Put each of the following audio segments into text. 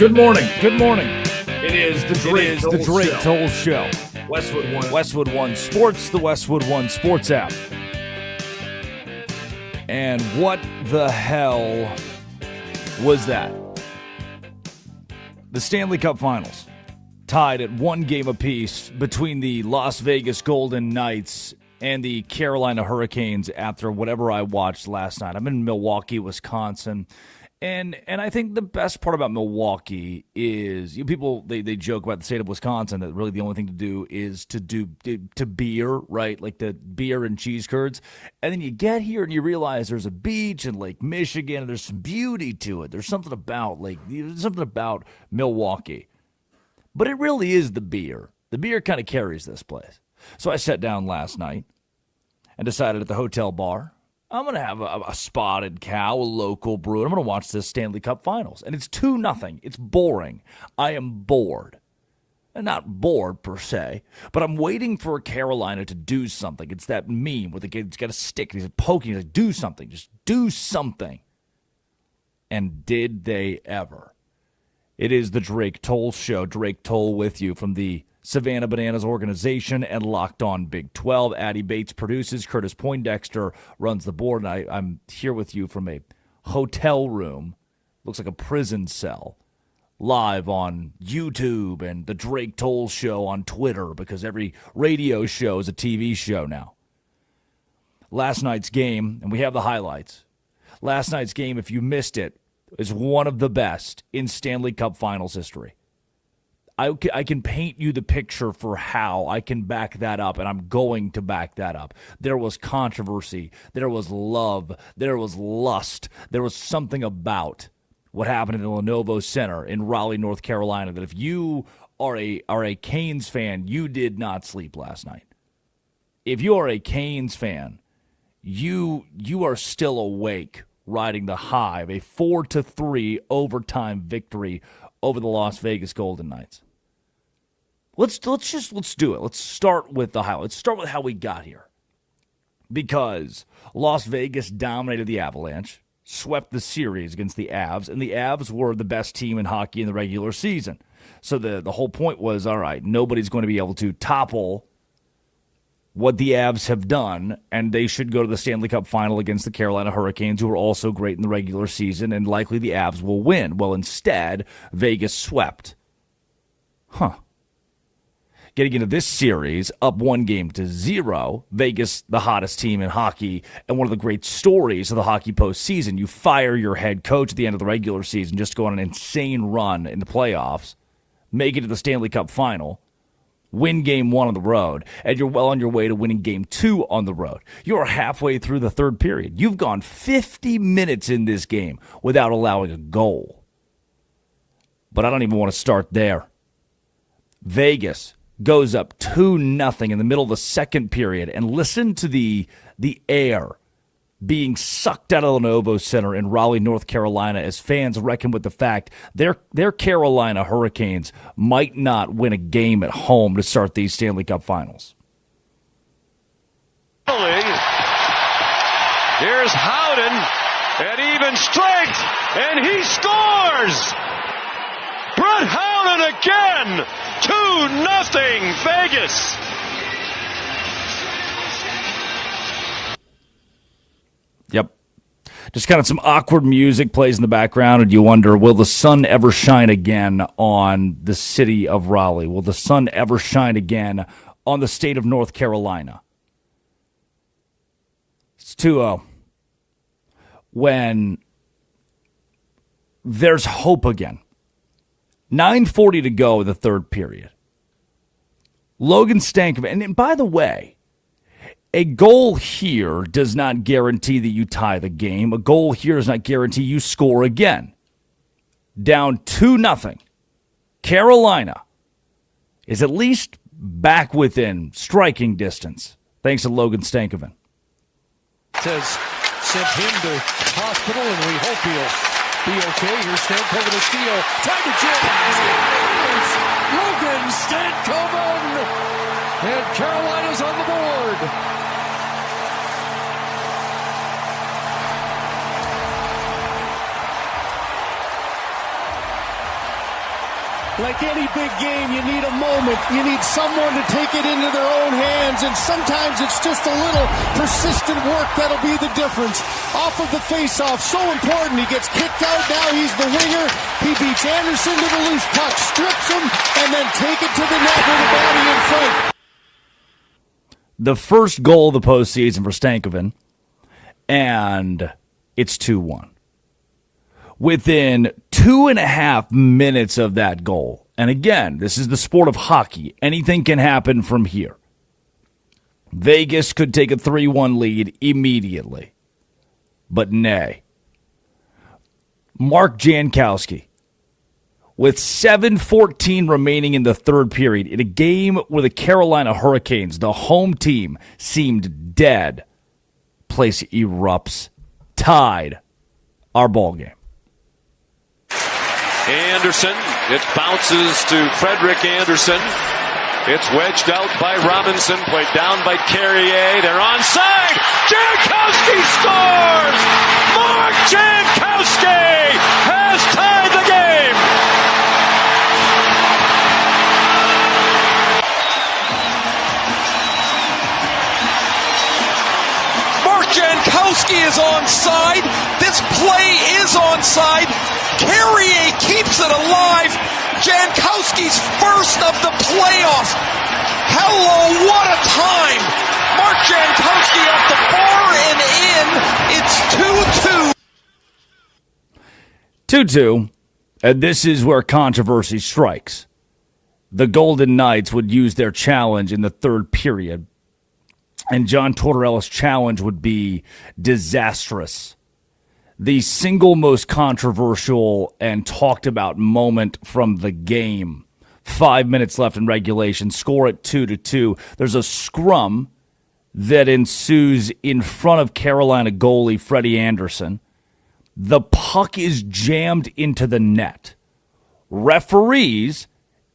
Good morning. Good morning. It is the Drake Toll Show. Westwood One Sports, the Westwood One Sports app. And what the hell was that? The Stanley Cup Finals, tied at one game apiece between the Las Vegas Golden Knights and the Carolina Hurricanes after whatever I watched last night. I'm in Milwaukee, Wisconsin. And I think the best part about Milwaukee is people they joke about the state of Wisconsin that really the only thing to do is to beer, right? Like the beer and cheese curds. And then you get here and you realize there's a beach in Lake Michigan and there's some beauty to it. There's something about Milwaukee. But it really is the beer. The beer kind of carries this place. So I sat down last night and decided at the hotel bar, I'm going to have a spotted cow, a local brew, and I'm going to watch this Stanley Cup Finals. And it's 2-0. It's boring. I am bored. And not bored, per se, but I'm waiting for Carolina to do something. It's that meme where the kid's got a stick, and he's poking, he's like, do something. Just do something. And did they ever? It is the Drake Toll Show. Drake Toll with you from the Savannah Bananas organization and Locked On Big 12. Addie Bates produces. Curtis Poindexter runs the board. And I'm here with you from a hotel room. Looks like a prison cell. Live on YouTube and the Drake Toll Show on Twitter because every radio show is a TV show now. Last night's game, and we have the highlights. Last night's game, if you missed it, is one of the best in Stanley Cup Finals history. I can paint you the picture for how I can back that up, and I'm going to back that up. There was controversy. There was love. There was lust. There was something about what happened in the Lenovo Center in Raleigh, North Carolina, that if you are a Canes fan, you did not sleep last night. If you are a Canes fan, you are still awake riding the high of a 4-3 overtime victory over the Las Vegas Golden Knights. Let's do it. Let's start with the highlight. Let's start with how we got here. Because Las Vegas dominated the Avalanche, swept the series against the Avs, and the Avs were the best team in hockey in the regular season. So the whole point was, all right, nobody's going to be able to topple what the Avs have done, and they should go to the Stanley Cup Final against the Carolina Hurricanes, who are also great in the regular season, and likely the Avs will win. Well, instead, Vegas swept. Getting into this series, up 1-0, Vegas, the hottest team in hockey, and one of the great stories of the hockey postseason. You fire your head coach at the end of the regular season just to go on an insane run in the playoffs, make it to the Stanley Cup Final, win Game 1 on the road, and you're well on your way to winning Game 2 on the road. You're halfway through the third period. You've gone 50 minutes in this game without allowing a goal. But I don't even want to start there. Vegas goes up 2-0 in the middle of the second period, and listen to the air being sucked out of the Lenovo Center in Raleigh, North Carolina, as fans reckon with the fact their Carolina Hurricanes might not win a game at home to start these Stanley Cup Finals. Here's Howden at even strength, and he scores! Brett Howden again! 2-0 Vegas! Yep. Just kind of some awkward music plays in the background, and you wonder, will the sun ever shine again on the city of Raleigh? Will the sun ever shine again on the state of North Carolina? It's 2-0. When there's hope again. 9:40 to go in the third period. Logan Stankovic, and by the way, a goal here does not guarantee that you tie the game. A goal here does not guarantee you score again. Down 2-0. Carolina is at least back within striking distance, thanks to Logan Stankovic. Says sent him to hospital, and we hope he'll be okay. Here's Stankovic to steal. Time to jam. Logan Stankovic! And Carolina's on the board. Like any big game, you need a moment. You need someone to take it into their own hands, and sometimes it's just a little persistent work that'll be the difference. Off of the face-off, so important. He gets kicked out, now he's the winger. He beats Anderson to the loose puck, strips him, and then take it to the net with the body in front. The first goal of the postseason for Stankoven, and it's 2-1. Within 2.5 minutes of that goal, and again, this is the sport of hockey. Anything can happen from here. Vegas could take a 3-1 lead immediately. But nay. Mark Jankowski, with 7:14 remaining in the third period, in a game where the Carolina Hurricanes, the home team, seemed dead, place erupts, tied our ball game. Anderson, it bounces to Frederick Anderson. It's wedged out by Robinson, played down by Carrier. They're onside. Jankowski scores! Mark Jankowski has tied the game! Mark Jankowski is onside. This play is onside. Carrier keeps it alive. Jankowski's first of the playoffs. Hello, what a time. Mark Jankowski off the bar and in. It's 2-2. 2-2, and this is where controversy strikes. The Golden Knights would use their challenge in the third period, and John Tortorella's challenge would be disastrous. The single most controversial and talked about moment from the game. 5 minutes left in regulation, score at 2-2. There's a scrum that ensues in front of Carolina goalie Freddie Anderson. The puck is jammed into the net. Referees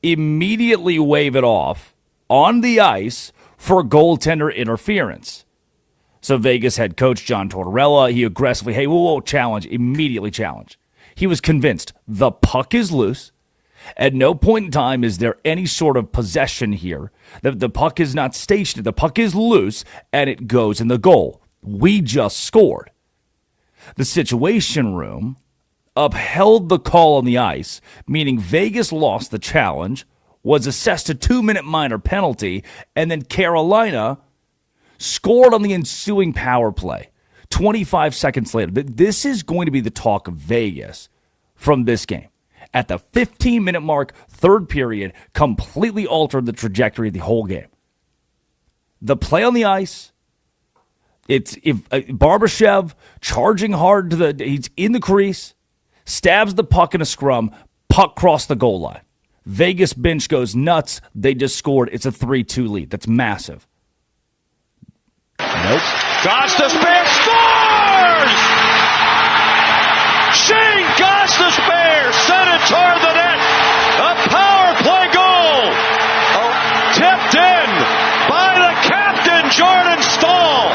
immediately wave it off on the ice for goaltender interference. So Vegas head coach John Tortorella, he aggressively, hey, whoa, challenge, immediately challenge. He was convinced the puck is loose. At no point in time is there any sort of possession here. The puck is not stationary. The puck is loose, and it goes in the goal. We just scored. The Situation Room upheld the call on the ice, meaning Vegas lost the challenge, was assessed a 2-minute minor penalty, and then Carolina scored on the ensuing power play. 25 seconds later. This is going to be the talk of Vegas from this game. At the 15-minute mark, third period, completely altered the trajectory of the whole game. The play on the ice, it's Barbashev charging hard he's in the crease, stabs the puck in a scrum, puck crossed the goal line. Vegas bench goes nuts. They just scored. It's a 3-2 lead. That's massive. Nope. Gostisbehere scores! Shane Gostisbehere sent it toward the net. A power play goal. Tipped in by the captain, Jordan Stahl.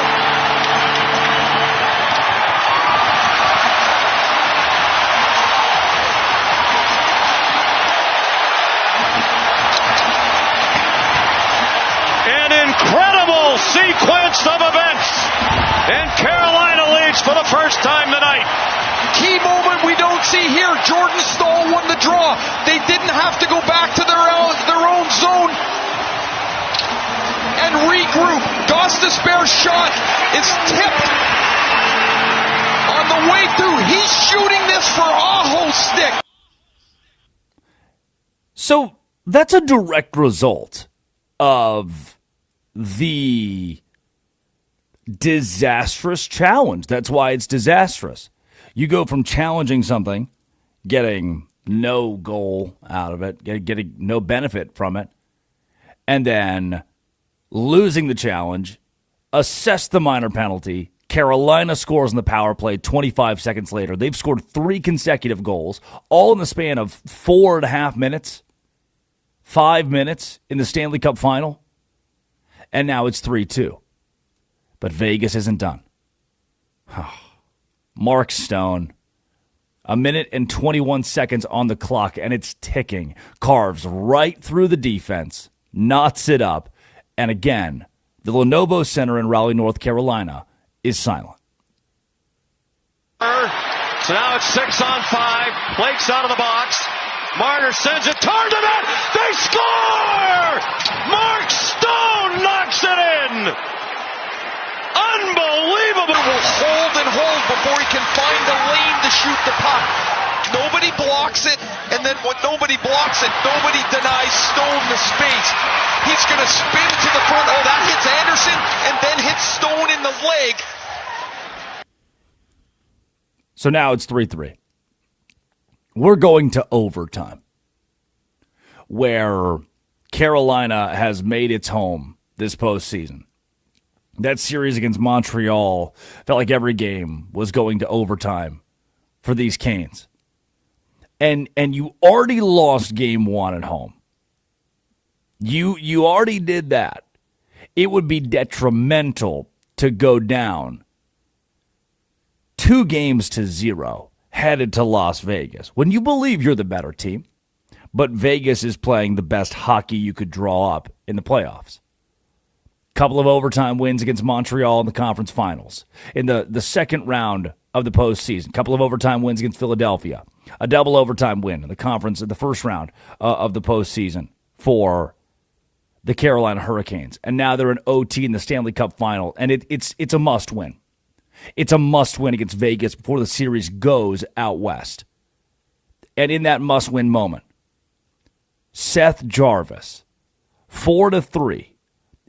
An incredible sequence of events, and Carolina leads for the first time tonight. Key moment we don't see here. Jordan Stahl won the draw. They didn't have to go back to their own zone and regroup. Gostisbehere's shot is tipped on the way through. He's shooting this for Aho stick. So that's a direct result of the disastrous challenge. That's why it's disastrous. You go from challenging something, getting no goal out of it, getting no benefit from it, and then losing the challenge, assess the minor penalty. Carolina scores in the power play 25 seconds later. They've scored 3 consecutive goals, all in the span of 4.5 minutes, 5 minutes in the Stanley Cup Final. And now it's 3-2. But Vegas isn't done. Mark Stone, A minute and 21 seconds on the clock, and it's ticking. Carves right through the defense, knots it up, and again, the Lenovo Center in Raleigh, North Carolina, is silent. So now it's 6-on-5. Blake's out of the box. Marner sends it toward the net. They score! Mark Stone knocks it in! Unbelievable! Will hold and hold before he can find the lane to shoot the puck. Nobody blocks it, and then when nobody blocks it, nobody denies Stone the space. He's going to spin to the front. Oh, that hits Anderson, and then hits Stone in the leg. So now it's 3-3. We're going to overtime, where Carolina has made its home this postseason. That series against Montreal felt like every game was going to overtime for these Canes. And you already lost game one at home. You already did that. It would be detrimental to go down 2-0 headed to Las Vegas when you believe you're the better team, but Vegas is playing the best hockey you could draw up in the playoffs. Couple of overtime wins against Montreal in the conference finals. In the second round of the postseason, couple of overtime wins against Philadelphia. A double overtime win in the conference in the first round of the postseason for the Carolina Hurricanes. And now they're in OT in the Stanley Cup Final, and it's a must-win. It's a must-win against Vegas before the series goes out west. And in that must-win moment, Seth Jarvis, 4-3,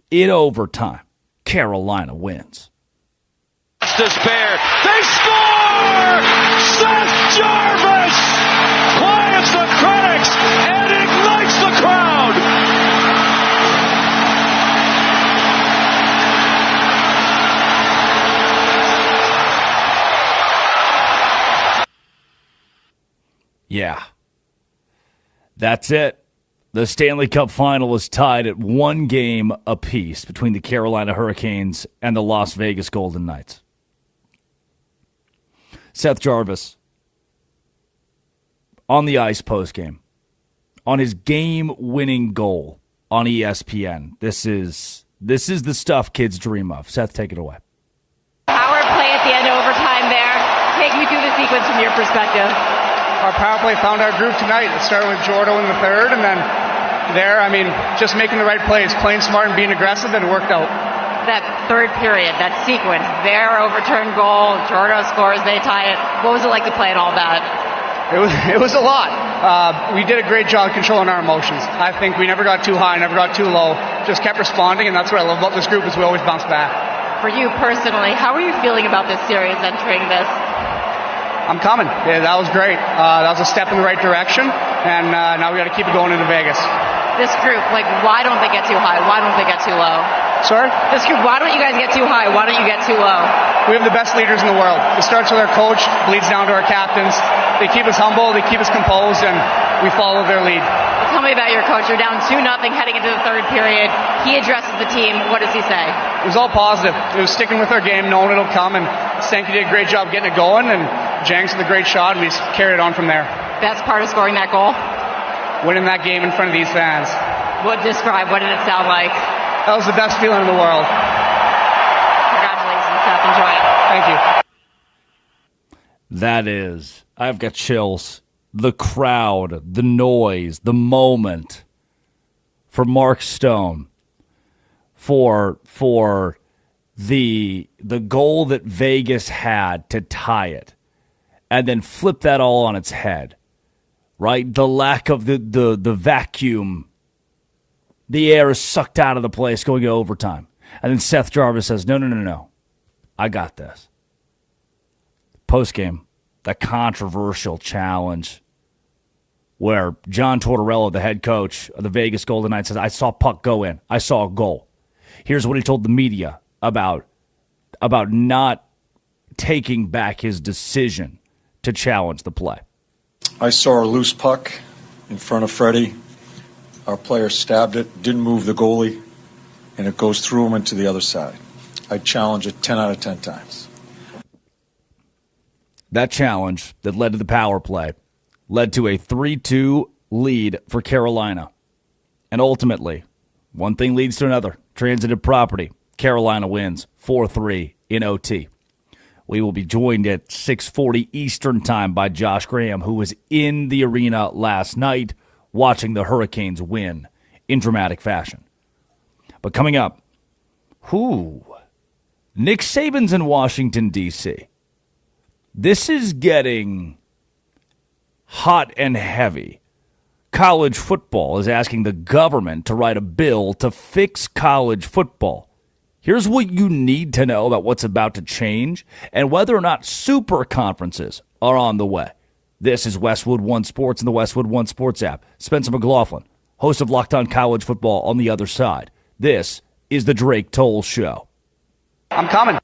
in overtime, Carolina wins. Despair. They score! Seth Jarvis quiets the critics and ignites the crowd. Yeah, that's it. The Stanley Cup Final is tied at 1 game apiece between the Carolina Hurricanes and the Las Vegas Golden Knights. Seth Jarvis on the ice postgame, on his game-winning goal on ESPN. This is the stuff kids dream of. Seth, take it away. Power play at the end of overtime there. Take me through the sequence from your perspective. Our power play found our groove tonight. It started with Jordo in the third, and then just making the right plays, playing smart and being aggressive, and it worked out. That third period, that sequence, their overturned goal, Jordo scores, they tie it. What was it like to play it all that? It was a lot. We did a great job controlling our emotions. I think we never got too high, never got too low. Just kept responding, and that's what I love about this group is we always bounce back. For you personally, how are you feeling about this series entering this? I'm coming. Yeah, that was great. That was a step in the right direction, and now we got to keep it going into Vegas. This group, why don't they get too high? Why don't they get too low? Sorry? This group, why don't you guys get too high? Why don't you get too low? We have the best leaders in the world. It starts with our coach, bleeds down to our captains. They keep us humble, they keep us composed, and we follow their lead. Well, tell me about your coach. You're down 2-0 heading into the third period. He addresses the team. What does he say? It was all positive. It was sticking with our game, knowing it'll come, and Stanky did a great job getting it going, and Jenks with a great shot, and we just carried it on from there. Best part of scoring that goal? Winning that game in front of these fans. What did it sound like? That was the best feeling in the world. Congratulations, Seth. Enjoy it. Thank you. That is, I've got chills. The crowd, the noise, the moment for Mark Stone, for the goal that Vegas had to tie it, and then flip that all on its head, right? The lack of the vacuum. The air is sucked out of the place going to overtime. And then Seth Jarvis says, no. I got this. Postgame, that controversial challenge where John Tortorella, the head coach of the Vegas Golden Knights, says, I saw puck go in. I saw a goal. Here's what he told the media about not taking back his decision to challenge the play. I saw a loose puck in front of Freddie. Our player stabbed it, didn't move the goalie, and it goes through him and to the other side. I challenge it 10 out of 10 times. That challenge that led to the power play led to a 3-2 lead for Carolina. And ultimately, one thing leads to another. Transitive property. Carolina wins 4-3 in OT. We will be joined at 6:40 Eastern Time by Josh Graham, who was in the arena last night watching the Hurricanes win in dramatic fashion. But coming up, Nick Saban's in Washington, D.C. This is getting hot and heavy. College football is asking the government to write a bill to fix college football. Here's what you need to know about what's about to change and whether or not super conferences are on the way. This is Westwood One Sports and the Westwood One Sports app. Spencer McLaughlin, host of Locked On College Football on the other side. This is the Drake Toll Show. I'm coming.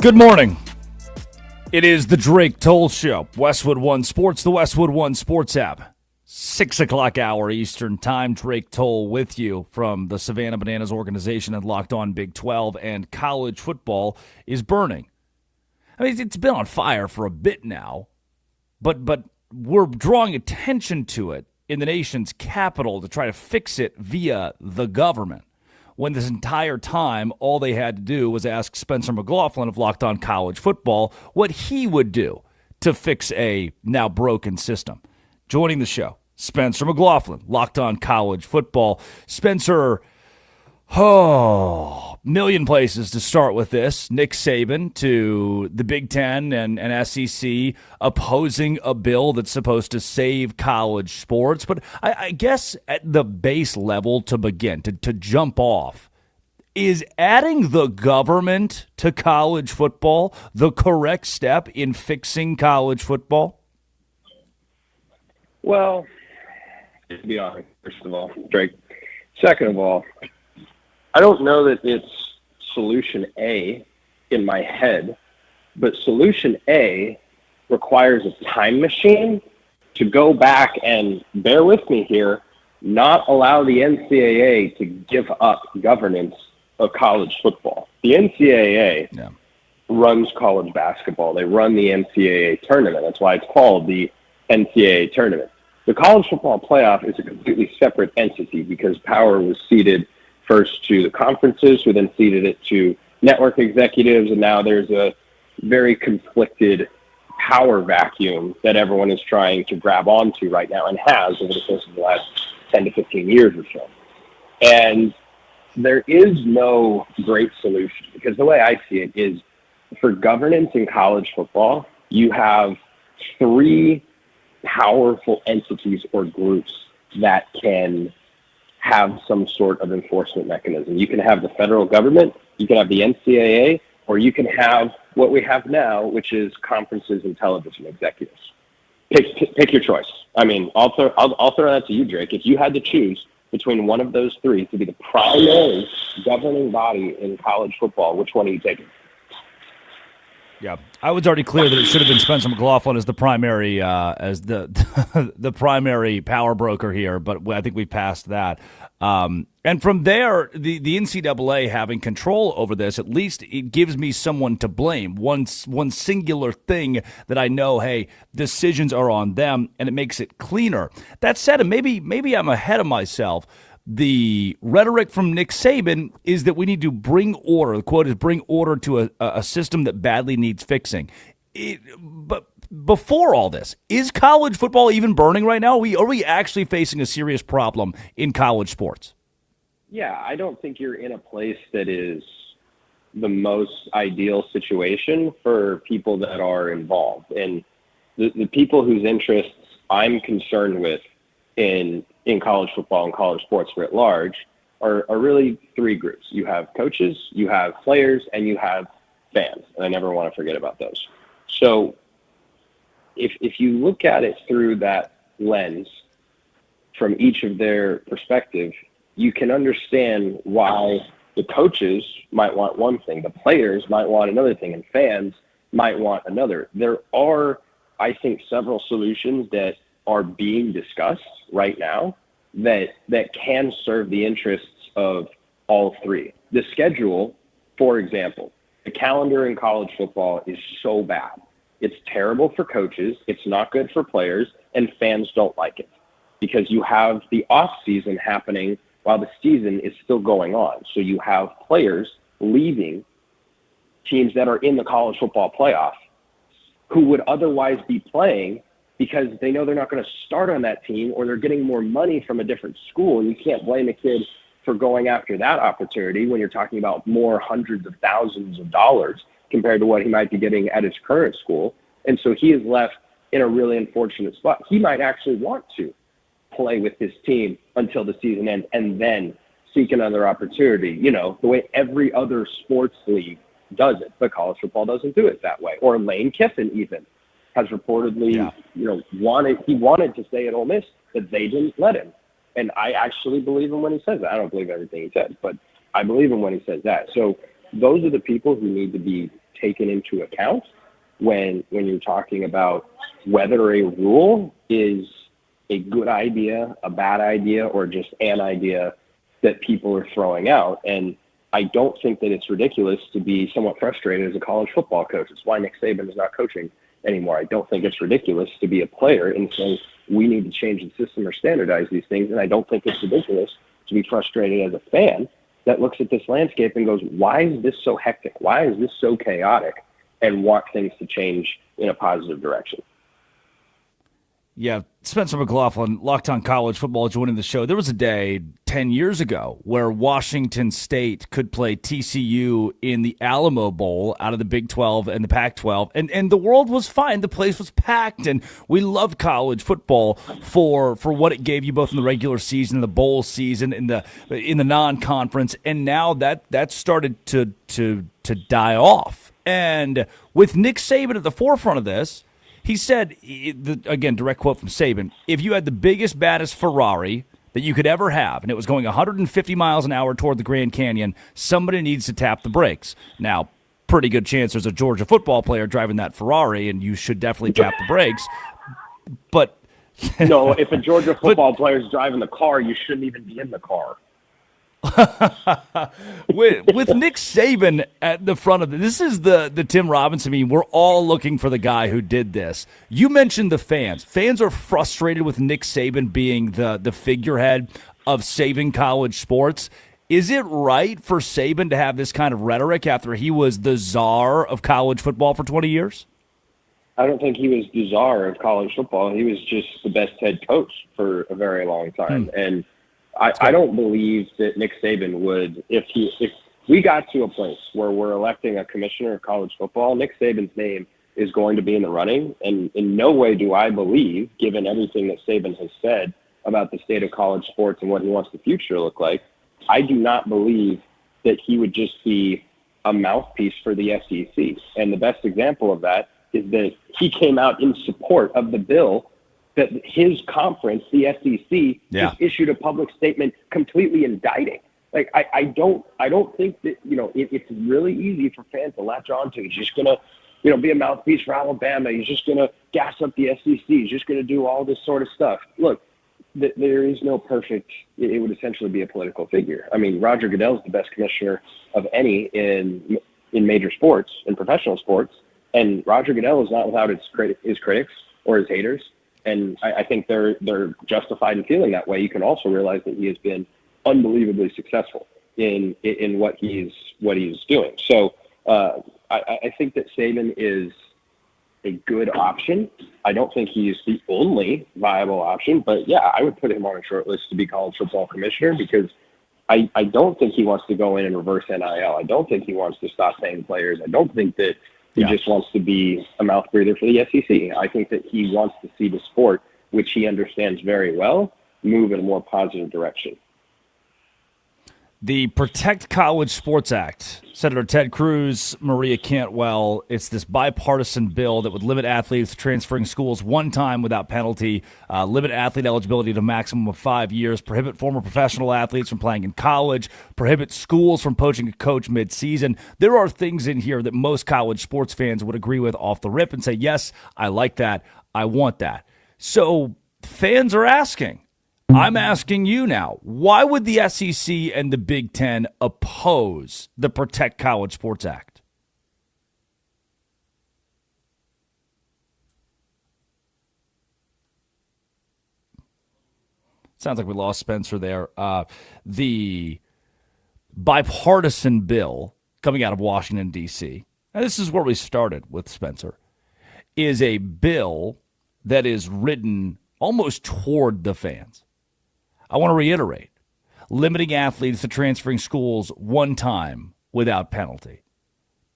Good morning. It is the Drake Toll Show. Westwood One Sports, the Westwood One Sports app. 6 o'clock hour Eastern time. Drake Toll with you from the Savannah Bananas organization and Locked On Big 12, and college football is burning. I mean, it's been on fire for a bit now, but we're drawing attention to it in the nation's capital to try to fix it via the government, when this entire time all they had to do was ask Spencer McLaughlin of Locked On College Football what he would do to fix a now broken system. Joining the show, Spencer McLaughlin, Locked On College Football. Spencer, million places to start with this. Nick Saban to the Big Ten and SEC opposing a bill that's supposed to save college sports. But I guess at the base level to begin, to jump off, is adding the government to college football the correct step in fixing college football? Well, to be honest, first of all, Drake. Second of all, I don't know that it's solution A in my head, but solution A requires a time machine to go back and, bear with me here, not allow the NCAA to give up governance of college football. The NCAA runs college basketball. They run the NCAA tournament. That's why it's called the NCAA tournament. The college football playoff is a completely separate entity because power was ceded first to the conferences, who then ceded it to network executives, and now there's a very conflicted power vacuum that everyone is trying to grab onto right now and has over the course of the last 10 to 15 years or so. And there is no great solution because the way I see it is for governance in college football, you have three powerful entities or groups that can have some sort of enforcement mechanism. You can have the federal government, you can have the NCAA, or you can have what we have now, which is conferences and television executives. Pick your choice. I mean, I'll throw that to you, Drake. If you had to choose between one of those three to be the primary governing body in college football, which one are you taking? Yeah, I was already clear that it should have been Spencer McLaughlin as the primary, the primary power broker here, but I think we passed that. And from there, the NCAA having control over this, at least it gives me someone to blame. One singular thing that I know, hey, decisions are on them, and it makes it cleaner. That said, and maybe I'm ahead of myself. The rhetoric from Nick Saban is that we need to bring order. The quote is bring order to a system that badly needs fixing. But before all this, is college football even burning right now? Are we actually facing a serious problem in college sports? Yeah, I don't think you're in a place that is the most ideal situation for people that are involved. And the people whose interests I'm concerned with in college football and college sports writ large are really three groups. You have coaches, you have players, and you have fans. And I never want to forget about those. So if you look at it through that lens from each of their perspective, you can understand why the coaches might want one thing, the players might want another thing, and fans might want another. There are, I think, several solutions that are being discussed right now that can serve the interests of all three. The schedule, for example, the calendar in college football is so bad. It's terrible for coaches, it's not good for players, and fans don't like it because you have the off season happening while the season is still going on. So you have players leaving teams that are in the college football playoff who would otherwise be playing because they know they're not going to start on that team or they're getting more money from a different school. And you can't blame a kid for going after that opportunity when you're talking about more hundreds of thousands of dollars compared to what he might be getting at his current school. And so he is left in a really unfortunate spot. He might actually want to play with his team until the season ends and then seek another opportunity, you know, the way every other sports league does it. But college football doesn't do it that way. Or Lane Kiffin even has reportedly, wanted to stay at Ole Miss, but they didn't let him. And I actually believe him when he says that. I don't believe everything he says, but I believe him when he says that. So those are the people who need to be taken into account when you're talking about whether a rule is a good idea, a bad idea, or just an idea that people are throwing out. And I don't think that it's ridiculous to be somewhat frustrated as a college football coach. It's why Nick Saban is not coaching anymore. I don't think it's ridiculous to be a player and say we need to change the system or standardize these things. And I don't think it's ridiculous to be frustrated as a fan that looks at this landscape and goes, why is this so hectic? Why is this so chaotic? And want things to change in a positive direction. Yeah, Spencer McLaughlin, Locked On College Football, joining the show. There was a day 10 years ago where Washington State could play TCU in the Alamo Bowl out of the Big 12 and the Pac-12, and the world was fine. The place was packed, and we love college football for what it gave you both in the regular season, the bowl season, in the non-conference, and now that started to die off. And with Nick Saban at the forefront of this, he said, again, direct quote from Saban, if you had the biggest, baddest Ferrari that you could ever have, and it was going 150 miles an hour toward the Grand Canyon, somebody needs to tap the brakes. Now, pretty good chance there's a Georgia football player driving that Ferrari, and you should definitely tap the brakes. But no, if a Georgia football player is driving the car, you shouldn't even be in the car. with Nick Saban at the front of this is the Tim Robinson. I mean, we're all looking for the guy who did this. You mentioned the fans. Fans are frustrated with Nick Saban being the figurehead of saving college sports. Is it right for Saban to have this kind of rhetoric after he was the czar of college football for 20 years? I don't think he was the czar of college football. He was just the best head coach for a very long time. And I don't believe that Nick Saban would, if we got to a place where we're electing a commissioner of college football, Nick Saban's name is going to be in the running. And in no way do I believe, given everything that Saban has said about the state of college sports and what he wants the future to look like, I do not believe that he would just be a mouthpiece for the SEC. And the best example of that is that he came out in support of the bill that his conference, the SEC, just issued a public statement completely indicting. Like, I don't think that, it's really easy for fans to latch on to. He's just going to, be a mouthpiece for Alabama. He's just going to gas up the SEC. He's just going to do all this sort of stuff. Look, there is no perfect, it would essentially be a political figure. I mean, Roger Goodell's the best commissioner of any in major sports, in professional sports. And Roger Goodell is not without his critics or his haters. And I think they're justified in feeling that way. You can also realize that he has been unbelievably successful in what he's doing. So I think that Saban is a good option. I don't think he's the only viable option, but yeah, I would put him on a short list to be college football commissioner because I don't think he wants to go in and reverse NIL. I don't think he wants to stop paying players. I don't think that he just wants to be a mouth breather for the SEC. I think that he wants to see the sport, which he understands very well, move in a more positive direction. The Protect College Sports Act, Senator Ted Cruz, Maria Cantwell, it's this bipartisan bill that would limit athletes transferring schools one time without penalty, limit athlete eligibility to a maximum of 5 years, prohibit former professional athletes from playing in college, prohibit schools from poaching a coach mid-season. There are things in here that most college sports fans would agree with off the rip and say, yes, I like that, I want that. So fans are asking. I'm asking you now, why would the SEC and the Big Ten oppose the Protect College Sports Act? Sounds like we lost Spencer there. The bipartisan bill coming out of Washington, D.C., and this is where we started with Spencer, is a bill that is written almost toward the fans. I want to reiterate, limiting athletes to transferring schools one time without penalty.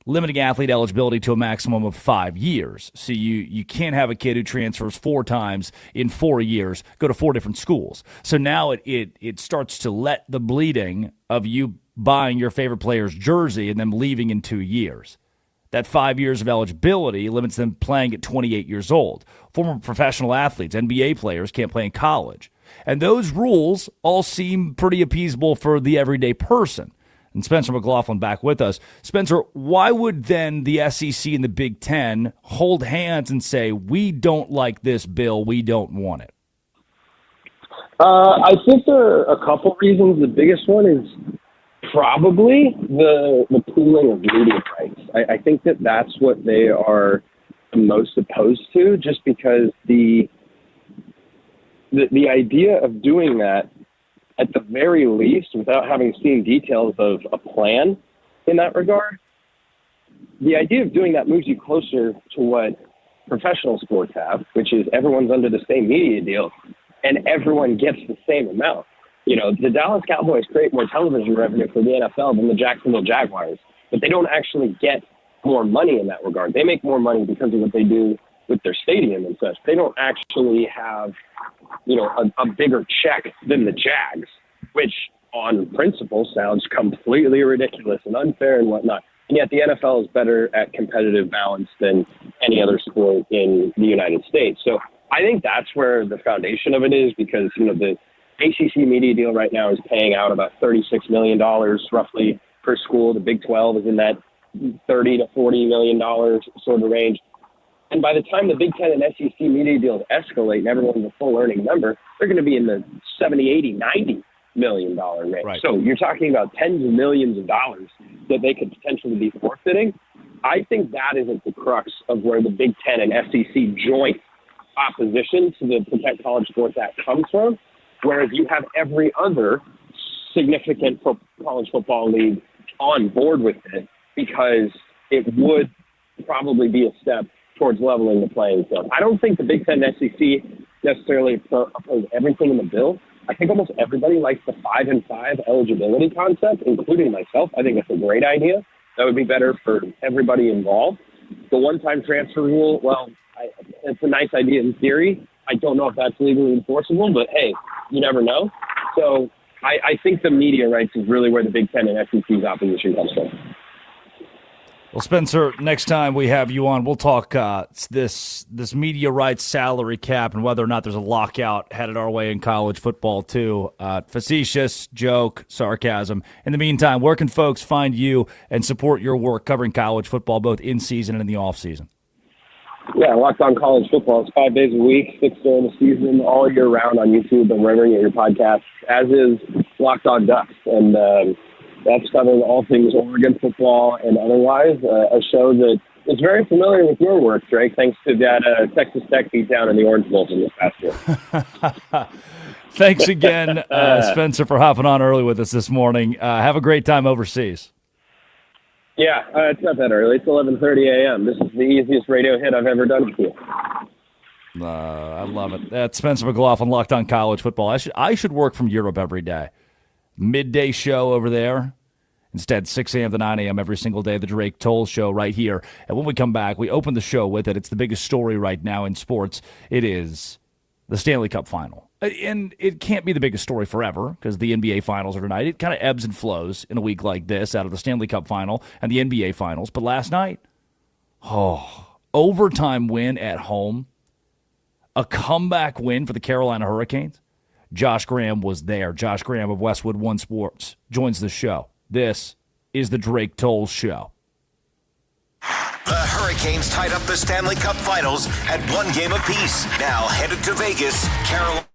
Limiting athlete eligibility to a maximum of 5 years. So you can't have a kid who transfers 4 times in 4 years, go to 4 different schools. So now it starts to let the bleeding of you buying your favorite player's jersey and them leaving in 2 years. That 5 years of eligibility limits them playing at 28 years old. Former professional athletes, NBA players, can't play in college. And those rules all seem pretty appeasable for the everyday person. and Spencer McLaughlin back with us. Spencer, why would then the SEC and the Big Ten hold hands and say, we don't like this bill, we don't want it? I think there are a couple reasons. The biggest one is probably the pooling of media rights. I think that's what they are most opposed to, just because the idea of doing that, at the very least, without having seen details of a plan in that regard, the idea of doing that moves you closer to what professional sports have, which is everyone's under the same media deal and everyone gets the same amount. You know, the Dallas Cowboys create more television revenue for the NFL than the Jacksonville Jaguars, but they don't actually get more money in that regard. They make more money because of what they do with their stadium and such. They don't actually have, you know, a bigger check than the Jags, which on principle sounds completely ridiculous and unfair and whatnot. And yet the NFL is better at competitive balance than any other sport in the United States. So I think that's where the foundation of it is, because, you know, the ACC media deal right now is paying out about $36 million roughly per school. The Big 12 is in that $30 to $40 million sort of range. And by the time the Big Ten and SEC media deals escalate and everyone's a full earning member, they're going to be in the $70, $80, $90 million range. Right. So you're talking about tens of millions of dollars that they could potentially be forfeiting. I think that is at the crux of where the Big Ten and SEC joint opposition to the Protect College Sports Act comes from, whereas you have every other significant college football league on board with it, because it would probably be a step towards leveling the playing field. I don't think the Big Ten and SEC necessarily oppose everything in the bill. I think almost everybody likes the 5-and-5 eligibility concept, including myself. I think that's a great idea. That would be better for everybody involved. The one-time transfer rule, well, it's a nice idea in theory. I don't know if that's legally enforceable, but hey, you never know. So I think the media rights is really where the Big Ten and SEC's opposition comes from. Well, Spencer, next time we have you on, we'll talk this media rights salary cap and whether or not there's a lockout headed our way in college football too. Facetious, joke, sarcasm. In the meantime, where can folks find you and support your work covering college football both in season and in the off season? Yeah, Locked On College Football. It's 5 days a week, 6 during the season, all year round on YouTube and wherever you get your podcasts, as is Locked On Ducks. And that's covering all things Oregon football and otherwise, a show that is very familiar with your work, Drake, thanks to that Texas Tech beatdown in the Orange Bowl from this past year. Thanks again, Spencer, for hopping on early with us this morning. Have a great time overseas. Yeah, it's not that early. It's 11:30 a.m. This is the easiest radio hit I've ever done for you. I love it. That's Spencer McLaughlin, Locked On College Football. I should work from Europe every day. Midday show over there. Instead, 6 a.m. to 9 a.m. every single day, the Drake Toll Show right here. And when we come back, we open the show with it. It's the biggest story right now in sports. It is the Stanley Cup Final. And it can't be the biggest story forever because the NBA Finals are tonight. It kind of ebbs and flows in a week like this out of the Stanley Cup Final and the NBA Finals. But last night, overtime win at home, a comeback win for the Carolina Hurricanes. Josh Graham was there. Josh Graham of Westwood One Sports joins the show. This is the Drake Toll Show. The Hurricanes tied up the Stanley Cup Finals at 1 game apiece. Now headed to Vegas, Carolina.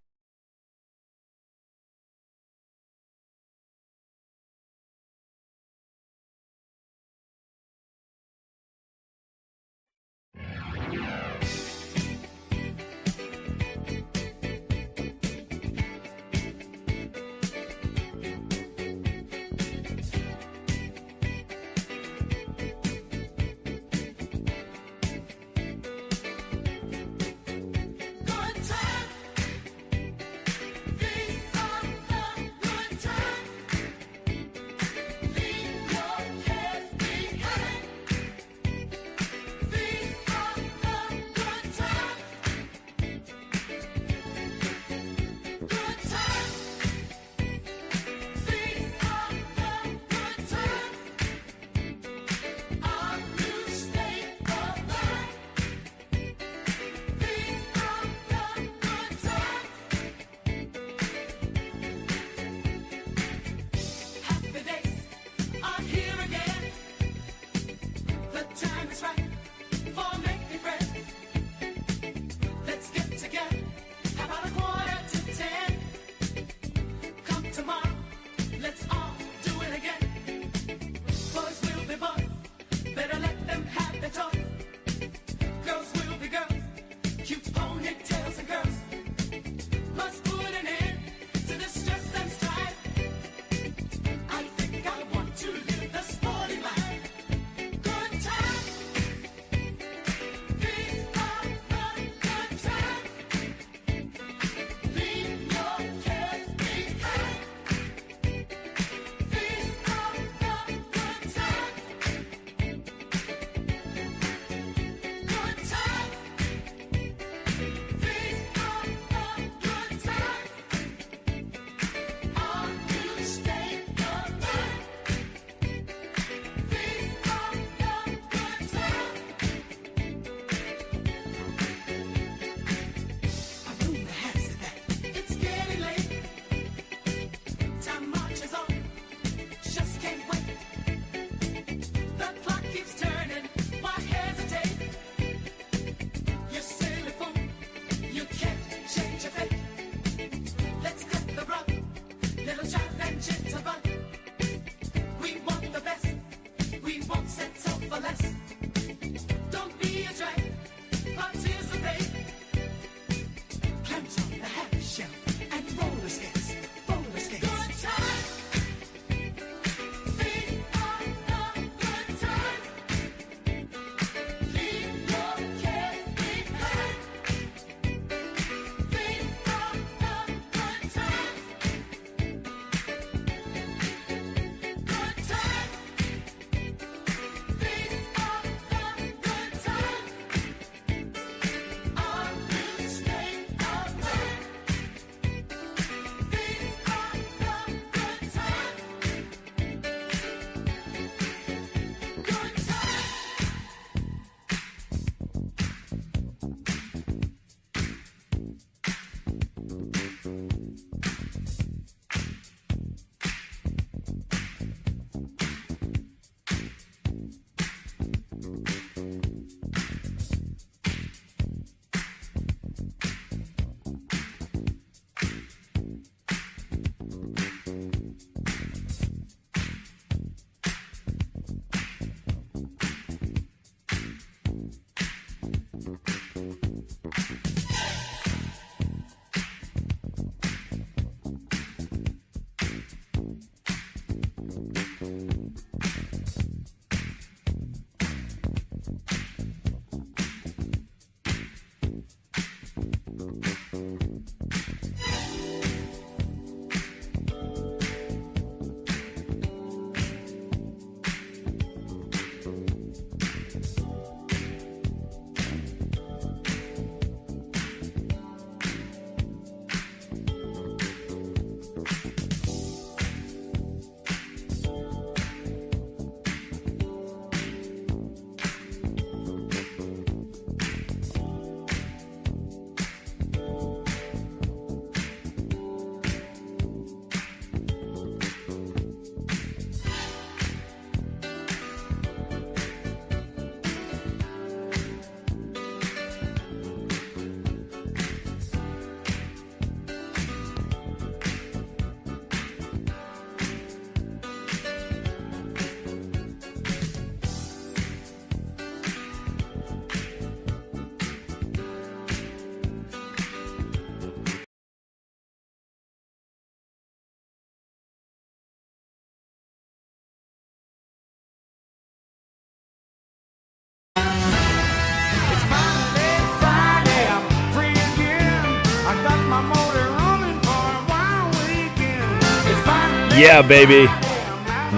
Yeah, baby.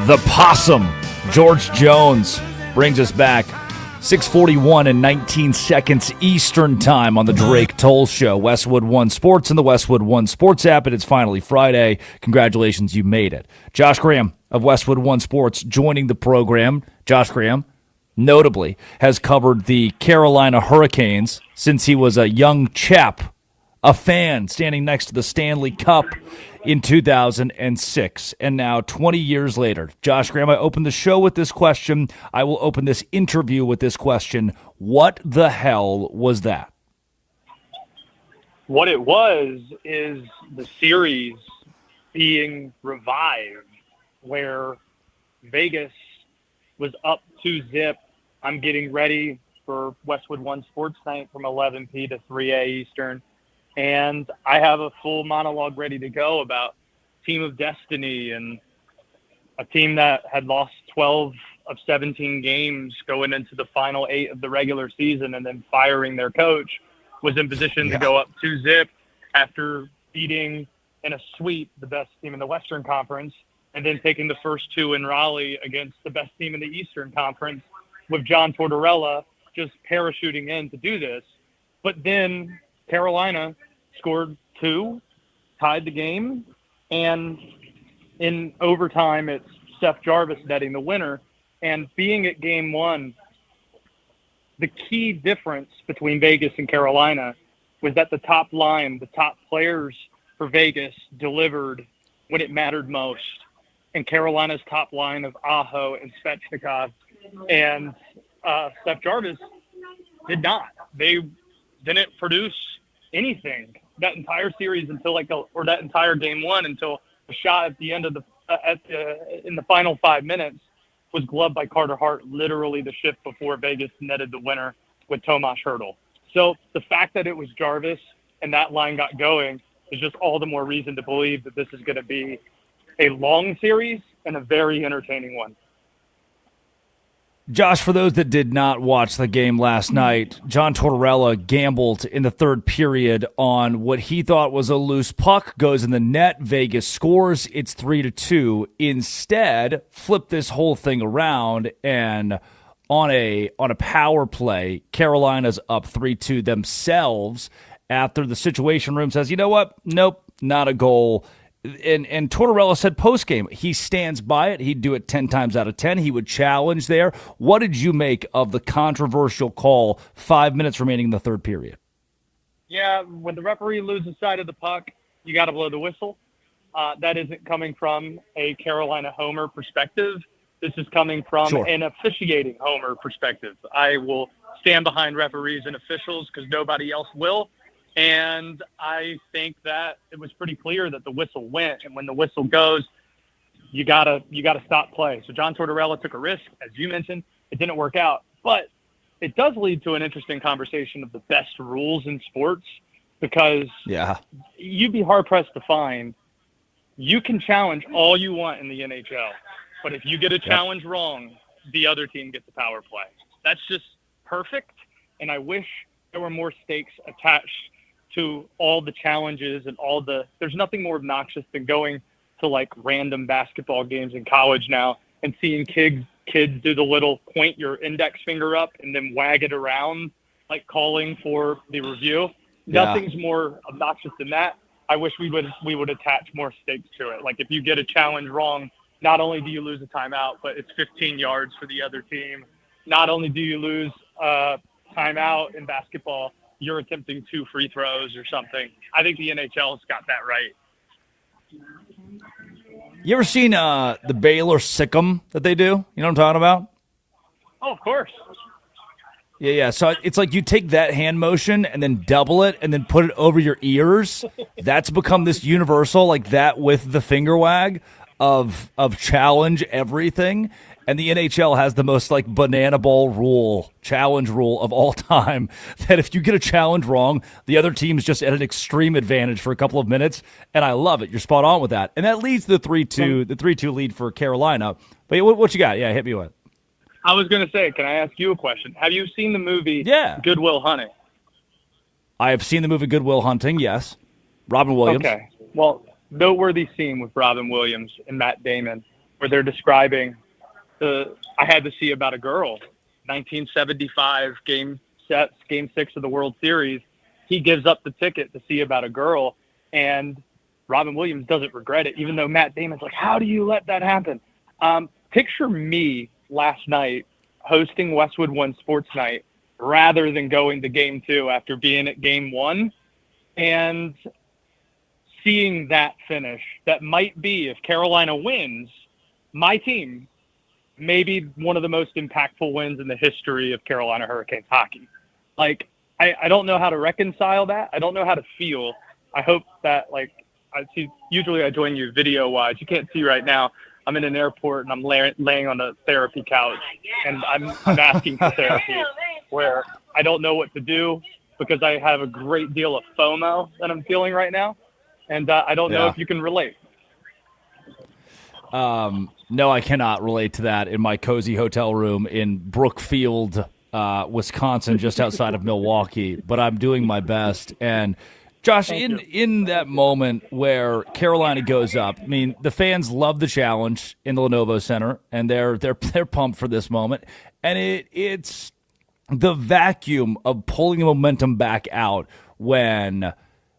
The Possum. George Jones brings us back. 6:41 and 19 seconds Eastern Time on the Drake Toll Show. Westwood One Sports and the Westwood One Sports app, and it's finally Friday. Congratulations, you made it. Josh Graham of Westwood One Sports joining the program. Josh Graham, notably, has covered the Carolina Hurricanes since he was a young chap, a fan standing next to the Stanley Cup in 2006. And now, 20 years later, Josh Graham, I opened the show with this question. I will open this interview with this question. What the hell was that? What it was is the series being revived, where Vegas was up 2-0. I'm getting ready for Westwood One Sports Night from 11 p to 3 a Eastern. And I have a full monologue ready to go about Team of Destiny and a team that had lost 12 of 17 games going into the final 8 of the regular season, and then firing their coach, was in position to go up 2-0 after beating in a sweep the best team in the Western Conference, and then taking the first 2 in Raleigh against the best team in the Eastern Conference, with John Tortorella just parachuting in to do this. But then Carolina scored 2, tied the game, and in overtime, it's Seth Jarvis netting the winner. And being at game 1, the key difference between Vegas and Carolina was that the top line, the top players for Vegas, delivered when it mattered most. And Carolina's top line of Aho and Svechnikov and Seth Jarvis did not. They didn't produce anything that entire series until or that entire game 1, until a shot at the end of in the final 5 minutes was gloved by Carter Hart, literally the shift before Vegas netted the winner with Tomas Hertl. So the fact that it was Jarvis and that line got going is just all the more reason to believe that this is going to be a long series and a very entertaining one. Josh, for those that did not watch the game last night, John Tortorella gambled in the third period on what he thought was a loose puck, goes in the net, Vegas scores, it's 3-2. Instead, flip this whole thing around, and on a power play, Carolina's up 3-2 themselves after the Situation Room says, you know what? Nope, not a goal. And Tortorella said post-game, he stands by it. He'd do it 10 times out of 10. He would challenge there. What did you make of the controversial call 5 minutes remaining in the third period? Yeah, when the referee loses sight of the puck, you got to blow the whistle. That isn't coming from a Carolina homer perspective. This is coming from an officiating homer perspective. I will stand behind referees and officials because nobody else will. And I think that it was pretty clear that the whistle went. And when the whistle goes, you gotta stop play. So John Tortorella took a risk, as you mentioned. It didn't work out. But it does lead to an interesting conversation of the best rules in sports, because you'd be hard-pressed to find. You can challenge all you want in the NHL, but if you get a challenge wrong, the other team gets the power play. That's just perfect, and I wish there were more stakes attached to all the challenges and there's nothing more obnoxious than going to like random basketball games in college now and seeing kids do the little point your index finger up and then wag it around, like calling for the review. Nothing's more obnoxious than that. I wish we would attach more stakes to it. Like if you get a challenge wrong, not only do you lose a timeout, but it's 15 yards for the other team. Not only do you lose timeout in basketball, you're attempting 2 free throws or something. I think the NHL's got that right. You ever seen the Baylor Sick'em that they do? You know what I'm talking about? Oh, of course. Yeah. So it's like you take that hand motion and then double it and then put it over your ears. That's become this universal, like that with the finger wag of challenge everything. And the NHL has the most like banana ball challenge rule of all time, that if you get a challenge wrong, the other team's just at an extreme advantage for a couple of minutes. And I love it. You're spot on with that. And that leads to the 3-2 lead for Carolina. But what you got? Yeah, hit me with. I was going to say, can I ask you a question? Have you seen the movie Good Will Hunting? I have seen the movie Good Will Hunting, yes. Robin Williams. Okay. Well, noteworthy scene with Robin Williams and Matt Damon where they're describing I Had to See About a Girl, 1975 game 6 of the World Series. He gives up the ticket to see About a Girl, and Robin Williams doesn't regret it, even though Matt Damon's like, how do you let that happen? Picture me last night hosting Westwood One Sports Night rather than going to Game 2 after being at Game 1 and seeing that finish. That might be, if Carolina wins, my team, maybe one of the most impactful wins in the history of Carolina Hurricanes hockey. Like, I don't know how to reconcile that. I don't know how to feel. I hope that, like, usually I join you video-wise. You can't see right now. I'm in an airport, and I'm laying on a therapy couch, and I'm asking for therapy, where I don't know what to do because I have a great deal of FOMO that I'm feeling right now, and I don't know if you can relate. No, I cannot relate to that in my cozy hotel room in Brookfield, Wisconsin, just outside of Milwaukee, but I'm doing my best. And Josh, in that moment where Carolina goes up, I mean, the fans love the challenge in the Lenovo Center, and they're pumped for this moment. And it's the vacuum of pulling the momentum back out when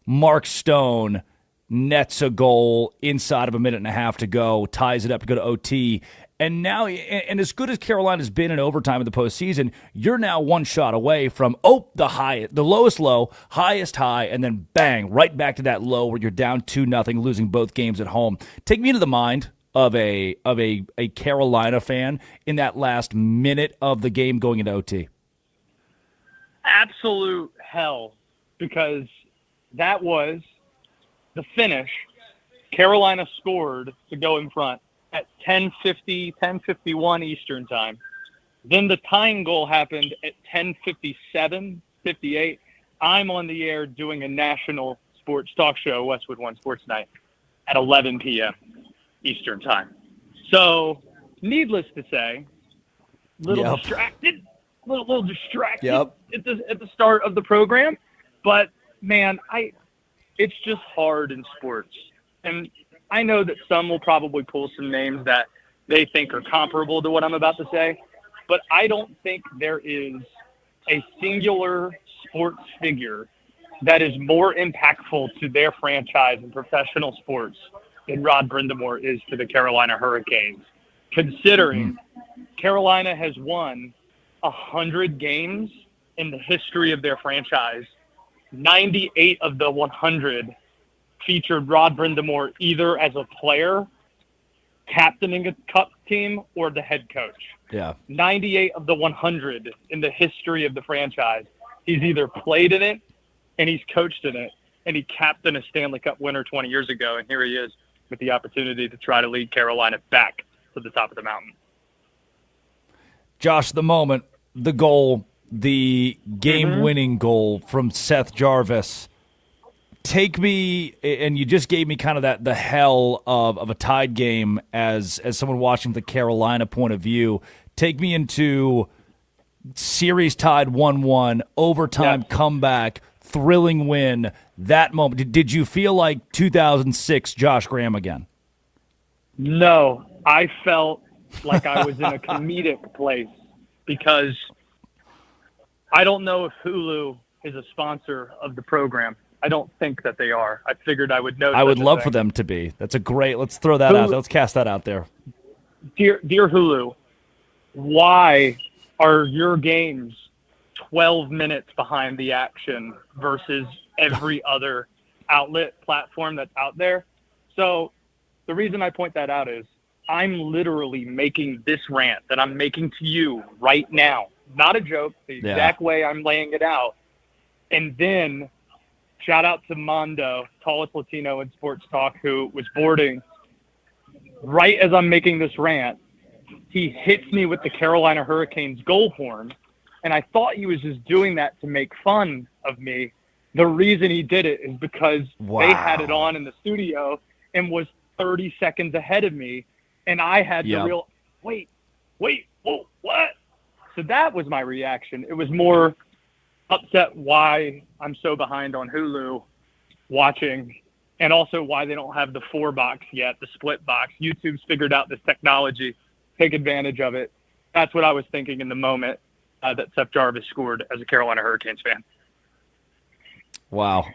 Mark Stone nets a goal inside of a minute and a half to go, ties it up to go to OT. And now, and as good as Carolina's been in overtime in the postseason, you're now one shot away from, the lowest low, highest high, and then bang, right back to that low where you're down 2-0, losing both games at home. Take me into the mind of a Carolina fan in that last minute of the game going into OT. Absolute hell, because that was the finish. Carolina scored to go in front at 10:51 Eastern time. Then the tying goal happened at 10:57, I'm on the air doing a national sports talk show, Westwood One Sports Night, at 11 p.m. Eastern time. So, needless to say, little distracted at the start of the program. But, man, it's just hard in sports. And I know that some will probably pull some names that they think are comparable to what I'm about to say, but I don't think there is a singular sports figure that is more impactful to their franchise in professional sports than Rod Brind'Amour is to the Carolina Hurricanes, considering Carolina has won 100 games in the history of their franchise. 98 of the 100 featured Rod Brind'Amour either as a player, captaining a cup team, or the head coach. 98 of the 100 in the history of the franchise. He's either played in it, and he's coached in it, and he captained a Stanley Cup winner 20 years ago, and here he is with the opportunity to try to lead Carolina back to the top of the mountain. Josh, the moment, the goal, the game-winning goal from Seth Jarvis. Take me, and you just gave me kind of the hell of a tied game as someone watching the Carolina point of view. Take me into series tied 1-1, overtime comeback, thrilling win, that moment. Did you feel like 2006 Josh Graham again? No, I felt like I was in a comedic place because I don't know if Hulu is a sponsor of the program. I don't think that they are. I figured I would know. I would love for them to be. That's a great. Let's throw that out. Let's cast that out there. Dear Hulu, why are your games 12 minutes behind the action versus every other outlet platform that's out there? So the reason I point that out is I'm literally making this rant that I'm making to you right now. Not a joke. The exact way I'm laying it out. And then shout out to Mondo, tallest Latino in sports talk, who was boarding. Right as I'm making this rant, he hits me with the Carolina Hurricanes goal horn, and I thought he was just doing that to make fun of me. The reason he did it is because they had it on in the studio and was 30 seconds ahead of me, and I had the wait, whoa, what? So that was my reaction. It was more upset why I'm so behind on Hulu watching and also why they don't have the 4-box yet, the split box. YouTube's figured out this technology. Take advantage of it. That's what I was thinking in the moment that Seth Jarvis scored as a Carolina Hurricanes fan. Wow.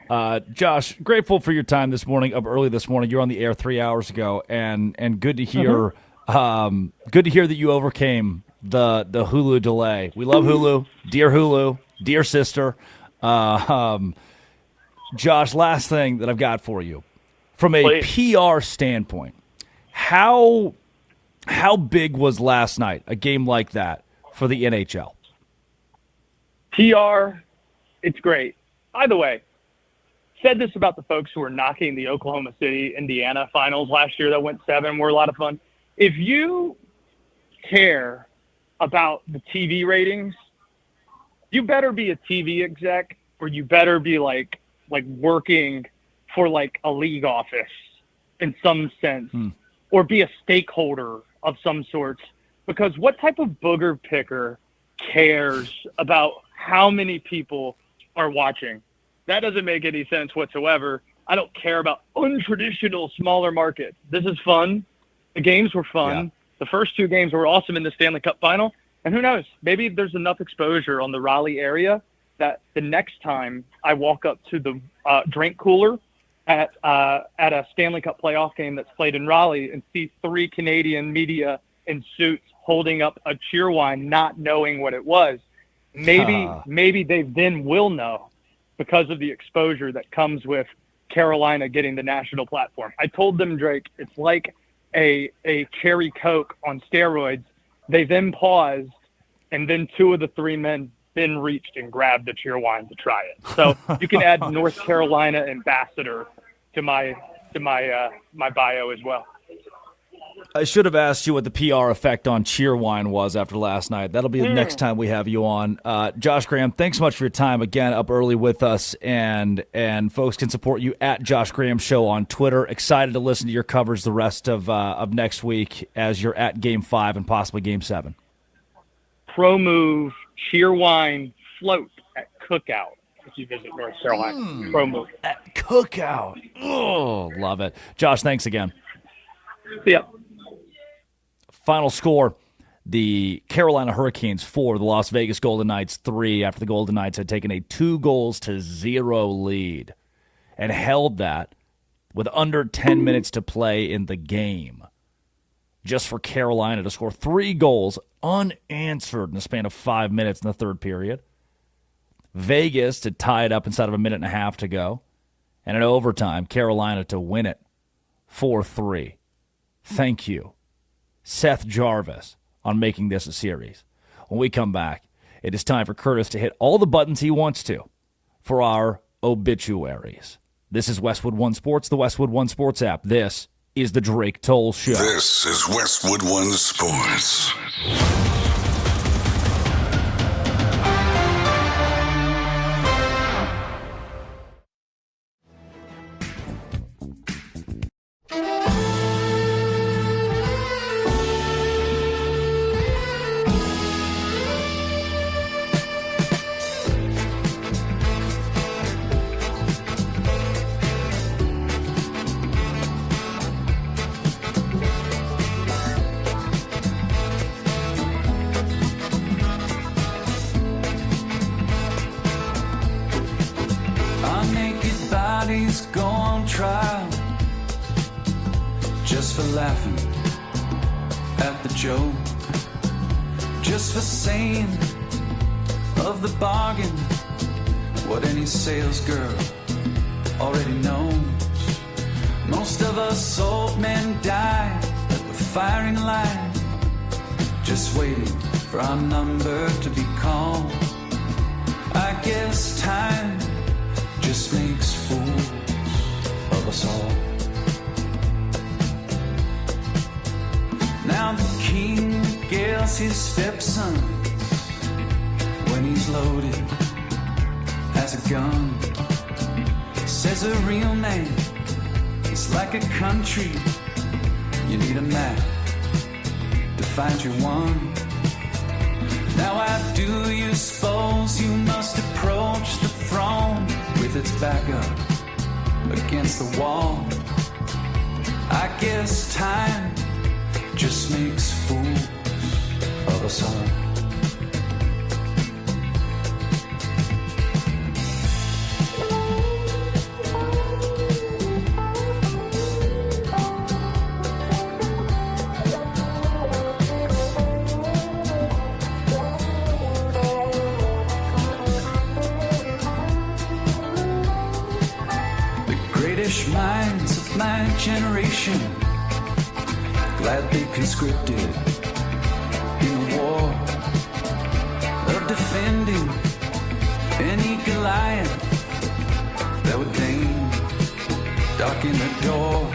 Josh, grateful for your time this morning, up early this morning. You were on the air 3 hours ago, and good to hear that you overcame the Hulu delay. We love Hulu. Dear sister. Josh, last thing that I've got for you. From a PR standpoint, how big was last night, a game like that, for the NHL? PR, it's great. By the way, said this about the folks who were knocking the Oklahoma City, Indiana finals last year that went 7, were a lot of fun. If you care about the TV ratings, you better be a TV exec, or you better be like working for like a league office in some sense, or be a stakeholder of some sort. Because what type of booger picker cares about how many people are watching? That doesn't make any sense whatsoever. I don't care about untraditional smaller markets. This is fun. The games were fun. Yeah. The first 2 games were awesome in the Stanley Cup Final. And who knows, maybe there's enough exposure on the Raleigh area that the next time I walk up to the drink cooler at a Stanley Cup playoff game that's played in Raleigh and see 3 Canadian media in suits holding up a cheer wine, not knowing what it was, maybe they then will know, because of the exposure that comes with Carolina getting the national platform. I told them, Drake, it's like a cherry Coke on steroids. They then paused, and then 2 of the 3 men then reached and grabbed the cheer wine to try it. So you can add North Carolina ambassador to my bio as well. I should have asked you what the PR effect on Cheerwine was after last night. That'll be the next time we have you on. Josh Graham, thanks so much for your time again up early with us, and folks can support you at Josh Graham Show on Twitter. Excited to listen to your coverage the rest of next week as you're at Game 5 and possibly Game 7. Pro move Cheerwine float at Cookout if you visit North Carolina. Pro move at Cookout. Oh, love it. Josh, thanks again. See ya. Final score, the Carolina Hurricanes 4, the Las Vegas Golden Knights 3, after the Golden Knights had taken a 2-0 lead and held that with under 10 minutes to play in the game, just for Carolina to score 3 goals unanswered in the span of 5 minutes in the third period. Vegas to tie it up inside of a minute and a half to go, and in overtime, Carolina to win it 4-3. Thank you, Seth Jarvis, on making this a series. When we come back, it is time for Curtis to hit all the buttons he wants to for our obituaries. This is Westwood One Sports, the Westwood One Sports app. This is the Drake Toll Show. This is Westwood One Sports. Go on trial just for laughing at the joke, just for saying of the bargain what any sales girl already knows. Most of us old men die at the firing line, just waiting for our number to be called. I guess time just makes fools of us all. Now the king gets his stepson when he's loaded as a gun. Says a real man is like a country, you need a map to find your one. Now I do you suppose you must approach the throne with its back up against the wall. I guess time just makes fools of us all. Minds of my generation, glad they conscripted in the war of defending any Goliath that would deign darken the door.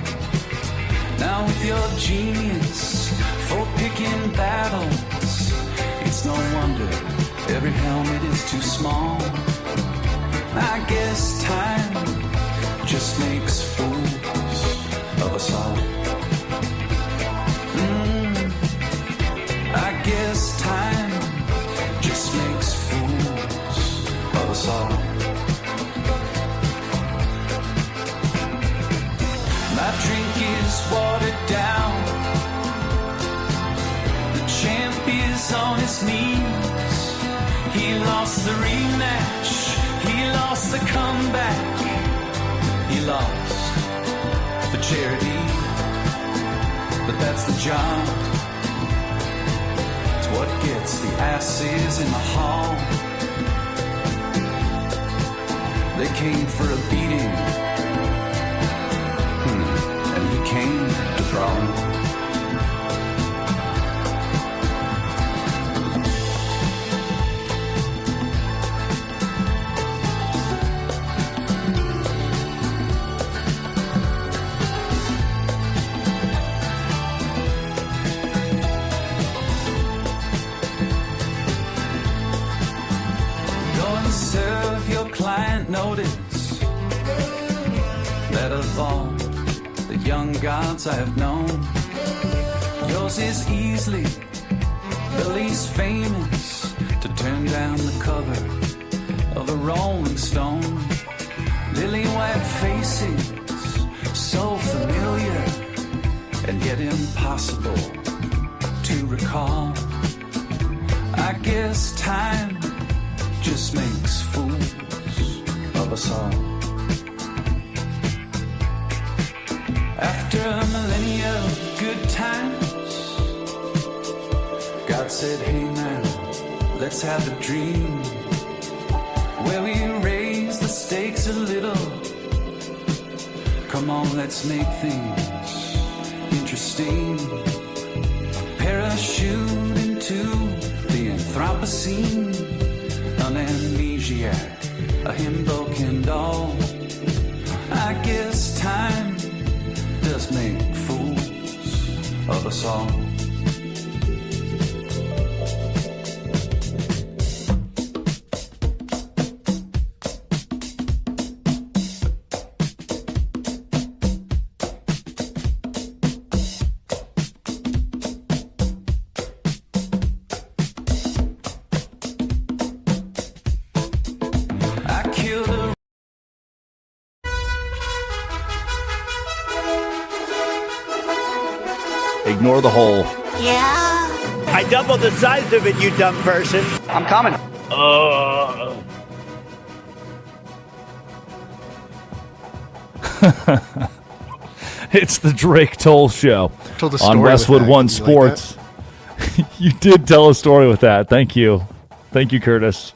Now with your genius for picking battles, it's no wonder every helmet is too small. I guess time just makes fools of us all. I guess time just makes fools of us all. My drink is watered down. The champ is on his knees. He lost the rematch. He lost the comeback. He lost for charity, but that's the job. It's what gets the asses in the hall. They came for a beating, and he came to brawl. Notice that of all the young gods I have known, yours is easily the least famous to turn down the cover of a Rolling Stone. Lily white faces, so familiar and yet impossible to recall. I guess time just makes fools of us all. After a millennia of good times, God said, hey man, let's have a dream where we raise the stakes a little. Come on, let's make things interesting. Parachute into the Anthropocene, an amnesiac, a himbo Kendall. I guess time does make fools of us all. Ignore the hole. Yeah. I doubled the size of it, you dumb person. I'm coming. It's the Drake Toll Show Told a on story Westwood with that. One Did you like Sports. You did tell a story with that. Thank you. Thank you, Curtis.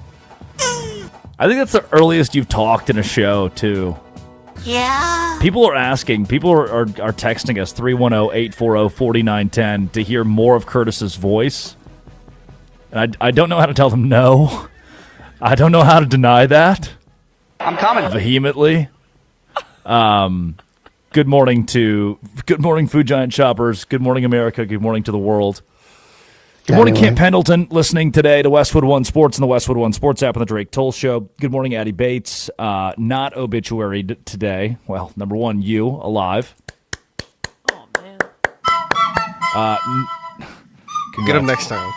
I think that's the earliest you've talked in a show, too. Yeah. People are asking, people are texting us 310-840-4910 to hear more of Curtis's voice. And I don't know how to tell them no. I don't know how to deny that. I'm coming. Vehemently. Good morning, Food Giant shoppers. Good morning, America. Good morning to the world. Good morning, Camp Pendleton, listening today to Westwood One Sports and the Westwood One Sports app on the Drake Toll Show. Good morning, Addie Bates. Not obituary today. Well, number one, you, alive. Oh, man. Get him next time.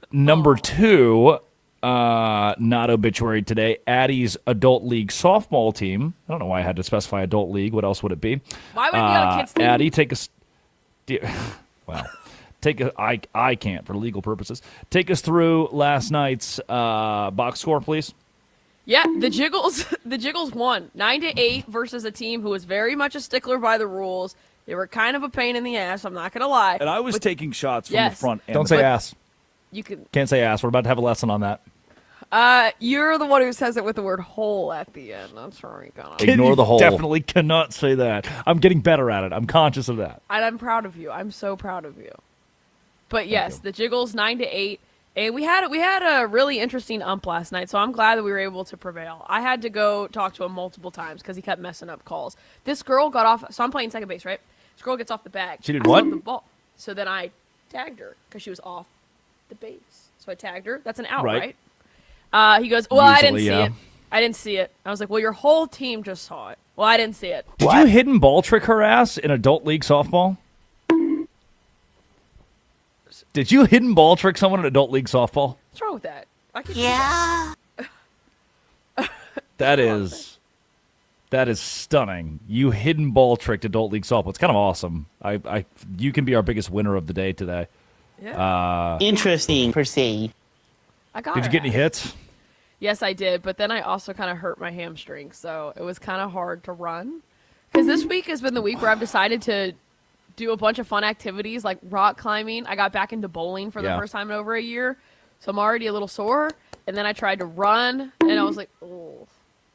Number two, not obituary today. Addie's adult league softball team. I don't know why I had to specify adult league. What else would it be? Why would it be on a kids' team? Addie, I can't for legal purposes. Take us through last night's box score, please. Yeah, the Jiggles won 9-8 versus a team who was very much a stickler by the rules. They were kind of a pain in the ass, I'm not going to lie. And I was taking shots from the front. Don't say ass. You Can't say ass. We're about to have a lesson on that. You're the one who says it with the word hole at the end. That's where we go. Ignore the hole. Definitely cannot say that. I'm getting better at it. I'm conscious of that. And I'm proud of you. I'm so proud of you. But yes, the Jiggles 9-8. And we had a really interesting ump last night, so I'm glad that we were able to prevail. I had to go talk to him multiple times because he kept messing up calls. This girl got off, so I'm playing second base, right? This girl gets off the bag. She did what? The ball. So then I tagged her because she was off the base. So I tagged her. That's an out, right? He goes, well, I didn't see it. I didn't see it. I was like, well, your whole team just saw it. Well, I didn't see it. Did you hidden ball trick her ass in adult league softball? Did you hidden ball trick someone in adult league softball? What's wrong with that? That is stunning. You hidden ball tricked adult league softball. It's kind of awesome. You can be our biggest winner of the day today. Yeah. Interesting, per se. Did you get any hits? Yes, I did, but then I also kind of hurt my hamstring, so it was kind of hard to run. Because this week has been the week where I've decided to do a bunch of fun activities like rock climbing. I got back into bowling for the first time in over a year, so I'm already a little sore. And then I tried to run, and I was like, oh,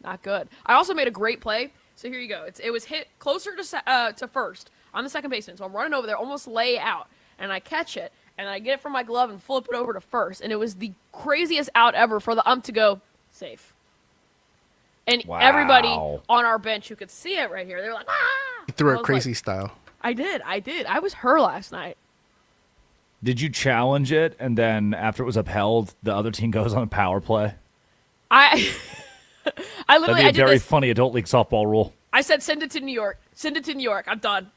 not good. I also made a great play. So here you go. It was hit closer to first. I'm the second baseman, so I'm running over there, almost lay out, and I catch it. And I get it from my glove and flip it over to first. And it was the craziest out ever for the ump to go safe. And everybody on our bench who could see it right here, they were like, ah! You threw it crazy style. I did. I was her last night. Did you challenge it, and then after it was upheld, the other team goes on a power play? I literally, That'd be a very this. funny adult league softball rule. I said, send it to New York. Send it to New York. I'm done.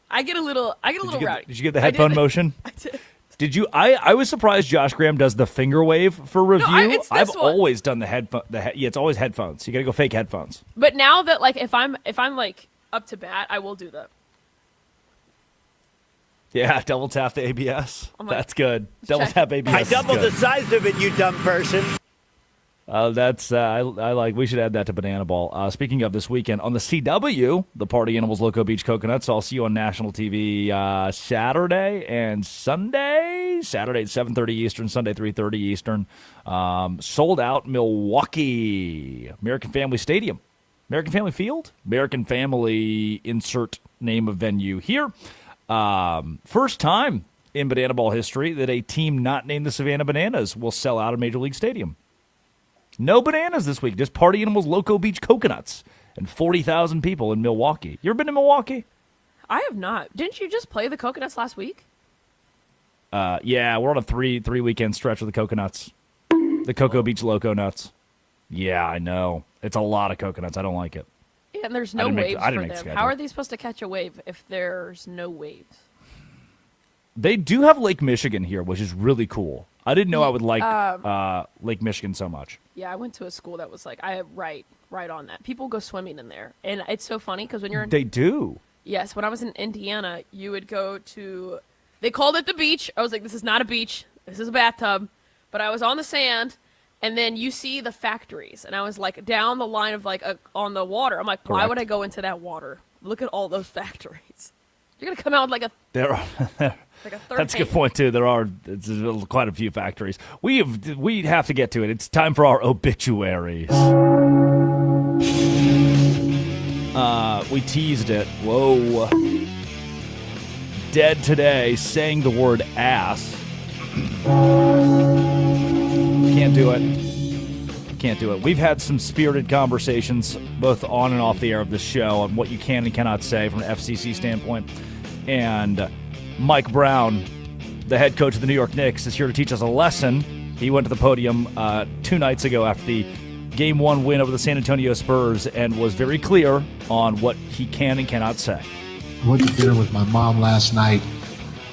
I get a little rowdy. Did you get the headphone motion? I did. Did you? I was surprised Josh Graham does the finger wave for review. No, I've always done the headphone. It's always headphones. You got to go fake headphones. But now that if I'm like up to bat, I will do that. Yeah, double tap the ABS. That's good. Double tap ABS. I doubled the size of it, you dumb person. That's I like. We should add that to Banana Ball. Speaking of this weekend on the CW, the Party Animals Loco Beach Coconuts. I'll see you on national TV Saturday and Sunday. Saturday at 7:30 Eastern, Sunday 3:30 Eastern. Sold out Milwaukee American Family Stadium, American Family Field, American Family. Insert name of venue here. First time in Banana Ball history that a team not named the Savannah Bananas will sell out a Major League Stadium. No bananas this week, just Party Animals Loco Beach Coconuts and 40,000 people in Milwaukee. You ever been to Milwaukee? I have not. Didn't you just play the Coconuts last week? Yeah, we're on a three weekend stretch with the Coconuts. The Cocoa Beach Loco Nuts. Yeah, I know. It's a lot of coconuts. I don't like it. Yeah, and there's no waves for them. How are they supposed to catch a wave if there's no waves? They do have Lake Michigan here, which is really cool. I didn't know I would like Lake Michigan so much. Yeah, I went to a school that was right on that. People go swimming in there, and it's so funny because when you're in, they do. Yes, when I was in Indiana, you would go to. They called it the beach. I was like, this is not a beach. This is a bathtub. But I was on the sand, and then you see the factories, and I was like down the line of on the water. I'm like, why would I go into that water? Look at all those factories. You're gonna come out with There are. That's a good point too. It's quite a few factories. We have to get to it. It's time for our obituaries. We teased it. Whoa. Dead today, saying the word ass. Can't do it. We've had some spirited conversations, both on and off the air of this show, on what you can and cannot say from an FCC standpoint. And Mike Brown, the head coach of the New York Knicks, is here to teach us a lesson. He went to the podium 2 nights ago after the Game 1 win over the San Antonio Spurs and was very clear on what he can and cannot say. I went to dinner with my mom last night,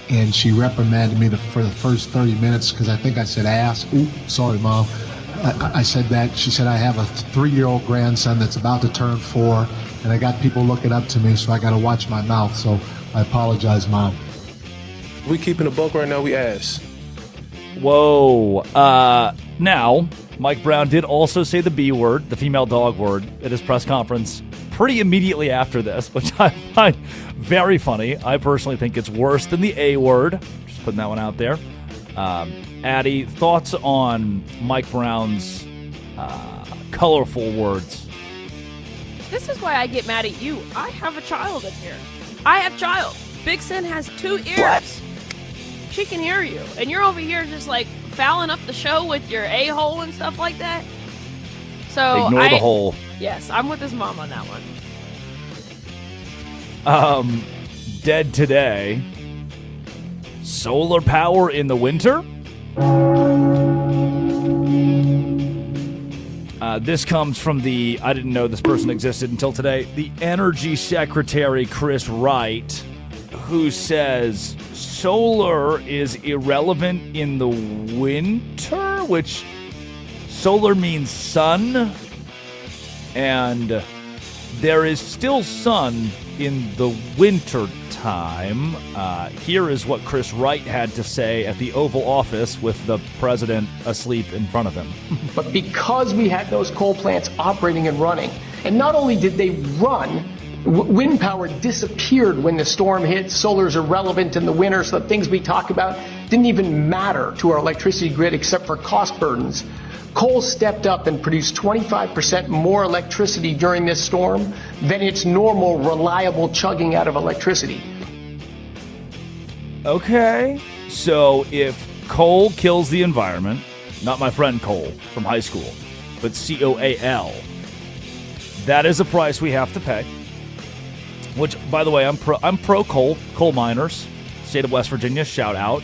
and she reprimanded me for the first 30 minutes because I think I said ass. Ooh, sorry, Mom. I said that. She said I have a 3-year-old grandson that's about to turn 4, and I got people looking up to me, so I got to watch my mouth. So I apologize, Mom. We keeping a buck right now, we ass. Whoa. Now, Mike Brown did also say the B word, the female dog word, at his press conference pretty immediately after this, which I find very funny. I personally think it's worse than the A word. Just putting that one out there. Addie, thoughts on Mike Brown's colorful words? This is why I get mad at you. I have a child in here. I have child. Big Sin has 2 ears. What? She can hear you. And you're over here just like fouling up the show with your a-hole and stuff like that. So ignore the hole. Yes, I'm with his mom on that one. Dead today. Solar power in the winter? This comes from I didn't know this person existed until today, the Energy Secretary, Chris Wright, who says solar is irrelevant in the winter, which solar means sun, and there is still sun in the winter time. Here is what Chris Wright had to say at the Oval Office with the president asleep in front of him. But because we had those coal plants operating and running, and not only did they run, wind power disappeared when the storm hit. Solar is irrelevant in the winter, so the things we talk about didn't even matter to our electricity grid except for cost burdens. Coal stepped up and produced 25% more electricity during this storm than its normal, reliable chugging out of electricity. Okay, so if coal kills the environment, not my friend Cole from high school, but COAL, that is a price we have to pay. Which, by the way, I'm pro coal miners, state of West Virginia, shout out.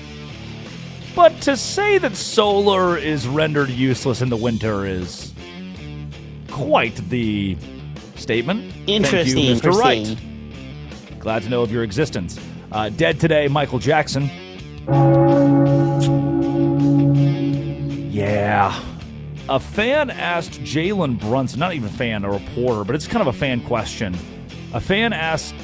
But to say that solar is rendered useless in the winter is quite the statement. Interesting. Thank you, Mr. Wright. Glad to know of your existence. Dead today, Michael Jackson. Yeah. A fan asked Jalen Brunson, not even a fan, a reporter, but it's kind of a fan question. A fan asked,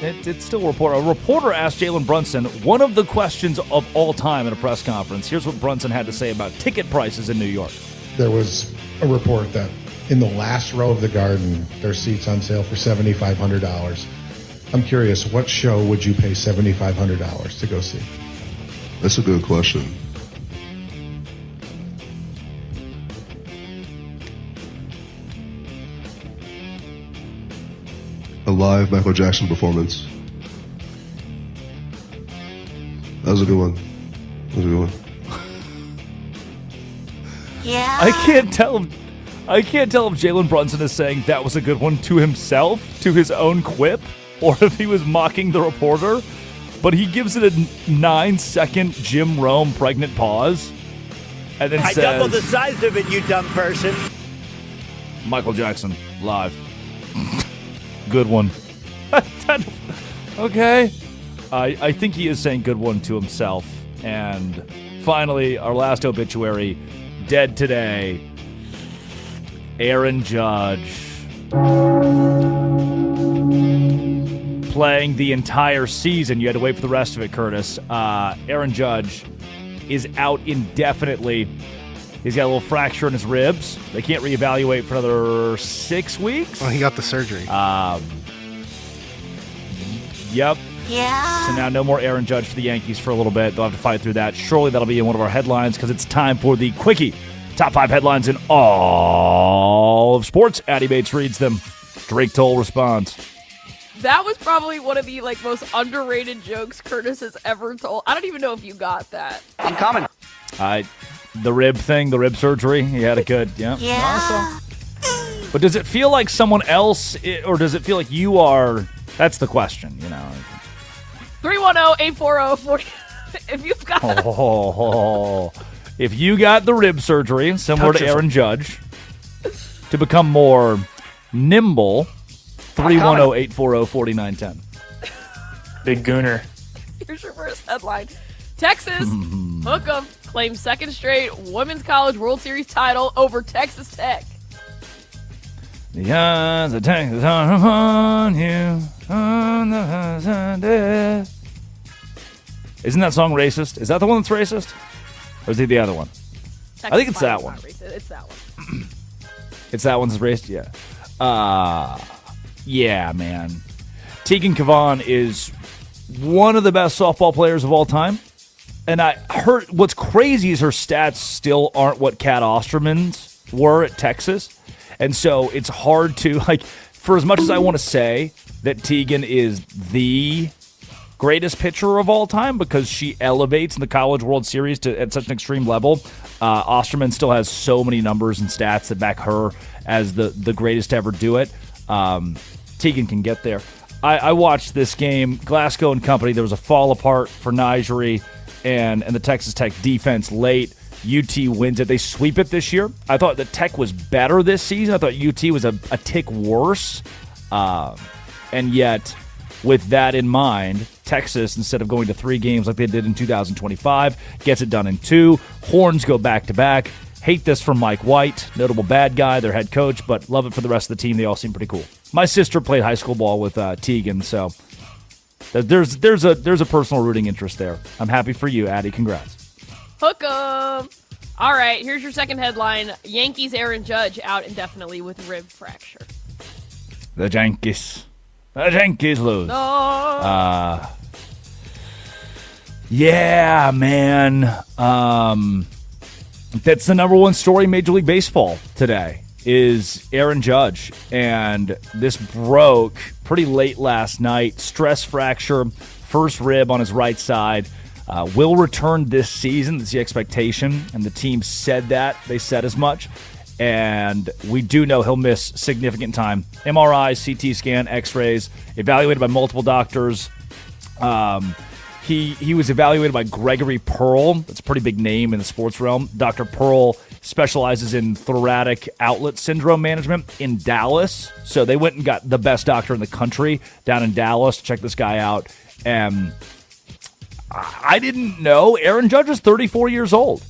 it's still a reporter. A reporter asked Jalen Brunson one of the questions of all time at a press conference. Here's what Brunson had to say about ticket prices in New York. There was a report that in the last row of the Garden, there are seats on sale for $7,500. I'm curious, what show would you pay $7,500 to go see? That's a good question. A live Michael Jackson performance. That was a good one. Yeah. I can't tell if Jalen Brunson is saying that was a good one to himself, to his own quip, or if he was mocking the reporter. But he gives it a 9-second Jim Rome pregnant pause, and then I says, doubled the size of it, you dumb person. Michael Jackson, live. Good one. Okay. I think he is saying good one to himself. And finally, our last obituary, dead today, Aaron Judge. Playing the entire season. You had to wait for the rest of it, Curtis. Aaron Judge is out indefinitely. He's got a little fracture in his ribs. They can't reevaluate for another 6 weeks. Well, he got the surgery. Yep. Yeah. So now no more Aaron Judge for the Yankees for a little bit. They'll have to fight thugh that. Surely that'll be in one of our headlines because it's time for the Quickie. Top 5 headlines in all of sports. Addie Bates reads them. Drake Toll responds. That was probably one of the most underrated jokes Curtis has ever told. I don't even know if you got that. I'm coming. The rib thing, the rib surgery, he had it good. Yeah. Yeah. Awesome. But does it feel like someone else, or does it feel like you are? That's the question, 310-840-40. If you've got... If you got the rib surgery, similar to Aaron Judge, to become more nimble, 310-840-4910. Big Gooner. Here's your first headline. Texas, hook 'em, claims second straight Women's College World Series title over Texas Tech. The eyes of Texas are upon you. On the Isn't that song racist? Is that the one that's racist? Or is it the other one? Texas I think it's that one. It's that one. It's that one's racist? Yeah. Yeah, man. Tegan Kavan is one of the best softball players of all time. And I heard what's crazy is her stats still aren't what Kat Osterman's were at Texas. And so it's hard to, like, for as much as I want to say that Tegan is the greatest pitcher of all time because she elevates in the College World Series at such an extreme level, Osterman still has so many numbers and stats that back her as the greatest to ever do it. Tegan can get there. I watched this game, Glasgow and company. There was a fall apart for Nigeria and the Texas Tech defense late. UT wins it. They sweep it this year. I thought that Tech was better this season. I thought UT was a tick worse. And yet, with that in mind, Texas, instead of going to 3 games like they did in 2025, gets it done in 2. Horns go back-to-back. Hate this from Mike White, notable bad guy, their head coach, but love it for the rest of the team. They all seem pretty cool. My sister played high school ball with Tegan, so there's a personal rooting interest there. I'm happy for you, Addie. Congrats. Hook 'em. All right, here's your second headline. Yankees Aaron Judge out indefinitely with rib fracture. The Yankees lose. No. Yeah, man. That's the number one story in Major League Baseball today is Aaron Judge. And this broke pretty late last night. Stress fracture, first rib on his right side. Will return this season. That's the expectation. And the team said that. They said as much. And we do know he'll miss significant time. MRI, CT scan, X-rays, evaluated by multiple doctors. He was evaluated by Gregory Pearl. That's a pretty big name in the sports realm. Dr. Pearl specializes in thoracic outlet syndrome management in Dallas. So they went and got the best doctor in the country down in Dallas to check this guy out. And I didn't know Aaron Judge is 34 years old.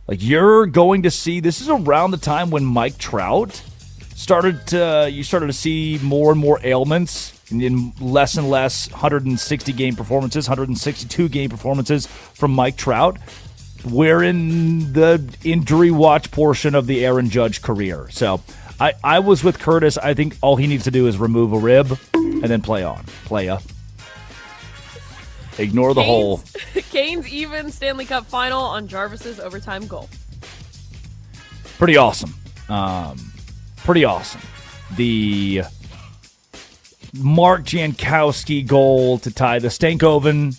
Like, you're going to see, this is around the time when Mike Trout started to see more and more ailments in less and less 160 game performances, 162 game performances from Mike Trout. We're in the injury watch portion of the Aaron Judge career. So I was with Curtis. I think all he needs to do is remove a rib and then play on. Ignore the hole. Canes even Stanley Cup Final on Jarvis's overtime goal. Pretty awesome. The Mark Jankowski goal to tie the Stankoven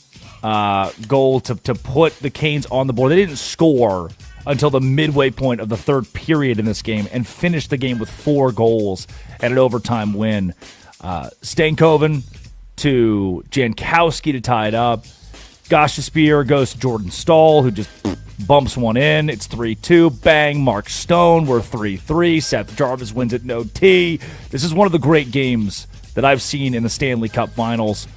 goal to put the Canes on the board. They didn't score until the midway point of the third period in this game and finished the game with 4 goals and an overtime win. Stankoven to Jankowski to tie it up. Gostisbehere goes to Jordan Stahl, who just bumps one in. It's 3-2. Bang, Mark Stone. We're 3-3. Seth Jarvis wins it in OT. This is one of the great games that I've seen in the Stanley Cup Finals,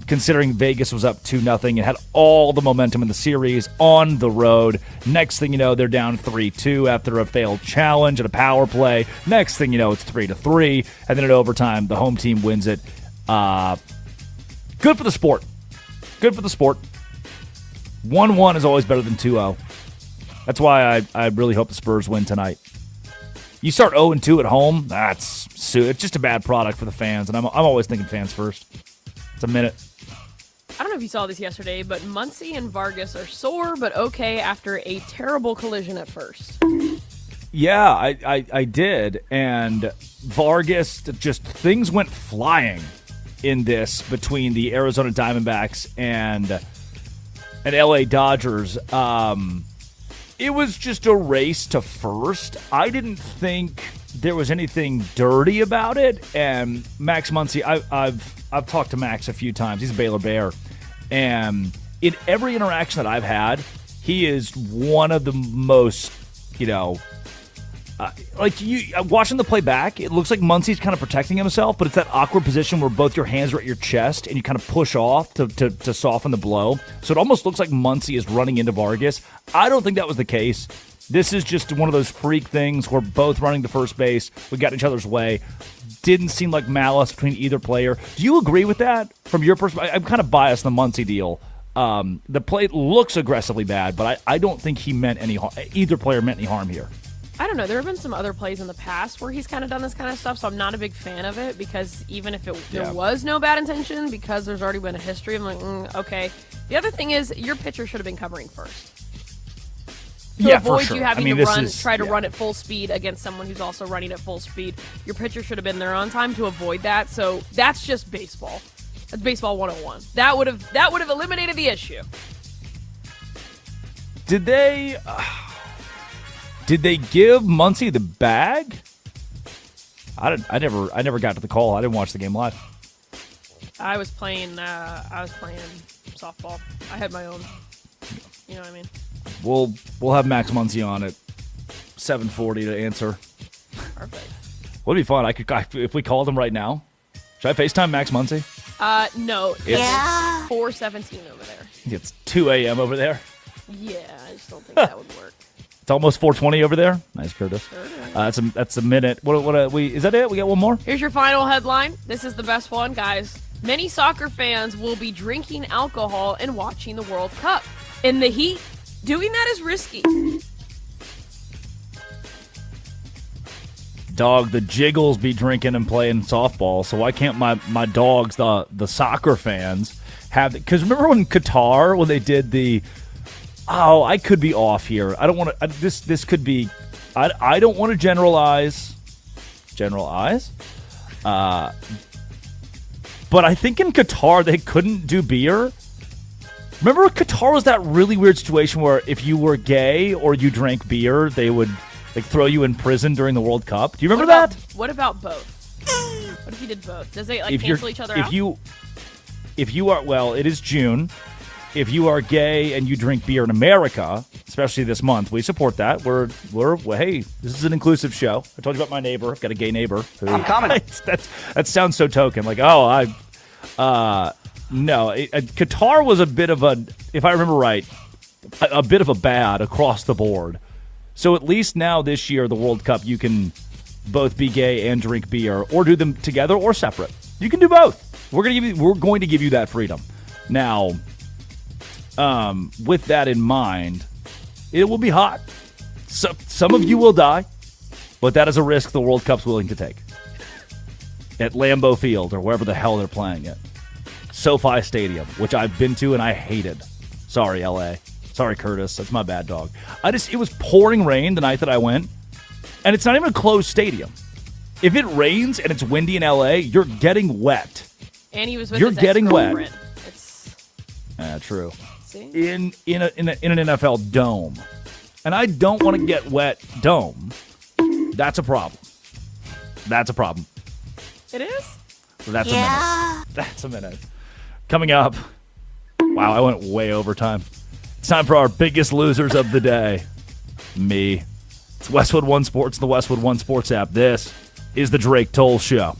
considering Vegas was up 2-0 and had all the momentum in the series on the road. Next thing you know, they're down 3-2 after a failed challenge and a power play. Next thing you know, it's 3-3. And then in overtime, the home team wins it. Good for the sport. 1-1 is always better than 2-0. That's why I really hope the Spurs win tonight. You start 0-2 at home, it's just a bad product for the fans, and I'm always thinking fans first. It's a minute. I don't know if you saw this yesterday, but Muncy and Vargas are sore but okay after a terrible collision at first. Yeah, I did, and Vargas, just things went flying in this between the Arizona Diamondbacks and LA Dodgers. It was just a race to first. I didn't think there was anything dirty about it. And Max Muncy, I've talked to Max a few times. He's a Baylor Bear, and in every interaction that I've had, he is one of the most watching the play back, it looks like Muncie's kind of protecting himself, but it's that awkward position where both your hands are at your chest and you kind of push off to soften the blow. So it almost looks like Muncie is running into Vargas. I don't think that was the case. This is just one of those freak things where both running to first base, we got in each other's way. Didn't seem like malice between either player. Do you agree with that from your perspective? I'm kind of biased on the Muncie deal. The play looks aggressively bad, but I don't think he meant any harm. Either player meant any harm here. I don't know. There have been some other plays in the past where he's kind of done this kind of stuff, so I'm not a big fan of it because even if there was no bad intention, because there's already been a history, I'm like, okay. The other thing is your pitcher should have been covering first. To avoid you having to try to run at full speed against someone who's also running at full speed. Your pitcher should have been there on time to avoid that. So that's just baseball. That's baseball 101. That would have eliminated the issue. Did they give Muncie the bag? I never got to the call. I didn't watch the game live. I was playing softball. I had my own. You know what I mean? We'll have Max Muncie on at 7:40 to answer. Perfect. Would be fun. If we called him right now. Should I FaceTime Max Muncie? No. It's 4:17 over there. It's 2 a.m. over there. Yeah, I just don't think that would work. It's almost 4:20 over there. Nice, Curtis. Sure. That's a minute. Is that it? We got one more? Here's your final headline. This is the best one, guys. Many soccer fans will be drinking alcohol and watching the World Cup. In the heat, doing that is risky. Dog, the Jiggles be drinking and playing softball, so why can't my dogs, the soccer fans, have it? Because remember when Qatar, when they did the... Oh, I could be off here. I don't want to... This could be... I don't want to generalize. But I think in Qatar they couldn't do beer. Remember Qatar was that really weird situation where if you were gay or you drank beer, they would throw you in prison during the World Cup. Do you remember that? What about both? What if you did both? Does it cancel each other out? If you are, well, it is June. If you are gay and you drink beer in America, especially this month, we support that. We're hey, this is an inclusive show. I told you about my neighbor. I've got a gay neighbor. I'm coming. That sounds so token. Like, no, Qatar was a bit of a, if I remember right, a bit of a bad across the board. So at least now this year, the World Cup, you can both be gay and drink beer, or do them together or separate. You can do both. We're going to give you that freedom. Now, with that in mind, it will be hot. So, some of you will die, but that is a risk the World Cup's willing to take. At Lambeau Field or wherever the hell they're playing it. SoFi Stadium, which I've been to and I hated. Sorry, LA. Sorry, Curtis. That's my bad dog. It was pouring rain the night that I went, and it's not even a closed stadium. If it rains and it's windy in LA, you're getting wet. And he was with You're his getting wet. It's true. See? In an NFL dome. And I don't want to get wet dome. That's a problem. It is? That's a minute. That's a minute. Coming up. Wow, I went way over time. It's time for our biggest losers of the day. Me. It's Westwood One Sports, the Westwood One Sports app. This is the Drake Toll Show.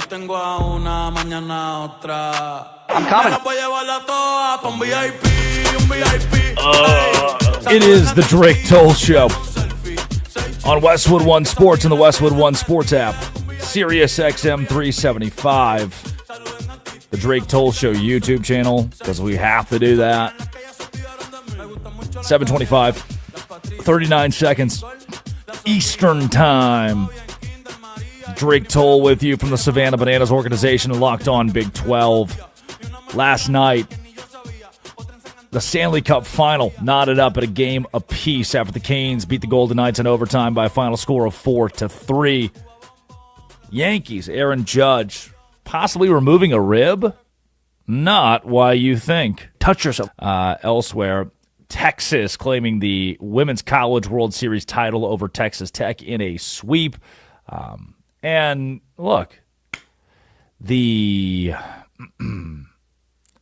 tengo a una, mañana otra. I'm coming. It is the Drake Toll Show on Westwood One Sports and the Westwood One Sports app. Sirius XM 375. The Drake Toll Show YouTube channel, because we have to do that. 7:25, 39 seconds Eastern Time. Drake Toll with you from the Savannah Bananas organization and Locked On Big 12. Last night, the Stanley Cup Final knotted up at a game apiece after the Canes beat the Golden Knights in overtime by a final score of 4-3. Yankees, Aaron Judge, possibly removing a rib? Not why you think. Touch yourself. Elsewhere, Texas claiming the Women's College World Series title over Texas Tech in a sweep. And look, the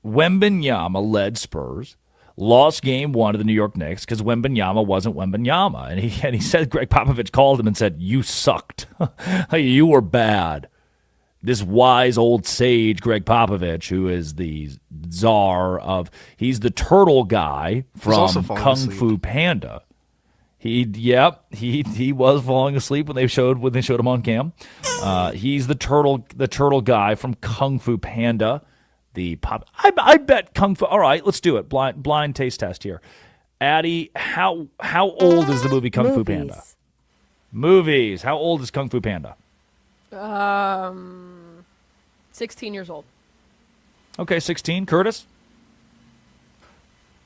Wembanyama-led Spurs lost game one to the New York Knicks because Wembanyama wasn't Wembanyama. And he said, Greg Popovich called him and said, "You sucked. You were bad." This wise old sage, Greg Popovich, who is the czar of, he's the turtle guy from Kung Fu Panda. He was falling asleep when they showed him on cam. He's the turtle guy from Kung Fu Panda. I bet Kung Fu. All right, let's do it. Blind taste test here. Addie, how old is the movie Kung Fu Panda? Movies. How old is Kung Fu Panda? 16 years old. Okay, 16. Curtis?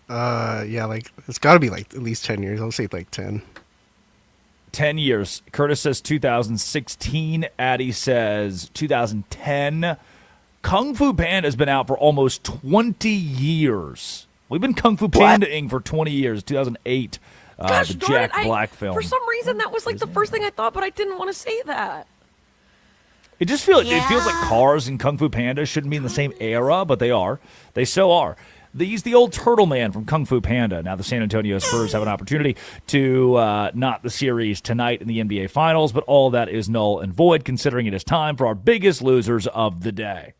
Yeah, like it's got to be like at least 10 years. I'll say like 10. 10 years. Curtis says 2016. Addie says 2010. Kung Fu Panda has been out for almost 20 years. We've been Kung Fu Panda-ing for 20 years. 2008. Gosh, the darn Jack it, Black film. For some reason, that was like the first thing I thought, but I didn't want to say that. It just feels like Cars and Kung Fu Panda shouldn't be in the same era, but they are. They so are. He's the old turtle man from Kung Fu Panda. Now the San Antonio Spurs have an opportunity to knot the series tonight in the NBA Finals, but all that is null and void considering it is time for our biggest losers of the day.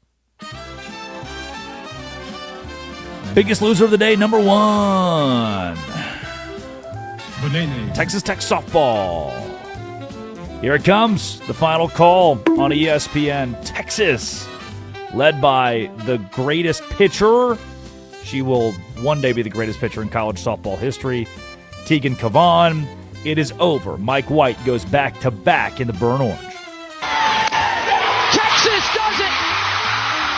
Biggest loser of the day, number 1. Texas Tech softball. Here it comes, the final call on ESPN. Texas, led by the greatest pitcher. She will one day be the greatest pitcher in college softball history, Tegan Cavan. It is over. Mike White goes back-to-back in the burnt orange. Texas does it!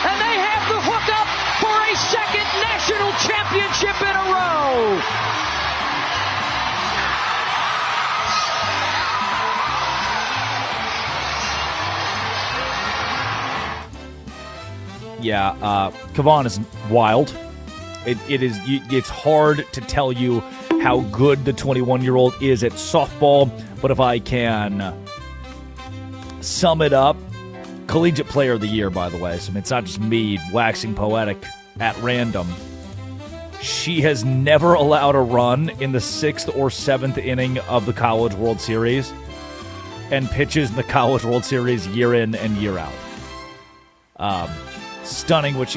And they have the hookup for a second national championship in a row! Yeah, Cavan is wild. It's hard to tell you how good the 21-year-old is at softball, but if I can sum it up, collegiate player of the year, by the way, so it's not just me waxing poetic at random. She has never allowed a run in the 6th or 7th inning of the College World Series and pitches in the College World Series year in and year out. Stunning, which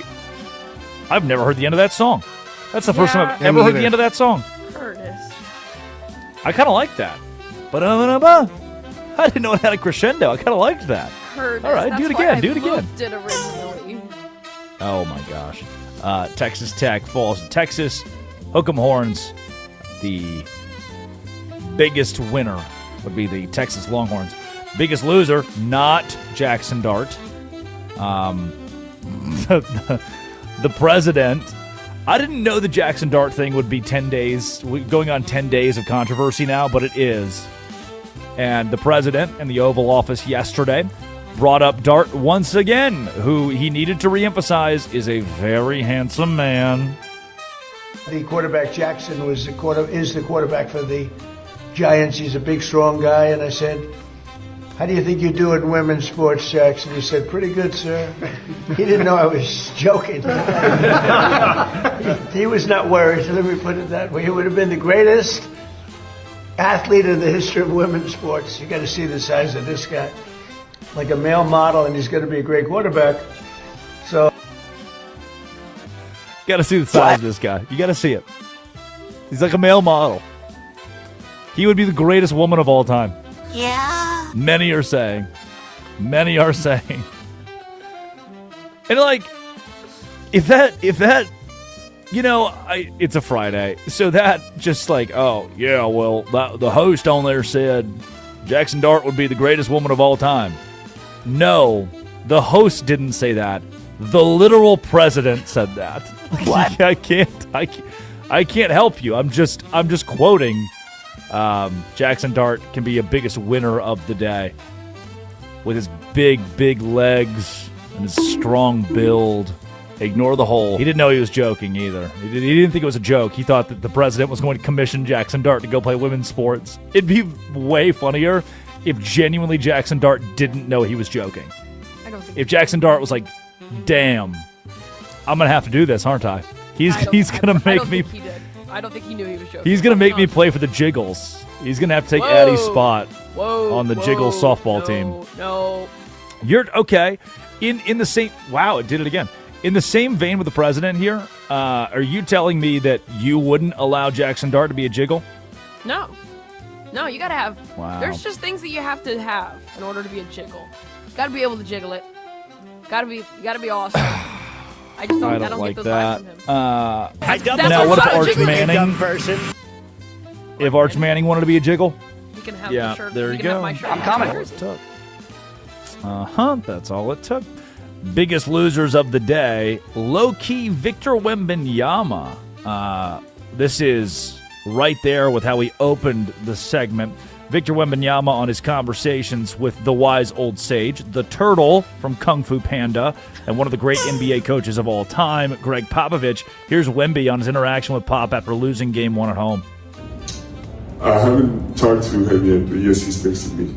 I've never heard the end of that song. That's the first time I've ever heard the end of that song. Curtis. I kind of like that. I didn't know it had a crescendo. I kind of liked that. Curtis. All right, do it again. Do it again. Did originally. Oh my gosh. Texas Tech falls to Texas. Hook'em Horns. The biggest winner would be the Texas Longhorns. Biggest loser, not Jackson Dart. The president. I didn't know the Jackson Dart thing would be 10 days, going on 10 days of controversy now, but it is. And the president in the Oval Office yesterday brought up Dart once again, who he needed to reemphasize is a very handsome man. The quarterback Jackson is the quarterback for the Giants. He's a big, strong guy. And I said, "How do you think you do in women's sports, Jackson?" He said, "Pretty good, sir." He didn't know I was joking. He was not worried, so let me put it that way. He would have been the greatest athlete in the history of women's sports. You got to see the size of this guy. Like a male model, and he's going to be a great quarterback. So, got to see the size of this guy. You got to see it. He's like a male model. He would be the greatest woman of all time. Yeah. Many are saying. And like, if that, it's a Friday, so that just like, oh yeah, well, the host on there said Jackson Dart would be the greatest woman of all time. No, the host didn't say that. The literal president said that. What? I can't help you. I'm just quoting. Jackson Dart can be a biggest winner of the day with his big legs and his strong build. Ignore the hole. He didn't know he was joking either. He didn't think it was a joke. He thought that the president was going to commission Jackson Dart to go play women's sports. It'd be way funnier if genuinely Jackson Dart didn't know he was joking. If Jackson Dart was like, damn, I'm going to have to do this, aren't I? He's going to make me... I don't think he knew he was joking. He's going to make me play for the Jiggles. He's going to have to take Addie's spot on the Jiggles softball team. No. You're okay. In the same... Wow, it did it again. In the same vein with the president here, are you telling me that you wouldn't allow Jackson Dart to be a Jiggle? No, you got to have... Wow. There's just things that you have to have in order to be a Jiggle. Got to be able to jiggle it. You got to be awesome. I just don't like get those that. vibes from him. Now, what if Arch Manning? If Arch Manning wanted to be a Jiggle? You can have yeah, the shirt. there you go. I'm coming. That's all it took. Biggest losers of the day, low-key Victor Wembanyama. This is right there with how we opened the segment. Victor Wembanyama on his conversations with the wise old sage, the turtle from Kung Fu Panda, and one of the great NBA coaches of all time, Greg Popovich. Here's Wemby on his interaction with Pop after losing Game 1 at home. I haven't talked to him yet, but yes, he's texted me.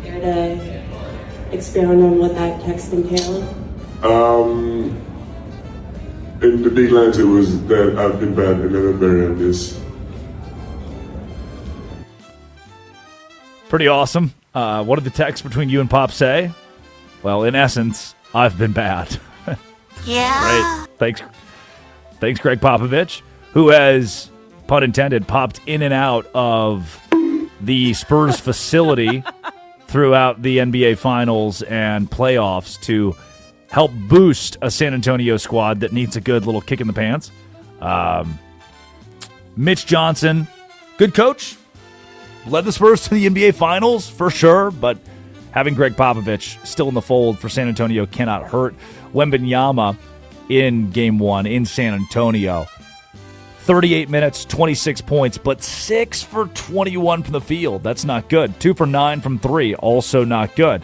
Care to expound on what that text entailed? In the big lines, it was that I've been bad and that I'm better at this. Pretty awesome. What did the text between you and Pop say? Well, in essence, I've been bad. Yeah. Great. Thanks, Greg Popovich, who has, pun intended, popped in and out of the Spurs facility throughout the NBA Finals and playoffs to help boost a San Antonio squad that needs a good little kick in the pants. Mitch Johnson, good coach. Led the Spurs to the NBA Finals, for sure, but having Greg Popovich still in the fold for San Antonio cannot hurt. Wembanyama in Game 1 in San Antonio. 38 minutes, 26 points, but 6 for 21 from the field. That's not good. 2 for 9 from 3, also not good.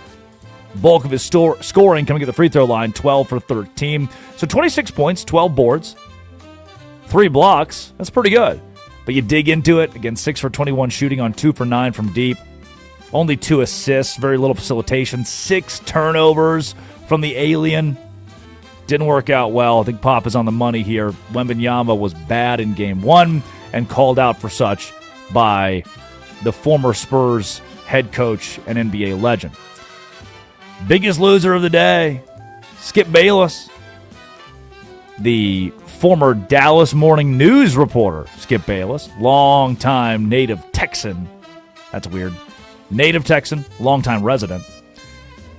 Bulk of his scoring coming at the free throw line, 12 for 13. So 26 points, 12 boards, 3 blocks. That's pretty good. But you dig into it, again, 6 for 21 shooting on 2 for 9 from deep. Only 2 assists, very little facilitation, 6 turnovers from the alien. Didn't work out well. I think Pop is on the money here. Wembanyama was bad in Game 1 and called out for such by the former Spurs head coach and NBA legend. Biggest loser of the day, Skip Bayless. The former Dallas Morning News reporter, Skip Bayless, longtime native Texan. That's weird. Native Texan, longtime resident.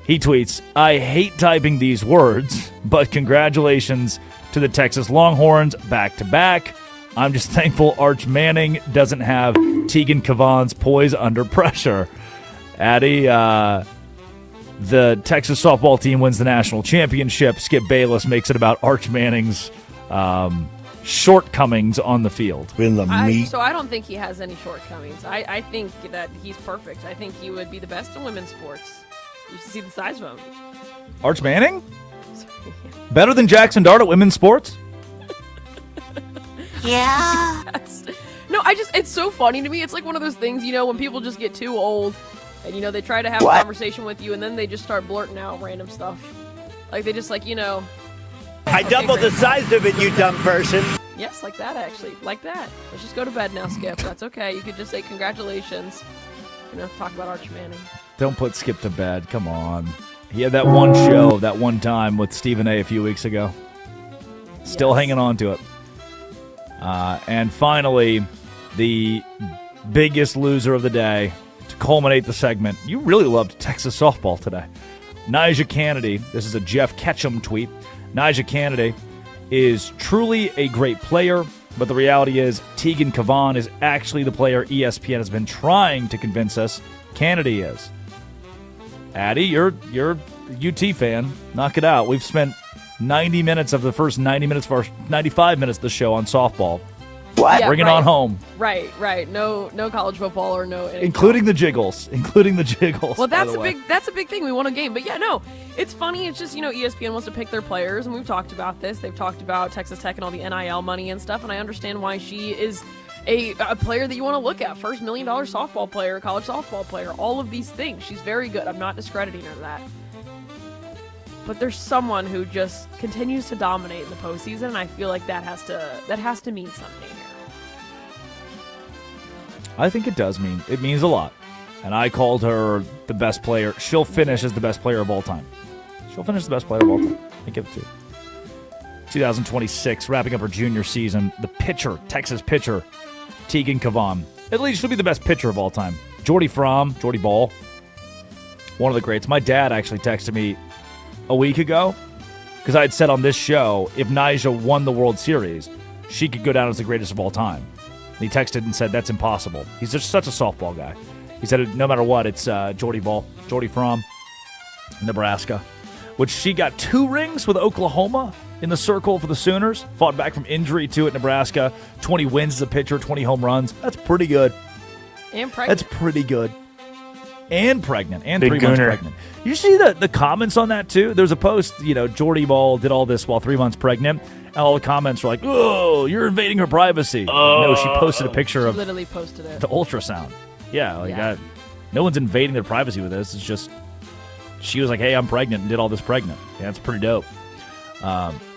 He tweets, I hate typing these words, but congratulations to the Texas Longhorns back-to-back. I'm just thankful Arch Manning doesn't have Tegan Cavan's poise under pressure. Addy, the Texas softball team wins the national championship. Skip Bayless makes it about Arch Manning's shortcomings on the field. So I don't think he has any shortcomings. I think that he's perfect. I think he would be the best in women's sports. You should see the size of him. Arch Manning? Better than Jackson Dart at women's sports? Yeah. Yes. No, it's so funny to me. It's like one of those things, when people just get too old and, they try to have a conversation with you and then they just start blurting out random stuff. Like, they just I doubled the size of it, you dumb person. Yes, like that, actually. Like that. Let's just go to bed now, Skip. That's okay. You could just say congratulations. Talk about Arch Manning. Don't put Skip to bed. Come on. He had that one show, that one time with Stephen A. few weeks ago. Still hanging on to it. And finally, the biggest loser of the day, to culminate the segment. You really loved Texas softball today. Nyjah Kennedy, this is a Jeff Ketchum tweet. Nyjah Kennedy is truly a great player, but the reality is Tegan Cavan is actually the player ESPN has been trying to convince us Kennedy is. Addy, you're a UT fan. Knock it out. We've spent 90 minutes of the first 90 minutes of our 95 minutes of the show on softball. What? Bring it on home. Right. No college football or no NHL. Including the jiggles. Well, that's a big thing. We won a game. But yeah, no. It's funny. It's just, ESPN wants to pick their players, and we've talked about this. They've talked about Texas Tech and all the NIL money and stuff, and I understand why she is a player that you want to look at. First $1 million softball player, college softball player, all of these things. She's very good. I'm not discrediting her that. But there's someone who just continues to dominate in the postseason, and I feel like that has to mean something here. I think it does mean. It means a lot. And I called her the best player. She'll finish as the best player of all time. I give it to her. 2026, wrapping up her junior season. The pitcher, Texas pitcher, Tegan Cavan. At least she'll be the best pitcher of all time. Jordy Ball, one of the greats. My dad actually texted me a week ago because I had said on this show, if Nyjah won the World Series, she could go down as the greatest of all time. And he texted and said, that's impossible. He's just such a softball guy. He said, no matter what, it's Jordy Ball, Jordy Fromm. Nebraska, which she got 2 rings with Oklahoma in the circle for the Sooners. Fought back from injury too at Nebraska. 20 wins as a pitcher, 20 home runs. That's pretty good. And pregnant. That's pretty good. And pregnant. And Big 3 months gooner. pregnant. You see the comments on that too? There's a post, Jordy Ball did all this while 3 months pregnant. And all the comments were like, oh, you're invading her privacy. No, she posted a picture of Literally posted it. the ultrasound. Yeah, no one's invading their privacy with this. It's just she was like, hey, I'm pregnant, and did all this pregnant. Yeah, that's pretty dope.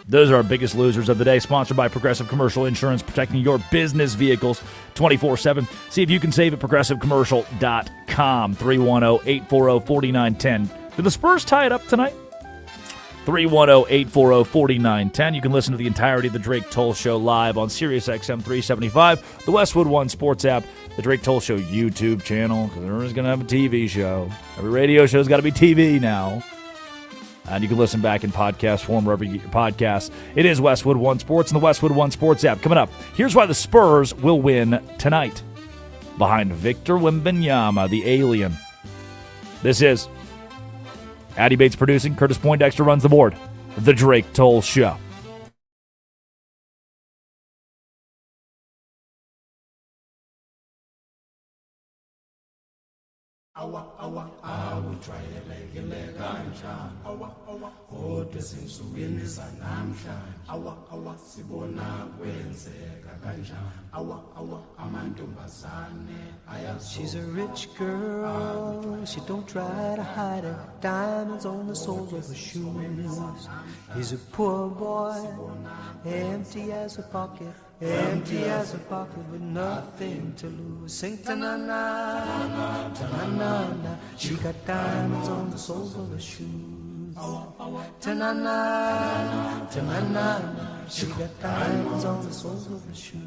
Those are our biggest losers of the day. Sponsored by Progressive Commercial Insurance, protecting your business vehicles 24/7. See if you can save at progressivecommercial.com. 310-840-4910. Did the Spurs tie it up tonight? 310-840-4910. You can listen to the entirety of the Drake Toll Show live on SiriusXM 375, the Westwood One Sports app, the Drake Toll Show YouTube channel, because everyone's going to have a TV show. Every radio show's got to be TV now. And you can listen back in podcast form wherever you get your podcasts. It is Westwood One Sports and the Westwood One Sports app. Coming up, here's why the Spurs will win tonight. Behind Victor Wembanyama, the alien. This is Addy Bates producing. Curtis Poindexter runs the board. The Drake Toll Show. She's a rich girl, she don't try to hide it. Diamonds on the soles of her shoes. He's a poor boy, empty as a pocket with nothing to lose. Sing ta-na-na, ta-na-na-na. She got diamonds on the soles of her shoes. Ta-na-na, ta-na-na-na. She got diamonds on the soles of her shoes.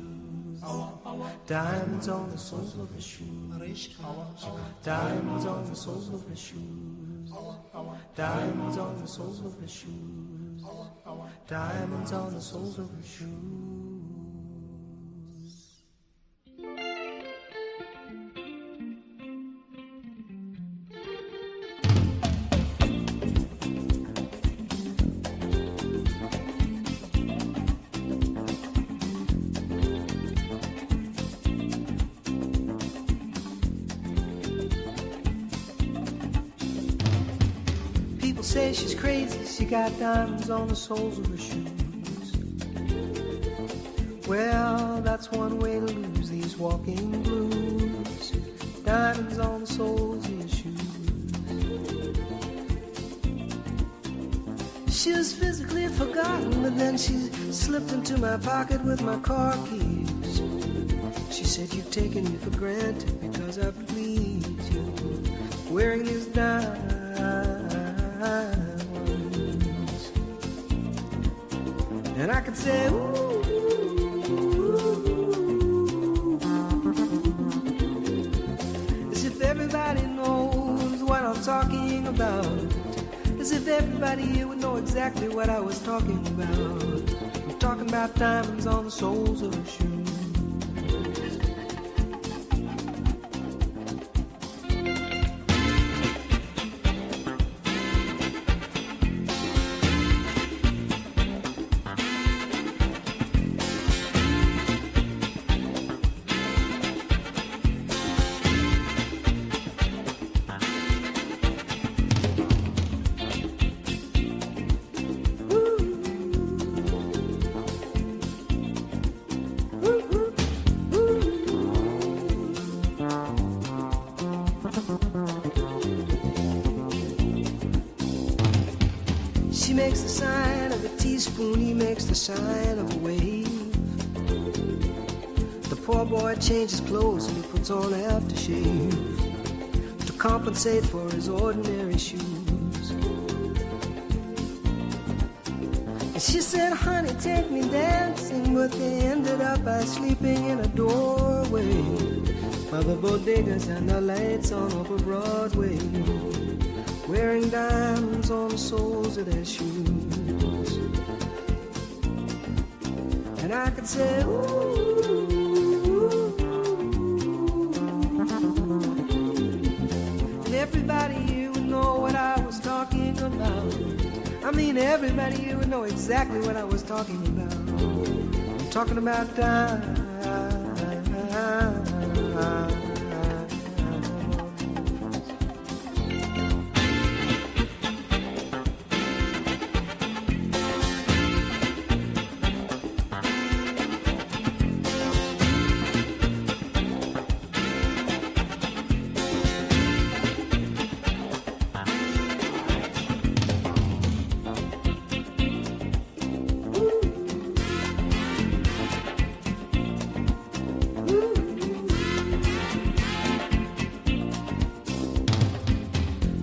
Diamonds on the soles of her shoes. Diamonds on the soles of her shoes. Diamonds on the soles of her shoes. Diamonds on the soles of her shoes. Say she's crazy, she got diamonds on the soles of her shoes. Well, that's one way to lose these walking blues. Diamonds on the soles of your shoes. She was physically forgotten, but then she slipped into my pocket with my car keys. She said, you've taken me for granted because I please you. Wearing these diamonds. And I could say, ooh, as if everybody knows what I'm talking about. As if everybody here would know exactly what I was talking about. I'm talking about diamonds on the soles of her shoes. She makes the sign of a teaspoon, he makes the sign of a wave. The poor boy changes clothes and he puts on aftershave to compensate for his ordinary shoes. And she said, honey, take me dancing, but they ended up by sleeping in a doorway by the bodegas and the lights on over Broadway, wearing diamonds on the soles of their shoes. And I could say, ooh, and everybody here would know what I was talking about. I mean, everybody here would know exactly what I was talking about. I'm talking about time.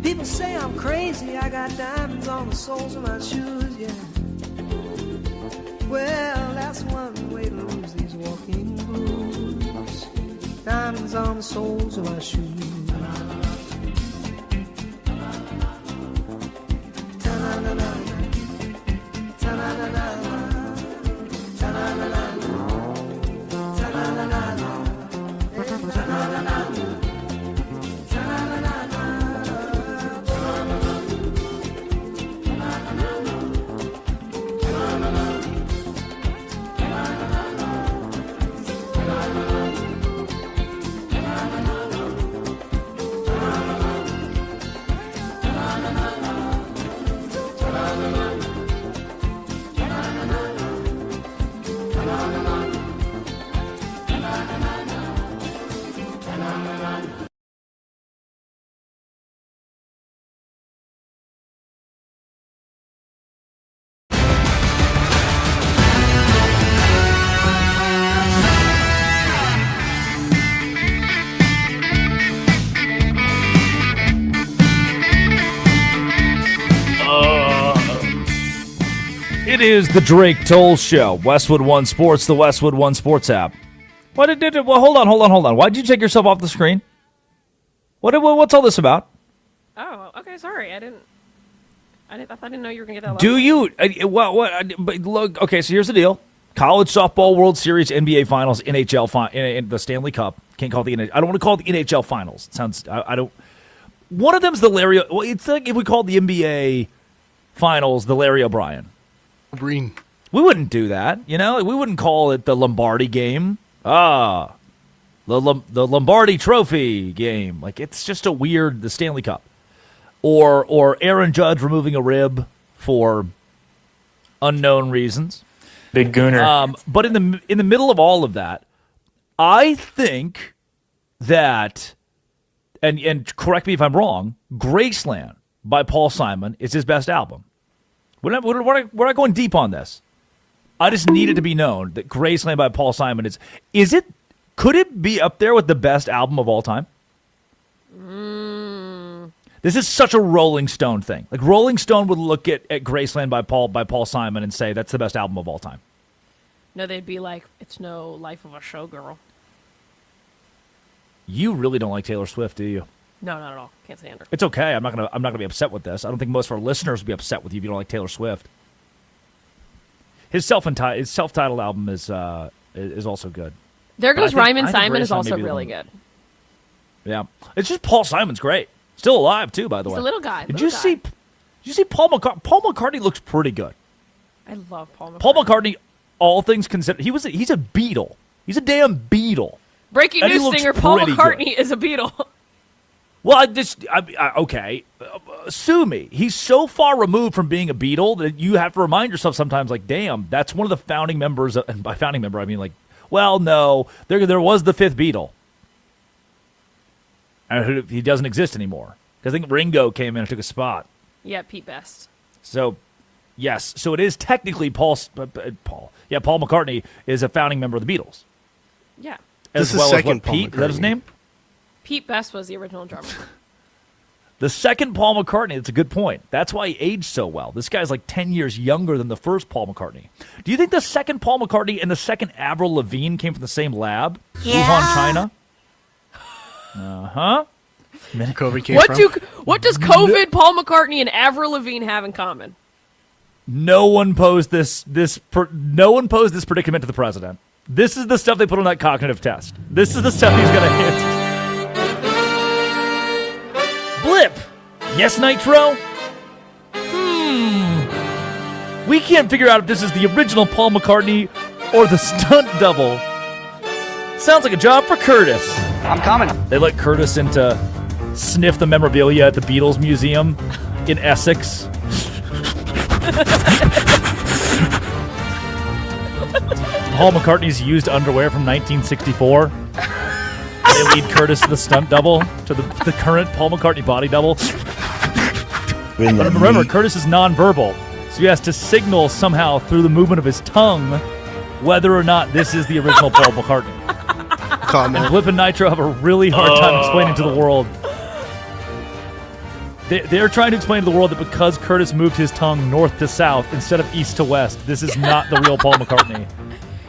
People say I'm crazy, I got diamonds on the soles of my shoes, yeah. Well, that's one way to lose these walking blues. Diamonds on the soles of my shoes. Ta-na-na-na, ta-na-na-na, ta-na-na-na, ta-na-na-na, ta-na-na-na. It is the Drake Toll Show. Westwood One Sports, the Westwood One Sports app. Well, hold on. Why did you take yourself off the screen? What's all this about? Oh, okay. Sorry, I didn't know you were gonna get that. Do you? But look, okay. So here's the deal: College Softball World Series, NBA Finals, NHL in the Stanley Cup. Can't call it the NHL. I don't want to call it the NHL Finals. It sounds. I don't. One of them's the Larry. Well, it's like if we called the NBA Finals the Larry O'Brien. Green. We wouldn't do that, you know. We wouldn't call it the Lombardi game. The Lombardi Trophy game. Like, it's just a weird, the Stanley Cup. Or Aaron Judge removing a rib for unknown reasons. Big gooner. But in the middle of all of that, I think that, and correct me if I'm wrong, Graceland by Paul Simon is his best album. We're not going deep on this. I just need it to be known that Graceland by Paul Simon could it be up there with the best album of all time? This is such a Rolling Stone thing. Like, Rolling Stone would look at Graceland by Paul Simon and say that's the best album of all time. No, they'd be like, it's no Life of a Showgirl. You really don't like Taylor Swift, do you? No, not at all. Can't stand her. It's okay. I'm not gonna be upset with this. I don't think most of our listeners would be upset with you if you don't like Taylor Swift. His self-titled album is also good. There Goes Ryman Simon is also really good. Yeah, it's just Paul Simon's great. Still alive too, by the way. He's a little guy. Did you see Paul McCartney? Paul McCartney looks pretty good. I love Paul McCartney. Paul McCartney, all things considered, he's a Beatle. He's a damn Beatle. Breaking news singer Paul McCartney is a Beatle. Well, okay, sue me. He's so far removed from being a Beatle that you have to remind yourself sometimes, like, damn, that's one of the founding members. And by founding member, I mean, like, well, no, there was the fifth Beatle. And he doesn't exist anymore. Because I think Ringo came in and took a spot. Yeah, Pete Best. So, yes. So it is technically Paul. Yeah, Paul McCartney is a founding member of the Beatles. Yeah. As well as what, Pete? Is that his name? Pete Best was the original drummer. The second Paul McCartney, that's a good point. That's why he aged so well. This guy's like 10 years younger than the first Paul McCartney. Do you think the second Paul McCartney and the second Avril Lavigne came from the same lab? Yeah. Wuhan, China? Uh-huh. COVID came What does COVID, Paul McCartney, and Avril Lavigne have in common? No one posed this predicament to the president. This is the stuff they put on that cognitive test. This is the stuff he's going to hit. Blip. Yes, Nitro? We can't figure out if this is the original Paul McCartney or the stunt double. Sounds like a job for Curtis. I'm coming. They let Curtis in to sniff the memorabilia at the Beatles Museum in Essex. Paul McCartney's used underwear from 1964. They lead Curtis to the stunt double, to the current Paul McCartney body double. But remember, Curtis is nonverbal, so he has to signal somehow through the movement of his tongue whether or not this is the original Paul McCartney. And Blip and Nitro have a really hard time explaining to the world. They're trying to explain to the world that because Curtis moved his tongue north to south instead of east to west, this is not the real Paul McCartney.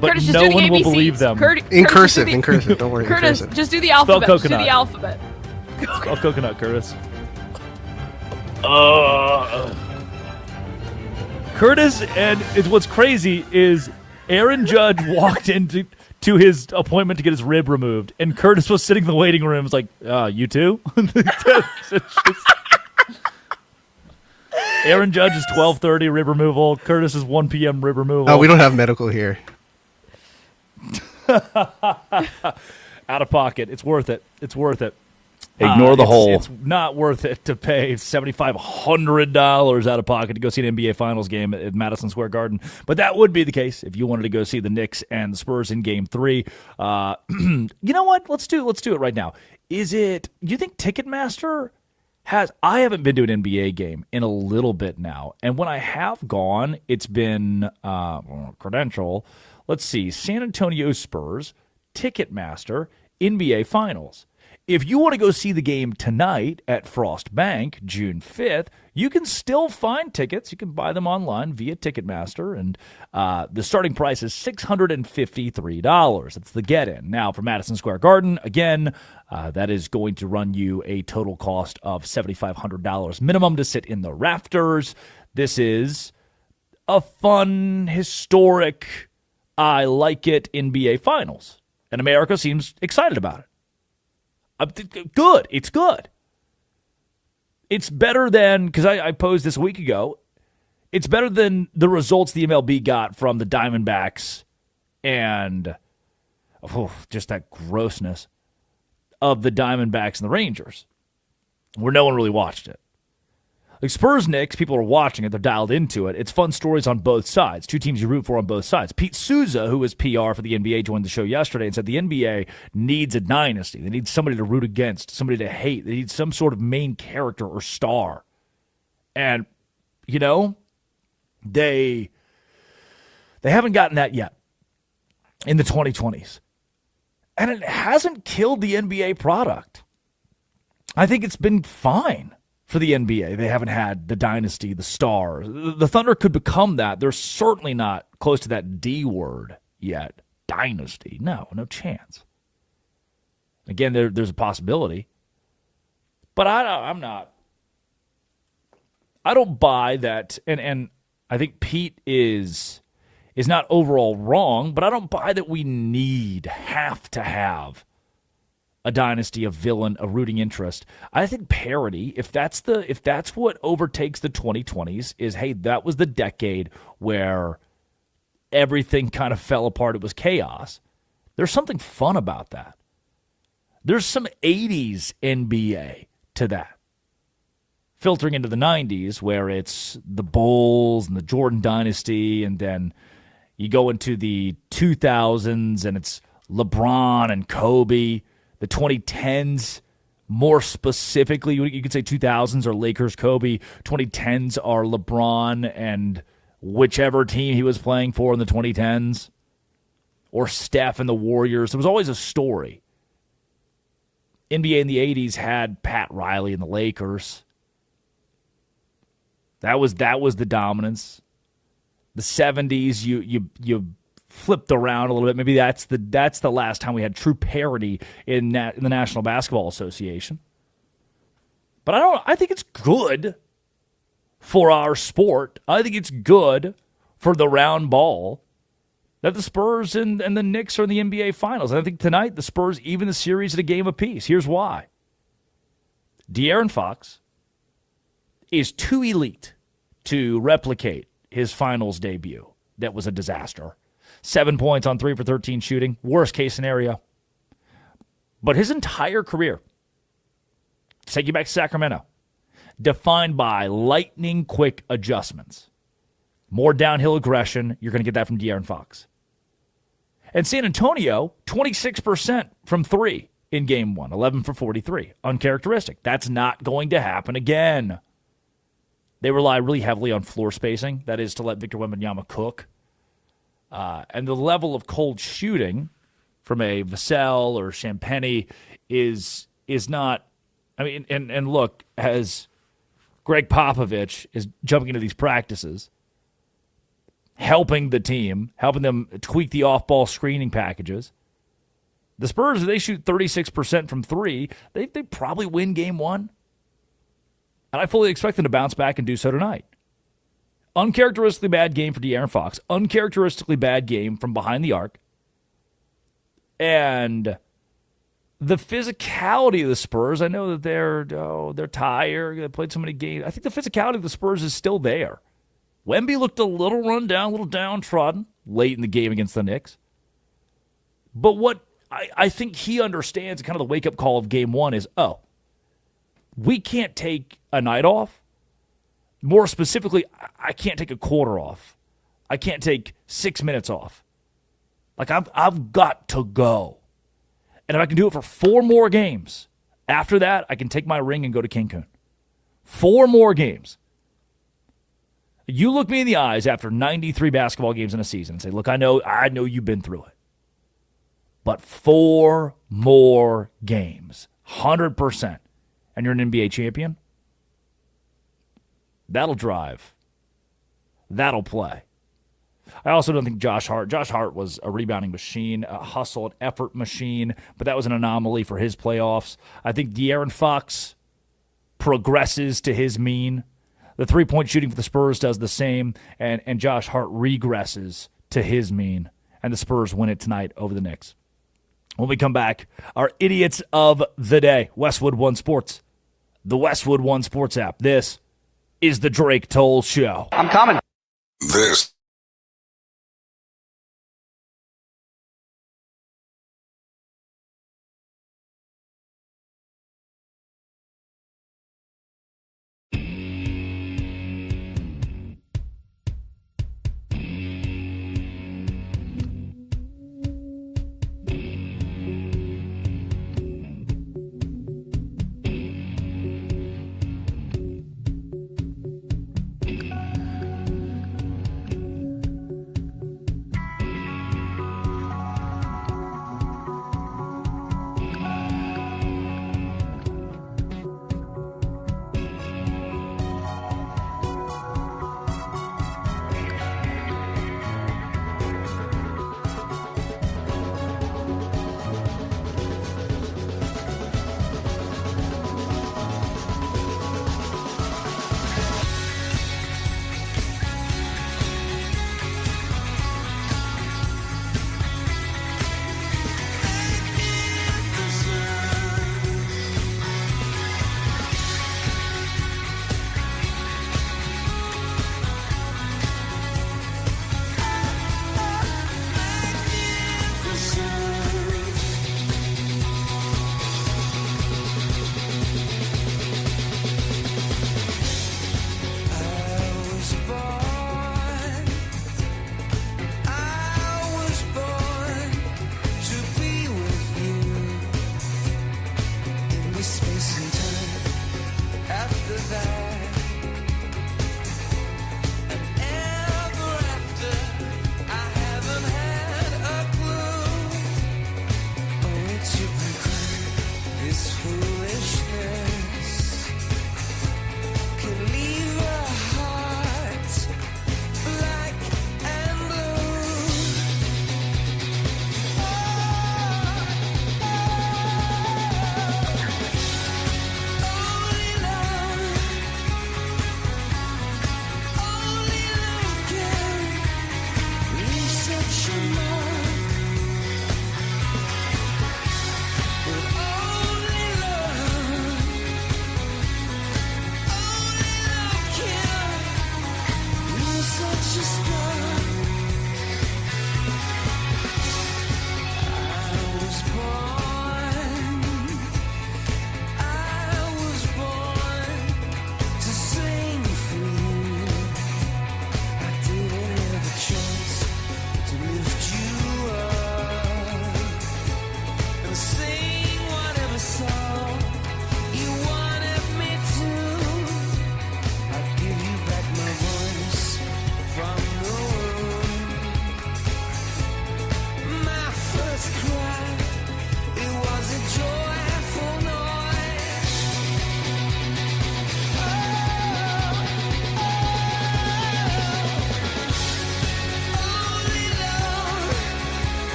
But Curtis, no one will believe them. In cursive, don't worry. Curtis, in cursive. just do the alphabet. Spell Just do coconut. the alphabet. Spell coconut, Curtis. Curtis, and what's crazy is Aaron Judge walked into his appointment to get his rib removed, and Curtis was sitting in the waiting room. Was like, you too? Aaron Judge is 12:30 rib removal. Curtis is 1 p.m. rib removal. Oh, we don't have medical here. Out of pocket. It's worth it. It's worth it. Ignore the hole. It's not worth it to pay $7,500 out of pocket to go see an NBA Finals game at Madison Square Garden. But that would be the case if you wanted to go see the Knicks and the Spurs in Game 3. You know what? Let's do it right now. Do you think Ticketmaster has? I haven't been to an NBA game in a little bit now, and when I have gone, it's been credential. Let's see, San Antonio Spurs, Ticketmaster, NBA Finals. If you want to go see the game tonight at Frost Bank, June 5th, you can still find tickets. You can buy them online via Ticketmaster, and the starting price is $653. That's the get-in. Now, for Madison Square Garden, again, that is going to run you a total cost of $7,500 minimum to sit in the rafters. This is a fun, historic, I like it NBA Finals, and America seems excited about it. Good. It's good. It's better than, because I posed this a week ago, it's better than the results the MLB got from the Diamondbacks and just that grossness of the Diamondbacks and the Rangers, where no one really watched it. Like Spurs Knicks, people are watching it. They're dialed into it. It's fun stories on both sides. Two teams you root for on both sides. Pete Souza, who was PR for the NBA, joined the show yesterday and said the NBA needs a dynasty. They need somebody to root against, somebody to hate. They need some sort of main character or star. And, they haven't gotten that yet in the 2020s. And it hasn't killed the NBA product. I think it's been fine for the NBA. They haven't had the dynasty, the star. The Thunder could become that. They're certainly not close to that D word yet. Dynasty. No chance. Again, there's a possibility. But I'm not. I don't buy that. And I think Pete is not overall wrong, but I don't buy that we have to have a dynasty, a villain, a rooting interest. I think parity, if that's what overtakes the 2020s, is, hey, that was the decade where everything kind of fell apart. It was chaos. There's something fun about that. There's some 80s NBA to that. Filtering into the 90s, where it's the Bulls and the Jordan dynasty, and then you go into the 2000s and it's LeBron and Kobe. The 2010s, more specifically, you could say 2000s are Lakers, Kobe. 2010s are LeBron and whichever team he was playing for in the 2010s. Or Steph and the Warriors. There was always a story. NBA in the 80s had Pat Riley and the Lakers. That was the dominance. The 70s, you flipped around a little bit. Maybe that's the last time we had true parity in the National Basketball Association. But I think it's good for our sport. I think it's good for the round ball that the Spurs and the Knicks are in the NBA Finals. And I think tonight the Spurs even the series at a game apiece. Here's why. De'Aaron Fox is too elite to replicate his finals debut. That was a disaster. 7 points on 3 for 13 shooting. Worst case scenario. But his entire career, take you back to Sacramento, defined by lightning quick adjustments. More downhill aggression. You're going to get that from De'Aaron Fox. And San Antonio, 26% from 3 in Game 1, 11 for 43. Uncharacteristic. That's not going to happen again. They rely really heavily on floor spacing. That is to let Victor Wembanyama cook. And the level of cold shooting from a Vassell or Champagny is not. I mean, and look, as Greg Popovich is jumping into these practices, helping the team, helping them tweak the off-ball screening packages. The Spurs, if they shoot 36% from 3, they probably win Game 1. And I fully expect them to bounce back and do so tonight. Uncharacteristically bad game for De'Aaron Fox. Uncharacteristically bad game from behind the arc. And the physicality of the Spurs, I know that they're tired. They played so many games. I think the physicality of the Spurs is still there. Wemby looked a little run down, a little downtrodden late in the game against the Knicks. But what I think he understands, kind of the wake-up call of Game 1 is, we can't take a night off. More specifically, I can't take a quarter off. I can't take 6 minutes off. Like, I've got to go. And if I can do it for 4 more games, after that, I can take my ring and go to Cancun. 4 more games. You look me in the eyes after 93 basketball games in a season and say, look, I know you've been through it. But 4 more games, 100%, and you're an NBA champion? That'll drive. That'll play. I also don't think Josh Hart was a rebounding machine, a hustle and effort machine, but that was an anomaly for his playoffs. I think De'Aaron Fox progresses to his mean. The three-point shooting for the Spurs does the same, and Josh Hart regresses to his mean, and the Spurs win it tonight over the Knicks. When we come back, our idiots of the day, Westwood One Sports, the Westwood One Sports app. This is the Drake Toll Show. I'm coming. This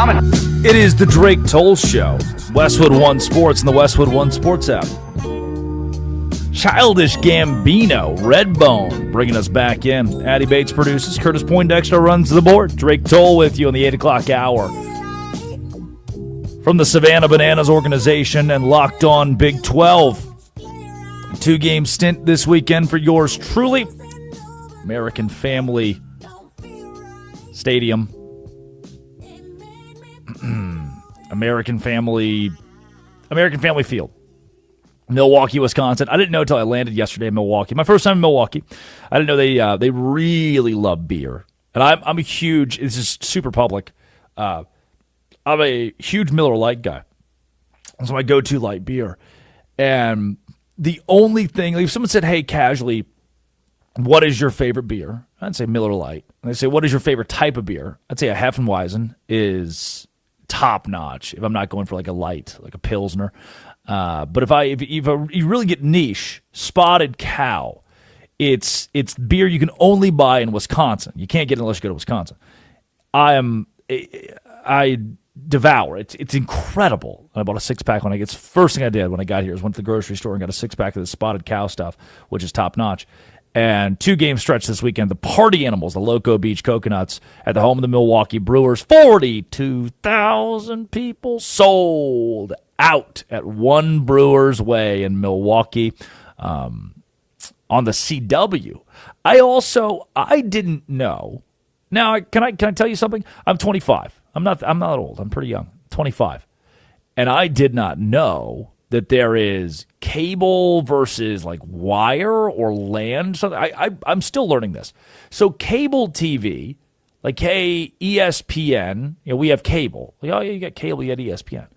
coming. It is the Drake Toll Show. Westwood One Sports and the Westwood One Sports app. Childish Gambino, Redbone, bringing us back in. Addie Bates produces. Curtis Poindexter runs the board. Drake Toll with you on the 8 o'clock hour. From the Savannah Bananas organization and Locked On Big 12. 2-game stint this weekend for yours truly. American Family Stadium. American Family Field. Milwaukee, Wisconsin. I didn't know until I landed yesterday in Milwaukee. My first time in Milwaukee. I didn't know they really love beer. And I'm a huge, this is super public. I'm a huge Miller Lite guy. That's my go-to light beer. And the only thing, like if someone said, hey, casually, what is your favorite beer? I'd say Miller Lite. And they say, what is your favorite type of beer? I'd say a Hefeweizen is top notch if I'm not going for like a light, like a Pilsner. But if you really get niche, Spotted Cow, it's beer you can only buy in Wisconsin. You can't get it unless you go to Wisconsin. I devour it. It's incredible. I bought a 6-pack when first thing I did when I got here was went to the grocery store and got a 6-pack of the Spotted Cow stuff, which is top notch. And 2-game stretch this weekend. The Party Animals, the Loco Beach Coconuts, at the home of the Milwaukee Brewers. 42,000 people sold out at One Brewers Way in Milwaukee on the CW. I didn't know. Now, can I tell you something? I'm 25. I'm not old. I'm pretty young. 25. And I did not know that there is cable versus like wire or land. So I'm still learning this. So cable TV, like, hey, ESPN, we have cable. Like, oh, yeah, you got cable, you got ESPN.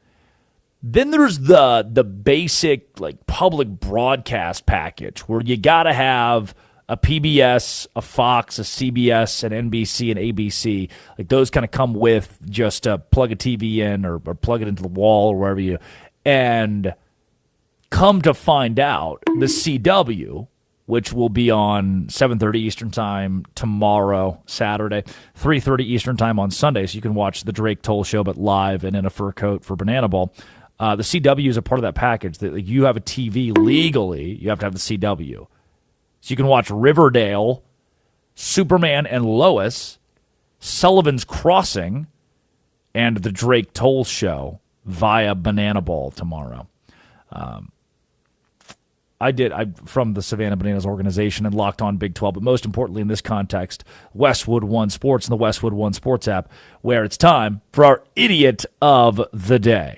Then there's the basic like public broadcast package where you got to have a PBS, a Fox, a CBS, an NBC, an ABC. Like those kind of come with just plug a TV in or plug it into the wall or wherever you. And come to find out, the CW, which will be on 7:30 Eastern Time tomorrow, Saturday, 3:30 Eastern Time on Sunday, so you can watch the Drake Toll Show, but live and in a fur coat for Banana Ball. The CW is a part of that package. That like, you have a TV legally, you have to have the CW. So you can watch Riverdale, Superman and Lois, Sullivan's Crossing, and the Drake Toll Show via Banana Ball tomorrow. I'm from the Savannah Bananas organization and Locked On Big 12, but most importantly in this context, Westwood One Sports and the Westwood One Sports app, where it's time for our Idiot of the Day.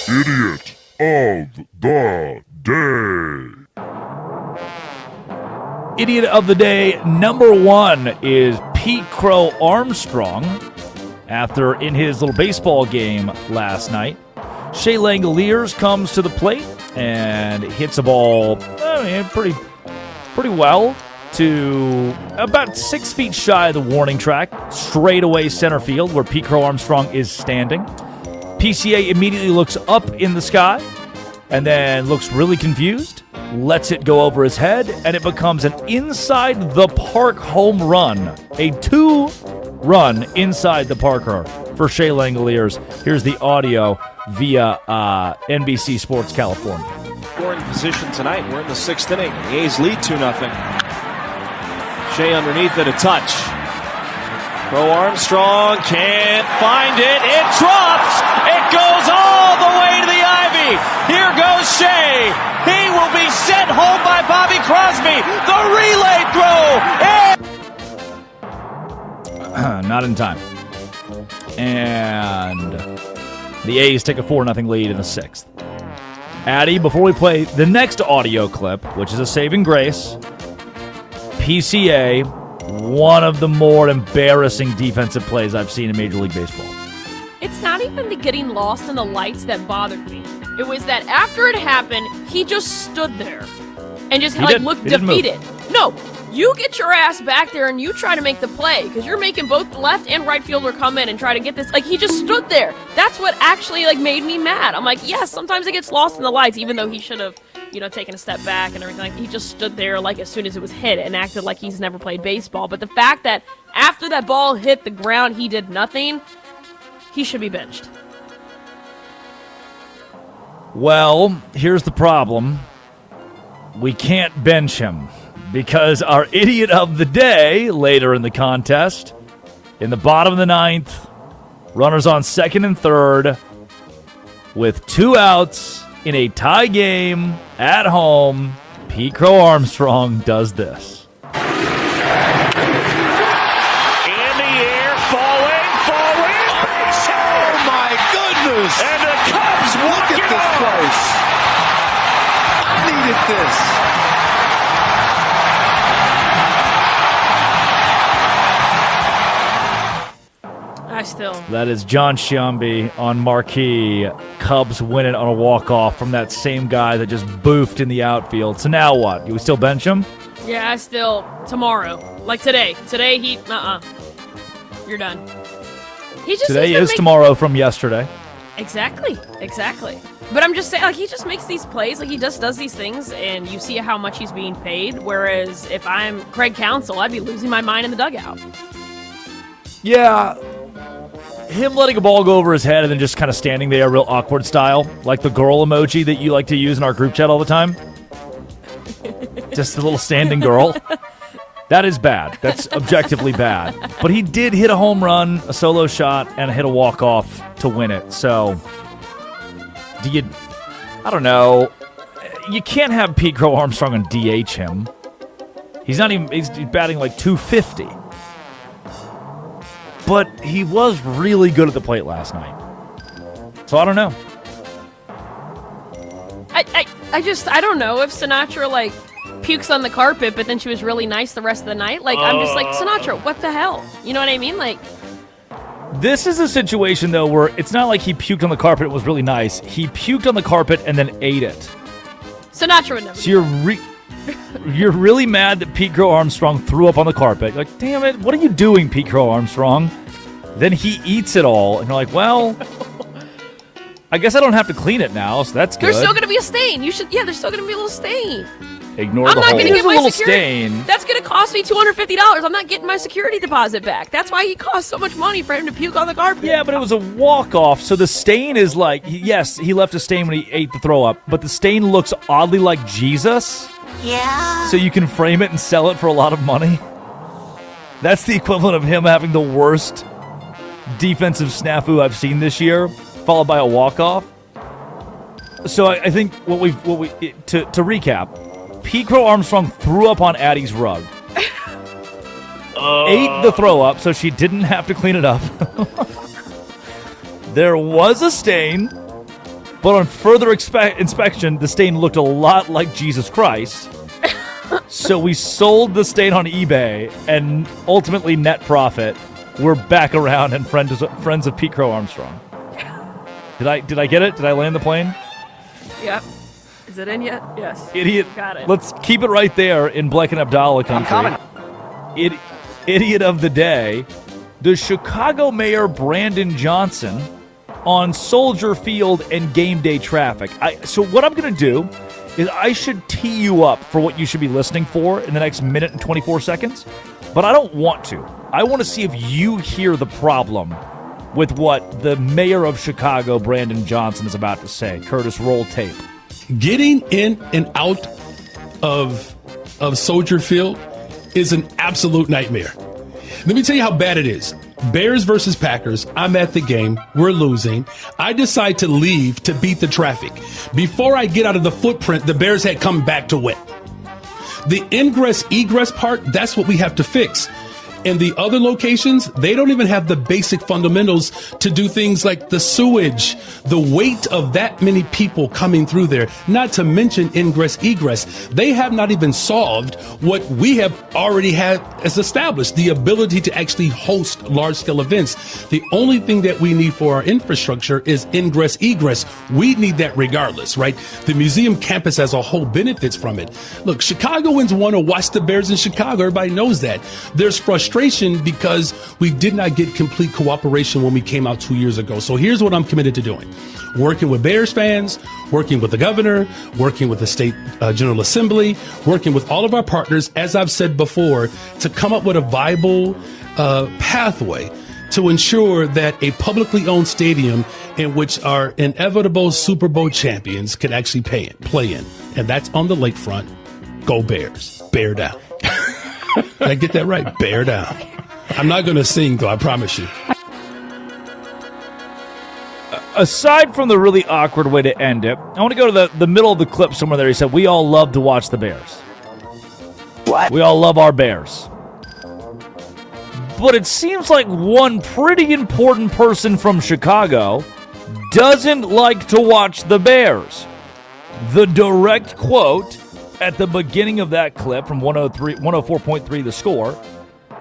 Idiot of the Day. Idiot of the Day number 1 is Pete Crow Armstrong. After in his little baseball game last night, Shea Langoliers comes to the plate and hits a ball pretty well to about 6 feet shy of the warning track, straight away center field where Pete Crow Armstrong is standing. PCA immediately looks up in the sky and then looks really confused, lets it go over his head, and it becomes an inside the park home run, a 2-run inside the park for Shea Langoliers. Here's the audio via NBC Sports California. Scoring position tonight. We're in the 6th inning. The A's lead 2-0. Shea underneath it, a touch. Crow Armstrong can't find it. It drops. It goes all the way to the ivy. Here goes Shea. He will be sent home by Bobby Crosby. The relay throw. Not in time. And the A's take a 4-0 lead in the 6th. Addy, before we play the next audio clip, which is a saving grace, PCA, one of the more embarrassing defensive plays I've seen in Major League Baseball. It's not even the getting lost in the lights that bothered me. It was that after it happened, he just stood there and just looked defeated. No, you get your ass back there and you try to make the play because you're making both the left and right fielder come in and try to get this. Like, he just stood there. That's what actually made me mad. I'm like, yes, sometimes it gets lost in the lights, even though he should have, taken a step back and everything. Like, he just stood there as soon as it was hit and acted like he's never played baseball. But the fact that after that ball hit the ground, he did nothing, he should be benched. Well, here's the problem. We can't bench him because our idiot of the day later in the contest, in the bottom of the ninth, runners on second and third, with 2 outs in a tie game at home, Pete Crow Armstrong does this. And the Cubs look at this place. I needed this. That is John Sciambi on marquee. Cubs win it on a walk-off from that same guy that just boofed in the outfield. So now what? Do we still bench him? Yeah, tomorrow. Like today. Today, you're done. Today is tomorrow from yesterday. Exactly. But I'm just saying, like, he just makes these plays, like, he just does these things, and you see how much he's being paid, whereas if I'm Craig Counsell, I'd be losing my mind in the dugout. Yeah. Him letting a ball go over his head and then just kind of standing there real awkward style, like the girl emoji that you like to use in our group chat all the time. Just the little standing girl. That is bad. That's objectively bad. But he did hit a home run, a solo shot, and hit a walk-off to win it. So, I don't know. You can't have Pete Crow Armstrong and DH him. He's batting like 250. But he was really good at the plate last night. So I don't know. I don't know if Sinatra, like, pukes on the carpet, but then she was really nice the rest of the night. Like, I'm just like, Sinatra, what the hell? You know what I mean? Like, this is a situation, though, where it's not like he puked on the carpet and was really nice. He puked on the carpet and then ate it. Sinatra would never. So you're really mad that Pete Crow Armstrong threw up on the carpet. You're like, damn it, what are you doing, Pete Crow Armstrong? Then he eats it all, and you're like, well, I guess I don't have to clean it now, so that's good. There's still going to be a stain. There's still going to be a little stain. Ignore the whole. There's a little stain. That's going to cost me $250. I'm not getting my security deposit back. That's why he cost so much money for him to puke on the carpet. Yeah, but it was a walk-off, so the stain is like, yes, he left a stain when he ate the throw-up, but the stain looks oddly like Jesus. Yeah. So you can frame it and sell it for a lot of money. That's the equivalent of him having the worst defensive snafu I've seen this year, followed by a walk-off. So I think to recap, Pete Crow Armstrong threw up on Addie's rug. Ate the throw-up so she didn't have to clean it up. There was a stain, but on further inspection, the stain looked a lot like Jesus Christ. So we sold the stain on eBay, and ultimately net profit, we're back around and friends of Pete Crow Armstrong. Did I get it? Did I land the plane? Yep. Is it in yet? Yes. Idiot. Got it. Let's keep it right there in Blake and Abdallah country. I'm coming. Idiot of the day. The Chicago Mayor Brandon Johnson on Soldier Field and game day traffic. So what I'm going to do is I should tee you up for what you should be listening for in the next minute and 24 seconds, but I don't want to. I want to see if you hear the problem with what the mayor of Chicago, Brandon Johnson, is about to say. Curtis, roll tape. Getting in and out of Soldier Field is an absolute nightmare. Let me tell you how bad it is. Bears versus Packers. I'm at the game. We're losing. I decide to leave to beat the traffic. Before I get out of the footprint, the Bears had come back to win. The ingress-egress part, that's what we have to fix. In the other locations, they don't even have the basic fundamentals to do things like the sewage, the weight of that many people coming through there, not to mention ingress, egress. They have not even solved what we have already had as established, the ability to actually host large scale events. The only thing that we need for our infrastructure is ingress, egress. We need that regardless, right? The museum campus as a whole benefits from it. Look, Chicagoans want to watch the Bears in Chicago. Everybody knows that. There's frustration because we did not get complete cooperation when we came out 2 years ago. So here's what I'm committed to doing. Working with Bears fans, working with the governor, working with the state General Assembly, working with all of our partners, as I've said before, to come up with a viable pathway to ensure that a publicly owned stadium in which our inevitable Super Bowl champions can actually play in. And that's on the lakefront. Go Bears. Bear down. Did I get that right? Bear down. I'm not going to sing, though, I promise you. Aside from the really awkward way to end it, I want to go to the middle of the clip somewhere there. He said, we all love to watch the Bears. What? We all love our Bears. But it seems like one pretty important person from Chicago doesn't like to watch the Bears. The direct quote at the beginning of that clip from 104.3 The Score,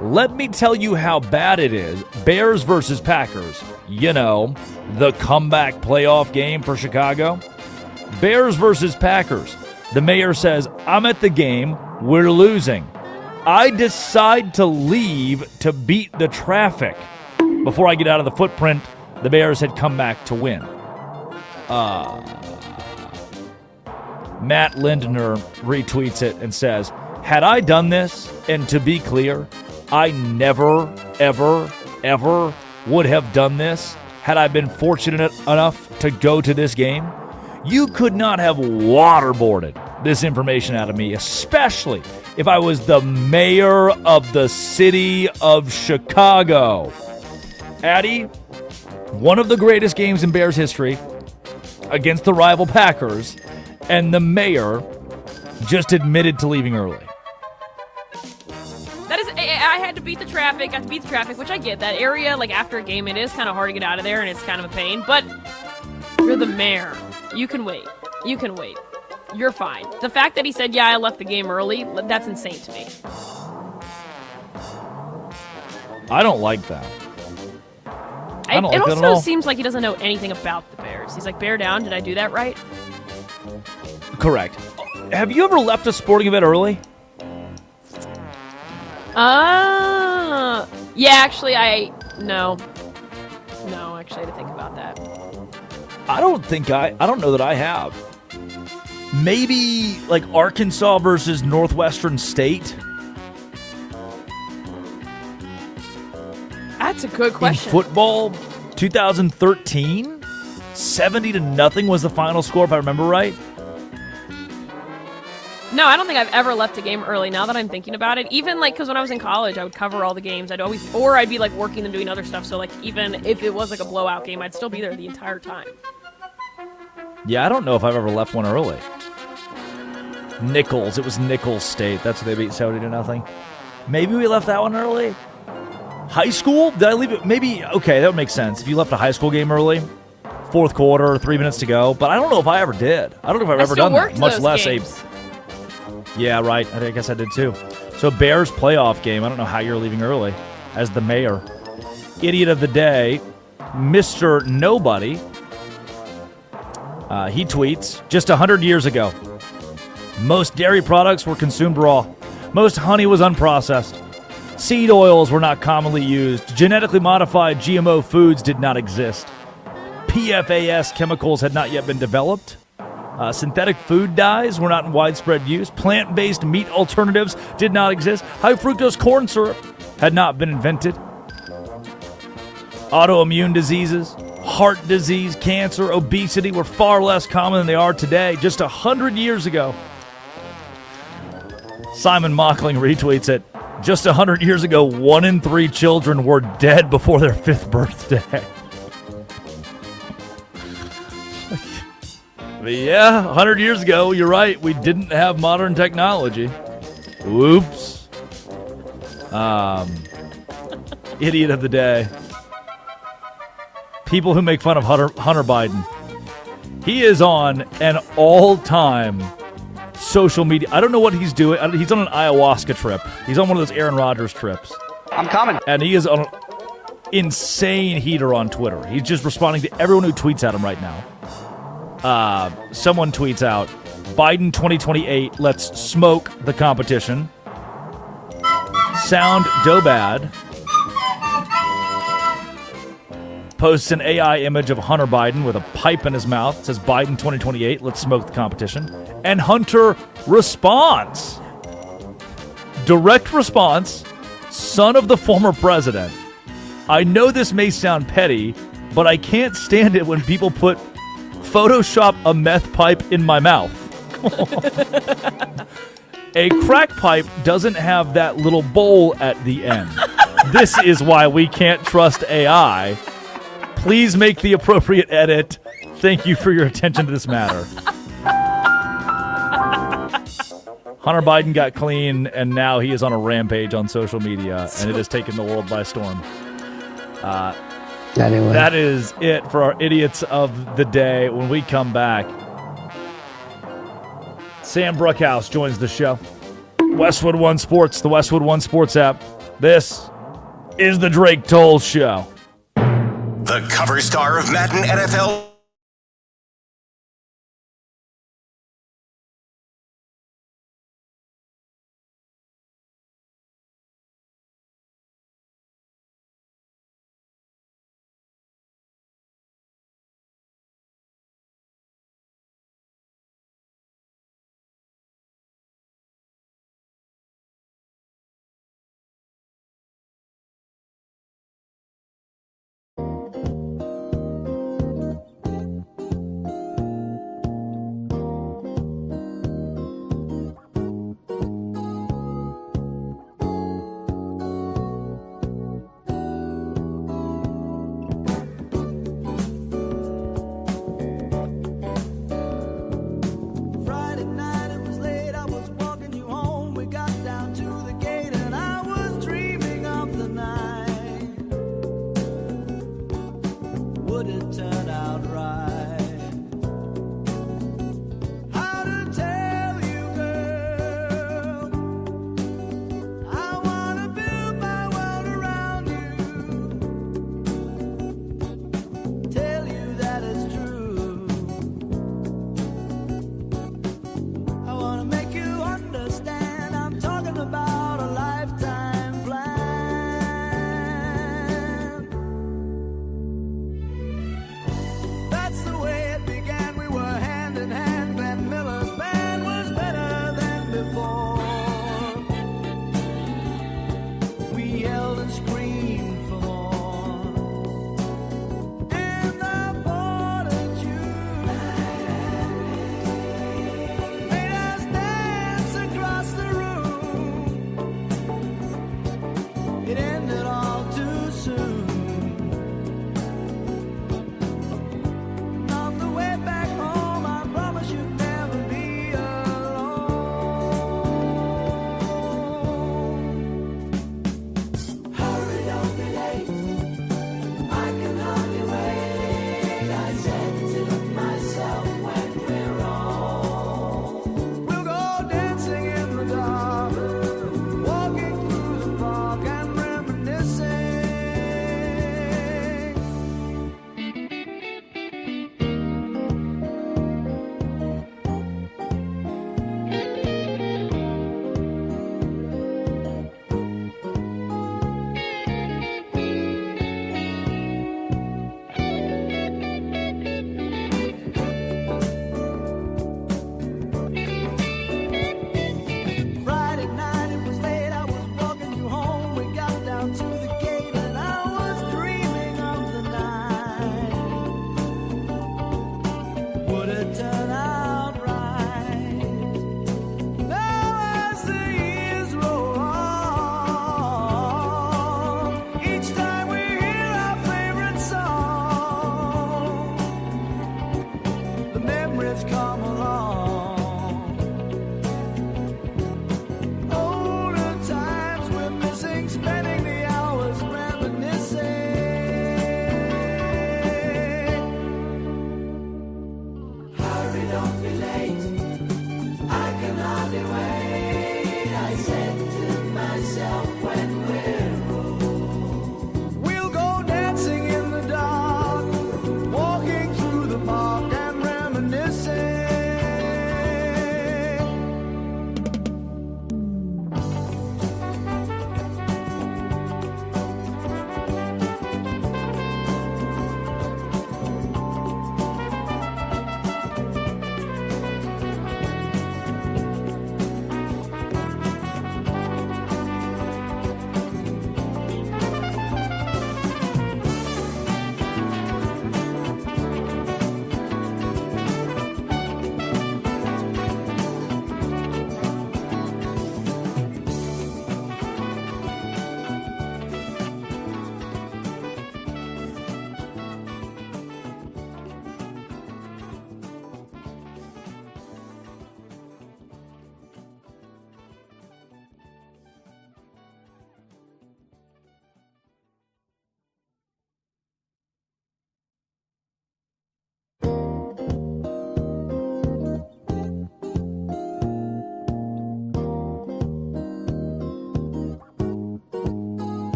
let me tell you how bad it is. Bears versus Packers. You know, the comeback playoff game for Chicago. Bears versus Packers. The mayor says, I'm at the game. We're losing. I decide to leave to beat the traffic. Before I get out of the footprint, the Bears had come back to win. Matt Lindner retweets it and says, had I done this, and to be clear, I never, ever, ever would have done this had I been fortunate enough to go to this game, you could not have waterboarded this information out of me, especially if I was the mayor of the city of Chicago. Addy, one of the greatest games in Bears history against the rival Packers, and the mayor just admitted to leaving early. That is, I had to beat the traffic. I had to beat the traffic, which I get. That area, like after a game, it is kind of hard to get out of there, and it's kind of a pain. But you're the mayor. You can wait. You can wait. You're fine. The fact that he said, yeah, I left the game early, that's insane to me. I don't like that. I don't like that at also all. Seems like he doesn't know anything about the Bears. He's like, bear down. Did I do that right? Correct. Have you ever left a sporting event early? Yeah, actually, no, actually, I had to think about that. I don't know that I have. Maybe like Arkansas versus Northwestern State. That's a good question. In football, 2013, 70-0 was the final score, if I remember right. No, I don't think I've ever left a game early now that I'm thinking about it. Even like, because when I was in college, I would cover all the games. I'd be like working and doing other stuff. So like, even if it was like a blowout game, I'd still be there the entire time. Yeah, I don't know if I've ever left one early. Nichols. It was Nichols State. That's what they beat 70-0. Maybe we left that one early. High school? Did I leave it? Maybe. Okay, that would make sense. If you left a high school game early, fourth quarter, 3 minutes to go. But I don't know if I ever did. I don't know if I've ever done that. Much less games. Yeah, right. I guess I did too. So Bears playoff game. I don't know how you're leaving early as the mayor. Idiot of the day, Mr. Nobody. He tweets, just 100 years ago, most dairy products were consumed raw. Most honey was unprocessed. Seed oils were not commonly used. Genetically modified GMO foods did not exist. PFAS chemicals had not yet been developed. Synthetic food dyes were not in widespread use. Plant-based meat alternatives did not exist. High fructose corn syrup had not been invented. Autoimmune diseases, heart disease, cancer, obesity were far less common than they are today, just 100 years ago. Simon Mockling retweets it. Just 100 years ago, 1 in 3 children were dead before their 5th birthday. But yeah, 100 years ago, you're right, we didn't have modern technology. Whoops. Idiot of the day. People who make fun of Hunter Biden. He is on an all-time social media. I don't know what he's doing. He's on an ayahuasca trip. He's on one of those Aaron Rodgers trips. I'm coming. And he is on an insane heater on Twitter. He's just responding to everyone who tweets at him right now. Someone tweets out, Biden 2028, let's smoke the competition. Sound Dobad posts an AI image of Hunter Biden with a pipe in his mouth. It says Biden 2028, let's smoke the competition. And Hunter responds. Direct response, son of the former president. I know this may sound petty, but I can't stand it when people put Photoshop a meth pipe in my mouth. A crack pipe doesn't have that little bowl at the end. This is why we can't trust AI. Please make the appropriate edit. Thank you for your attention to this matter. Hunter Biden got clean, and now he is on a rampage on social media, and it has taken the world by storm. Anyway. That is it for our idiots of the day. When we come back, Sam Brookhouse joins the show. Westwood One Sports, the Westwood One Sports app. This is the Drake Toll Show. The cover star of Madden NFL.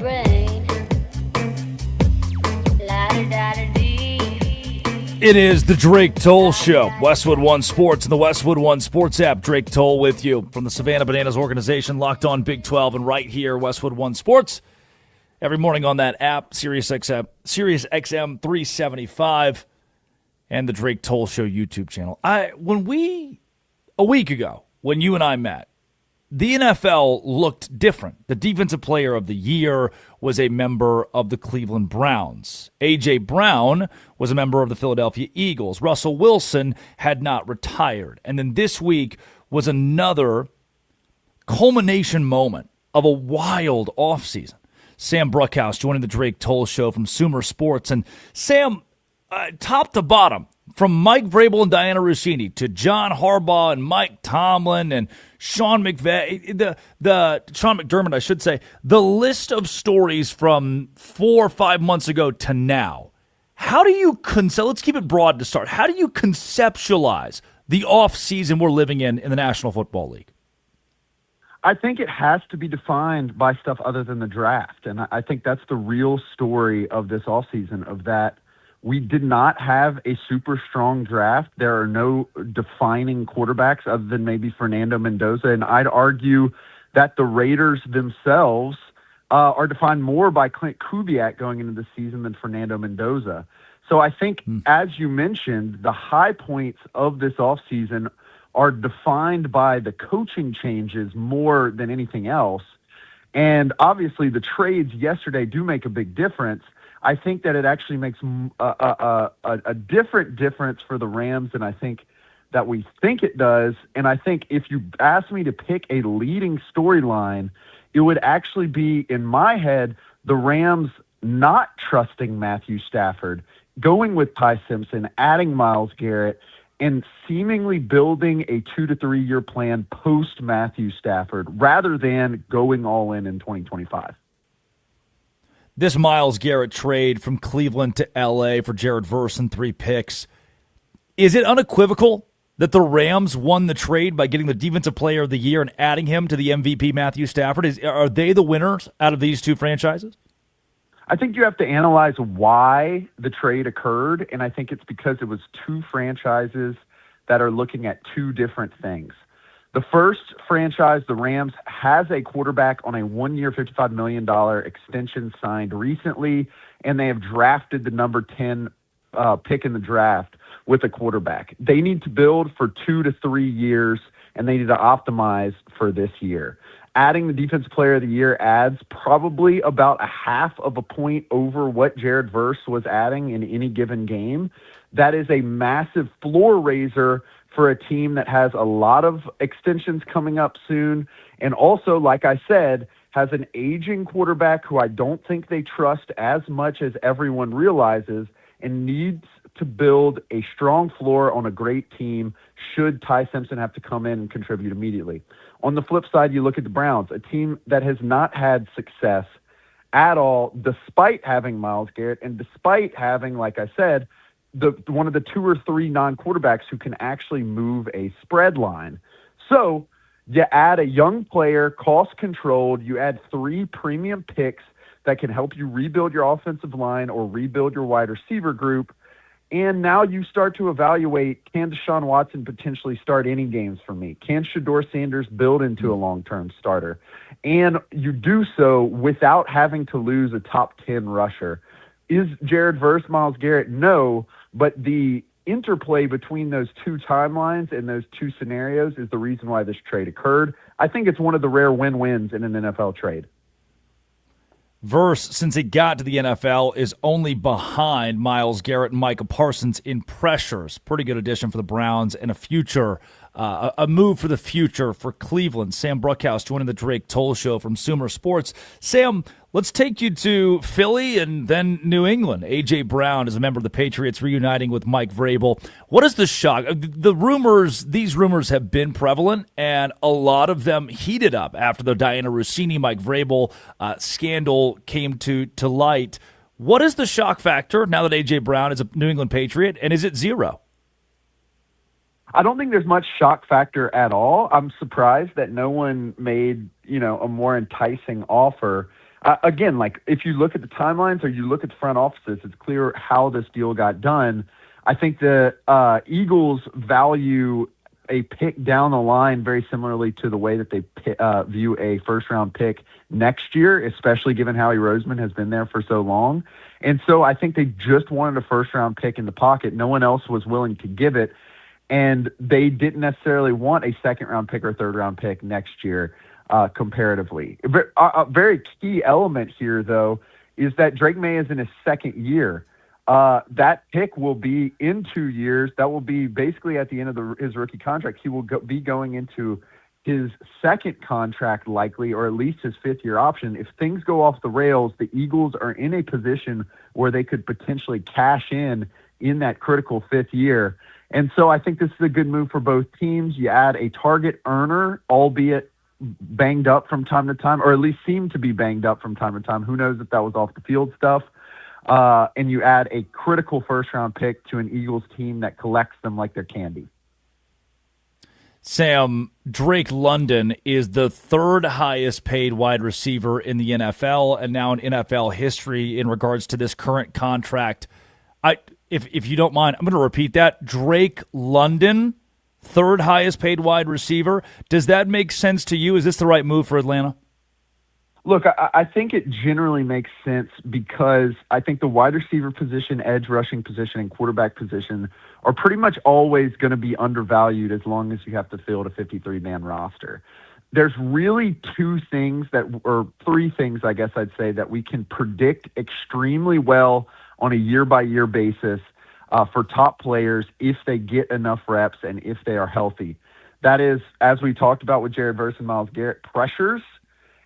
brain. La-da-da-da-dee. It is the Drake Toll Show. Westwood One Sports and the Westwood One Sports app. Drake Toll with you from the Savannah Bananas organization, Locked On Big 12, and right here, Westwood One Sports. Every morning on that app, Sirius XM 375, and the Drake Toll Show YouTube channel. A week ago, when you and I met, the NFL looked different. The Defensive Player of the Year was a member of the Cleveland Browns. A.J. Brown was a member of the Philadelphia Eagles. Russell Wilson had not retired. And then this week was another culmination moment of a wild offseason. Sam Bruckhouse joining the Drake Toll Show from Sumer Sports. And Sam, top to bottom, from Mike Vrabel and Diana Rossini to John Harbaugh and Mike Tomlin and Sean McDermott, I should say, the list of stories from 4 or 5 months ago to now. How do you let's keep it broad to start. How do you conceptualize the offseason we're living in the National Football League? I think it has to be defined by stuff other than the draft. And I think that's the real story of this offseason, of that we did not have a super strong draft. There are no defining quarterbacks other than maybe Fernando Mendoza. And I'd argue that the Raiders themselves are defined more by Clint Kubiak going into the season than Fernando Mendoza. So I think, as you mentioned, the high points of this offseason are defined by the coaching changes more than anything else. And obviously the trades yesterday do make a big difference. I think that it actually makes a different difference for the Rams than I think that we think it does. And I think if you ask me to pick a leading storyline, it would actually be, in my head, the Rams not trusting Matthew Stafford, going with Ty Simpson, adding Myles Garrett, and seemingly building a 2 to 3 year plan post Matthew Stafford rather than going all in 2025. This Myles Garrett trade from Cleveland to L.A. for Jared Verse and 3 picks, is it unequivocal that the Rams won the trade by getting the Defensive Player of the Year and adding him to the MVP Matthew Stafford? Are they the winners out of these two franchises? I think you have to analyze why the trade occurred, and I think it's because it was two franchises that are looking at two different things. The first franchise, the Rams, has a quarterback on a 1-year, $55 million extension signed recently, and they have drafted the number 10 pick in the draft with a quarterback. They need to build for 2 to 3 years, and they need to optimize for this year. Adding the Defensive Player of the Year adds probably about 0.5 point over what Jared Verse was adding in any given game. That is a massive floor raiser for a team that has a lot of extensions coming up soon. And also, like I said, has an aging quarterback who I don't think they trust as much as everyone realizes, and needs to build a strong floor on a great team should Ty Simpson have to come in and contribute immediately. On the flip side, you look at the Browns, a team that has not had success at all, despite having Myles Garrett and despite having, like I said, one of the 2 or 3 non-quarterbacks who can actually move a spread line. So you add a young player, cost-controlled, you add 3 premium picks that can help you rebuild your offensive line or rebuild your wide receiver group, and now you start to evaluate, can Deshaun Watson potentially start any games for me? Can Shedeur Sanders build into a long-term starter? And you do so without having to lose a top 10 rusher. Is Jared Verse Myles Garrett? No, but the interplay between those two timelines and those two scenarios is the reason why this trade occurred. I think it's one of the rare win-wins in an NFL trade. Verse, since he got to the NFL, is only behind Myles Garrett and Micah Parsons in pressures. Pretty good addition for the Browns and a move for the future for Cleveland. Sam Bruckhouse joining the Drake Toll Show from Sumer Sports. Sam, let's take you to Philly and then New England. A.J. Brown is a member of the Patriots reuniting with Mike Vrabel. What is the shock? These rumors have been prevalent, and a lot of them heated up after the Diana Rossini, Mike Vrabel scandal came to light. What is the shock factor now that A.J. Brown is a New England Patriot, and is it 0? I don't think there's much shock factor at all. I'm surprised that no one made, a more enticing offer. again, like if you look at the timelines or you look at the front offices, it's clear how this deal got done. I think the Eagles value a pick down the line very similarly to the way that they view a first-round pick next year, especially given Howie Roseman has been there for so long. And so I think they just wanted a first-round pick in the pocket. No one else was willing to give it, and they didn't necessarily want a second-round pick or third-round pick next year comparatively. A very key element here, though, is that Drake May is in his second year. That pick will be in 2 years. That will be basically at the end of his rookie contract. He will be going into his second contract likely, or at least his fifth-year option. If things go off the rails, the Eagles are in a position where they could potentially cash in that critical fifth year. And so I think this is a good move for both teams. You add a target earner, albeit banged up from time to time, or at least seemed to be banged up from time to time. Who knows if that was off the field stuff. And you add a critical first-round pick to an Eagles team that collects them like they're candy. Sam, Drake London is the third highest paid wide receiver in the NFL and now in NFL history in regards to this current contract. If you don't mind, I'm going to repeat that. Drake London, third highest paid wide receiver. Does that make sense to you? Is this the right move for Atlanta? Look, I think it generally makes sense because I think the wide receiver position, edge rushing position, and quarterback position are pretty much always going to be undervalued as long as you have to field a 53-man roster. There's really three things, I guess I'd say, that we can predict extremely well on a year-by-year basis for top players if they get enough reps and if they are healthy. That is, as we talked about with Jared Verse and Myles Garrett, pressures,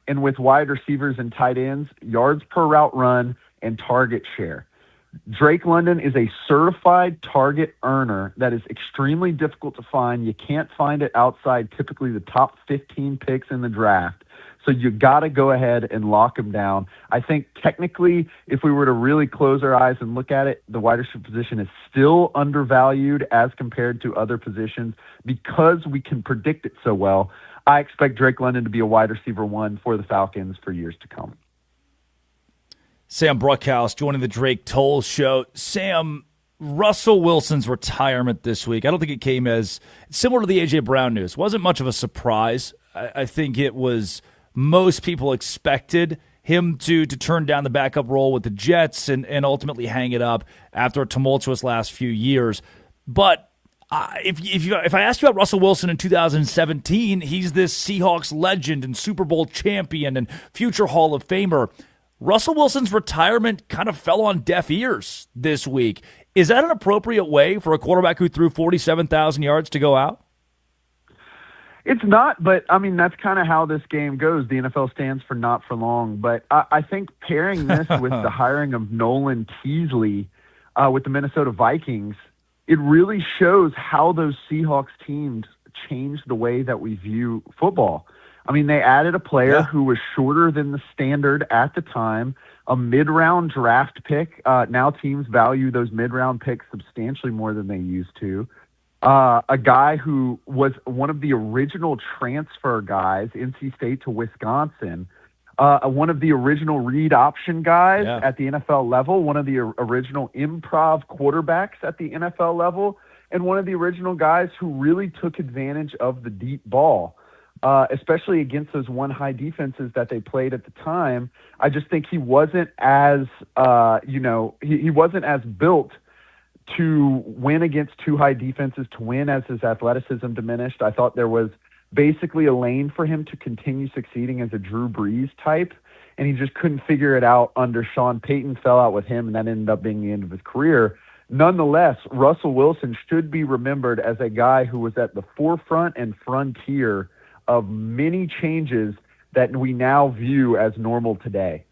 and with wide receivers and tight ends, yards per route run and target share. Drake London is a certified target earner that is extremely difficult to find. You can't find it outside typically the top 15 picks in the draft. So you got to go ahead and lock him down. I think technically, if we were to really close our eyes and look at it, the wide receiver position is still undervalued as compared to other positions because we can predict it so well. I expect Drake London to be a wide receiver one for the Falcons for years to come. Sam Bruckhouse joining the Drake Toll Show. Sam, Russell Wilson's retirement this week, I don't think it came as similar to the A.J. Brown news. It wasn't much of a surprise. I think it was most people expected him to turn down the backup role with the Jets and ultimately hang it up after a tumultuous last few years. But if I asked you about Russell Wilson in 2017, he's this Seahawks legend and Super Bowl champion and future Hall of Famer. Russell Wilson's retirement kind of fell on deaf ears this week. Is that an appropriate way for a quarterback who threw 47,000 yards to go out? It's not, but, I mean, that's kind of how this game goes. The NFL stands for not for long. But I think pairing this with the hiring of Nolan Teasley with the Minnesota Vikings, it really shows how those Seahawks teams changed the way that we view football. I mean, they added a player who was shorter than the standard at the time, a mid-round draft pick. Now teams value those mid-round picks substantially more than they used to. A guy who was one of the original transfer guys, NC State to Wisconsin, one of the original read option guys at the NFL level, one of the original improv quarterbacks at the NFL level, and one of the original guys who really took advantage of the deep ball, especially against those one-high defenses that they played at the time. I just think he wasn't as, he wasn't as built to win against two high defenses, to win as his athleticism diminished. I thought there was basically a lane for him to continue succeeding as a Drew Brees type, and he just couldn't figure it out under Sean Payton, fell out with him, and that ended up being the end of his career. Nonetheless, Russell Wilson should be remembered as a guy who was at the forefront and frontier of many changes that we now view as normal today.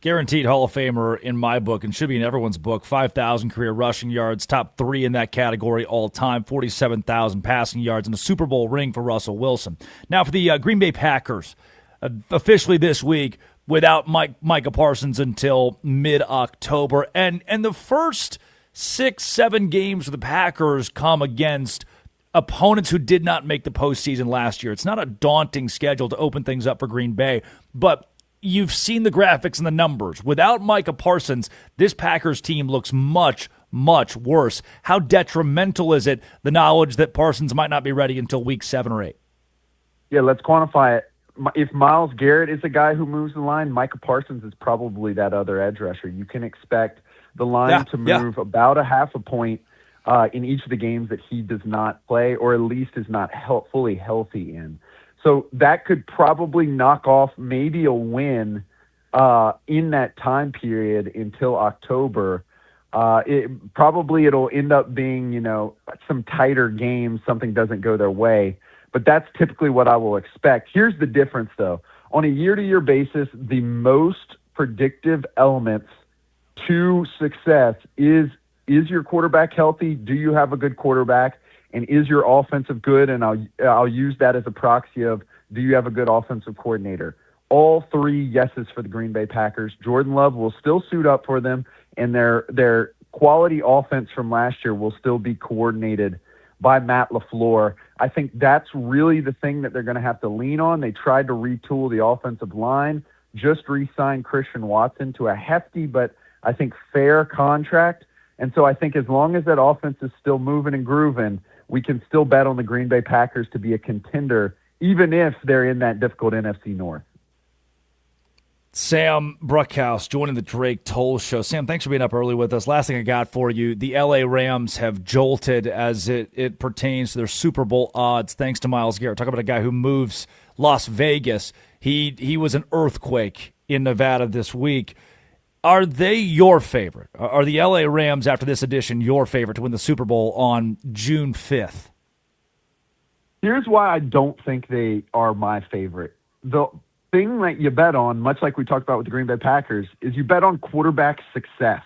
Guaranteed Hall of Famer in my book, and should be in everyone's book. 5,000 career rushing yards, top three in that category all time, 47,000 passing yards, and a Super Bowl ring for Russell Wilson. Now for the Green Bay Packers, officially this week, without Micah Parsons until mid-October. And the first 6-7 games for the Packers come against opponents who did not make the postseason last year. It's not a daunting schedule to open things up for Green Bay, but you've seen the graphics and the numbers. Without Micah Parsons, this Packers team looks much, much worse. How detrimental is it, the knowledge that Parsons might not be ready until week 7 or 8? Yeah, let's quantify it. If Myles Garrett is the guy who moves the line, Micah Parsons is probably that other edge rusher. You can expect the line to move about a half a point in each of the games that he does not play, or at least is not fully healthy in. So that could probably knock off maybe a win in that time period until October. It'll end up being, some tighter games. Something doesn't go their way. But that's typically what I will expect. Here's the difference, though. On a year-to-year basis, the most predictive elements to success is your quarterback healthy? Do you have a good quarterback? And is your offensive good? And I'll use that as a proxy of, do you have a good offensive coordinator? All 3 yeses for the Green Bay Packers. Jordan Love will still suit up for them, and their quality offense from last year will still be coordinated by Matt LaFleur. I think that's really the thing that they're going to have to lean on. They tried to retool the offensive line, just re-signed Christian Watson to a hefty but I think fair contract. And so I think as long as that offense is still moving and grooving, we can still bet on the Green Bay Packers to be a contender, even if they're in that difficult NFC North. Sam Bruckhouse joining the Drake Toll Show. Sam, thanks for being up early with us. Last thing I got for you, the LA Rams have jolted as it pertains to their Super Bowl odds thanks to Myles Garrett. Talk about a guy who moves Las Vegas. He was an earthquake in Nevada this week. Are they your favorite? Are the LA Rams, after this edition, your favorite to win the Super Bowl on June 5th? Here's why I don't think they are my favorite. The thing that you bet on, much like we talked about with the Green Bay Packers, is you bet on quarterback success.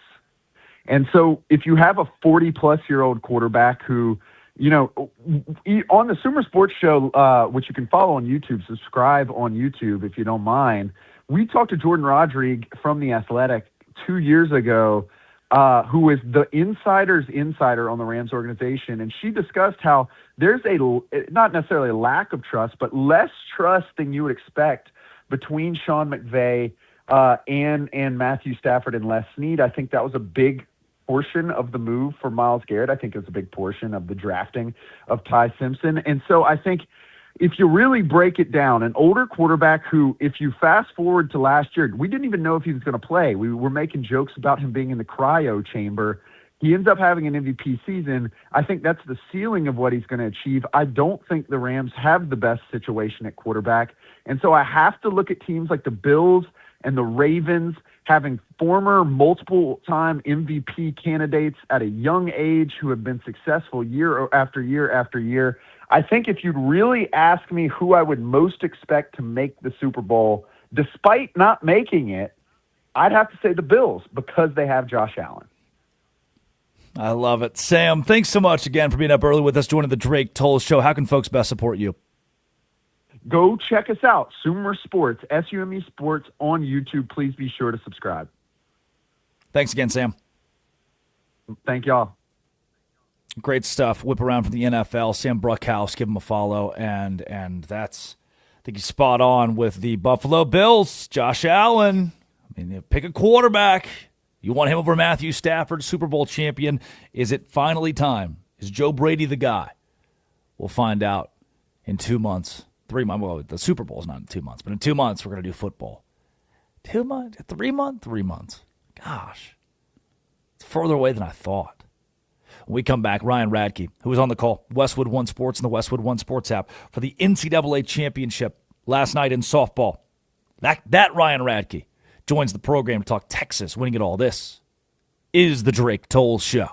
And so if you have a 40-plus-year-old quarterback who, on the Sumer Sports Show, which you can follow on YouTube, subscribe on YouTube if you don't mind, we talked to Jordan Rodrigue from The Athletic 2 years ago, who is the insider's insider on the Rams organization, and she discussed how there's not necessarily a lack of trust, but less trust than you would expect between Sean McVay and Matthew Stafford and Les Snead. I think that was a big portion of the move for Myles Garrett. I think it was a big portion of the drafting of Ty Simpson. And so I think if you really break it down, an older quarterback who, if you fast forward to last year, we didn't even know if he was going to play. We were making jokes about him being in the cryo chamber. He ends up having an MVP season. I think that's the ceiling of what he's going to achieve. I don't think the Rams have the best situation at quarterback. And so I have to look at teams like the Bills and the Ravens having former multiple-time MVP candidates at a young age who have been successful year after year after year. I think if you'd really ask me who I would most expect to make the Super Bowl, despite not making it, I'd have to say the Bills because they have Josh Allen. I love it. Sam, thanks so much again for being up early with us, joining the Drake Toll Show. How can folks best support you? Go check us out, Sumer Sports, SUME Sports on YouTube. Please be sure to subscribe. Thanks again, Sam. Thank y'all. Great stuff. Whip around from the NFL. Sam Bruckhouse, give him a follow. And that's, I think he's spot on with the Buffalo Bills. Josh Allen. I mean, pick a quarterback. You want him over Matthew Stafford, Super Bowl champion. Is it finally time? Is Joe Brady the guy? We'll find out in 2 months. 3 months. Well, the Super Bowl is not in 2 months, but in 2 months we're going to do football. 2 months? 3 months? 3 months. Gosh. It's further away than I thought. When we come back, Ryan Radke, who was on the call, Westwood One Sports and the Westwood One Sports app for the NCAA Championship last night in softball. That Ryan Radke joins the program to talk Texas winning it all. This is the Drake Toll Show.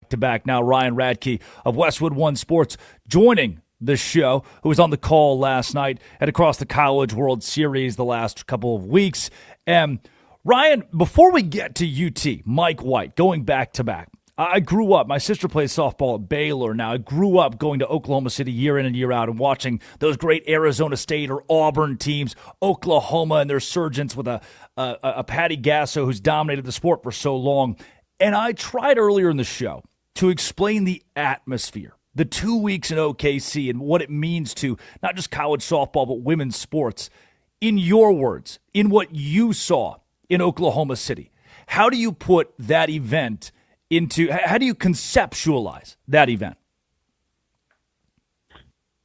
back-to-back now. Ryan Radke of Westwood One Sports joining the show, who was on the call last night and across the College World Series the last couple of weeks. And Ryan, before we get to UT, Mike White, going back-to-back, I grew up, my sister plays softball at Baylor now. I grew up going to Oklahoma City year in and year out and watching those great Arizona State or Auburn teams, Oklahoma and their surgents with a Patty Gasso who's dominated the sport for so long. And I tried earlier in the show to explain the atmosphere, the 2 weeks in OKC and what it means to not just college softball but women's sports. In your words, in what you saw in Oklahoma City, how do you put that event how do you conceptualize that event?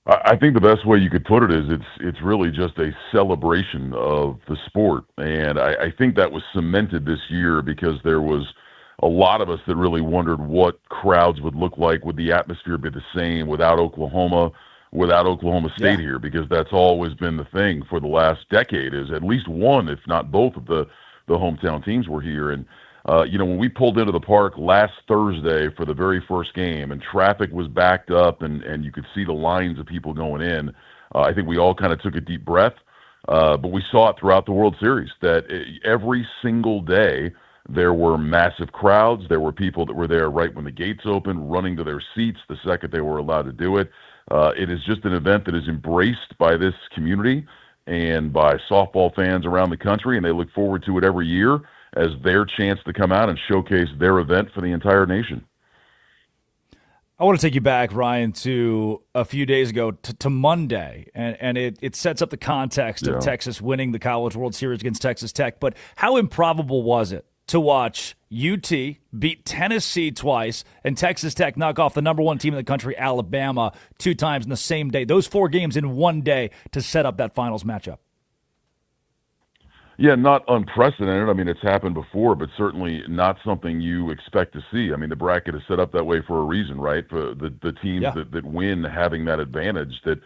I think the best way you could put it is it's really just a celebration of the sport. And I think that was cemented this year because there was a lot of us that really wondered what crowds would look like. Would the atmosphere be the same without Oklahoma State here? Because that's always been the thing for the last decade, is at least one, if not both of the hometown teams were here. And when we pulled into the park last Thursday for the very first game and traffic was backed up and you could see the lines of people going in, I think we all kind of took a deep breath. But we saw it throughout the World Series that every single day there were massive crowds. There were people that were there right when the gates opened, running to their seats the second they were allowed to do it. It is just an event that is embraced by this community and by softball fans around the country, and they look forward to it every year as their chance to come out and showcase their event for the entire nation. I want to take you back, Ryan, to a few days ago, to Monday, and it sets up the context of Texas winning the College World Series against Texas Tech. But how improbable was it to watch UT beat Tennessee twice and Texas Tech knock off the number one team in the country, Alabama, 2 times in the same day? Those 4 games in one day to set up that finals matchup. Yeah, not unprecedented. I mean, it's happened before, but certainly not something you expect to see. I mean, the bracket is set up that way for a reason, right? For the teams that win having that advantage, that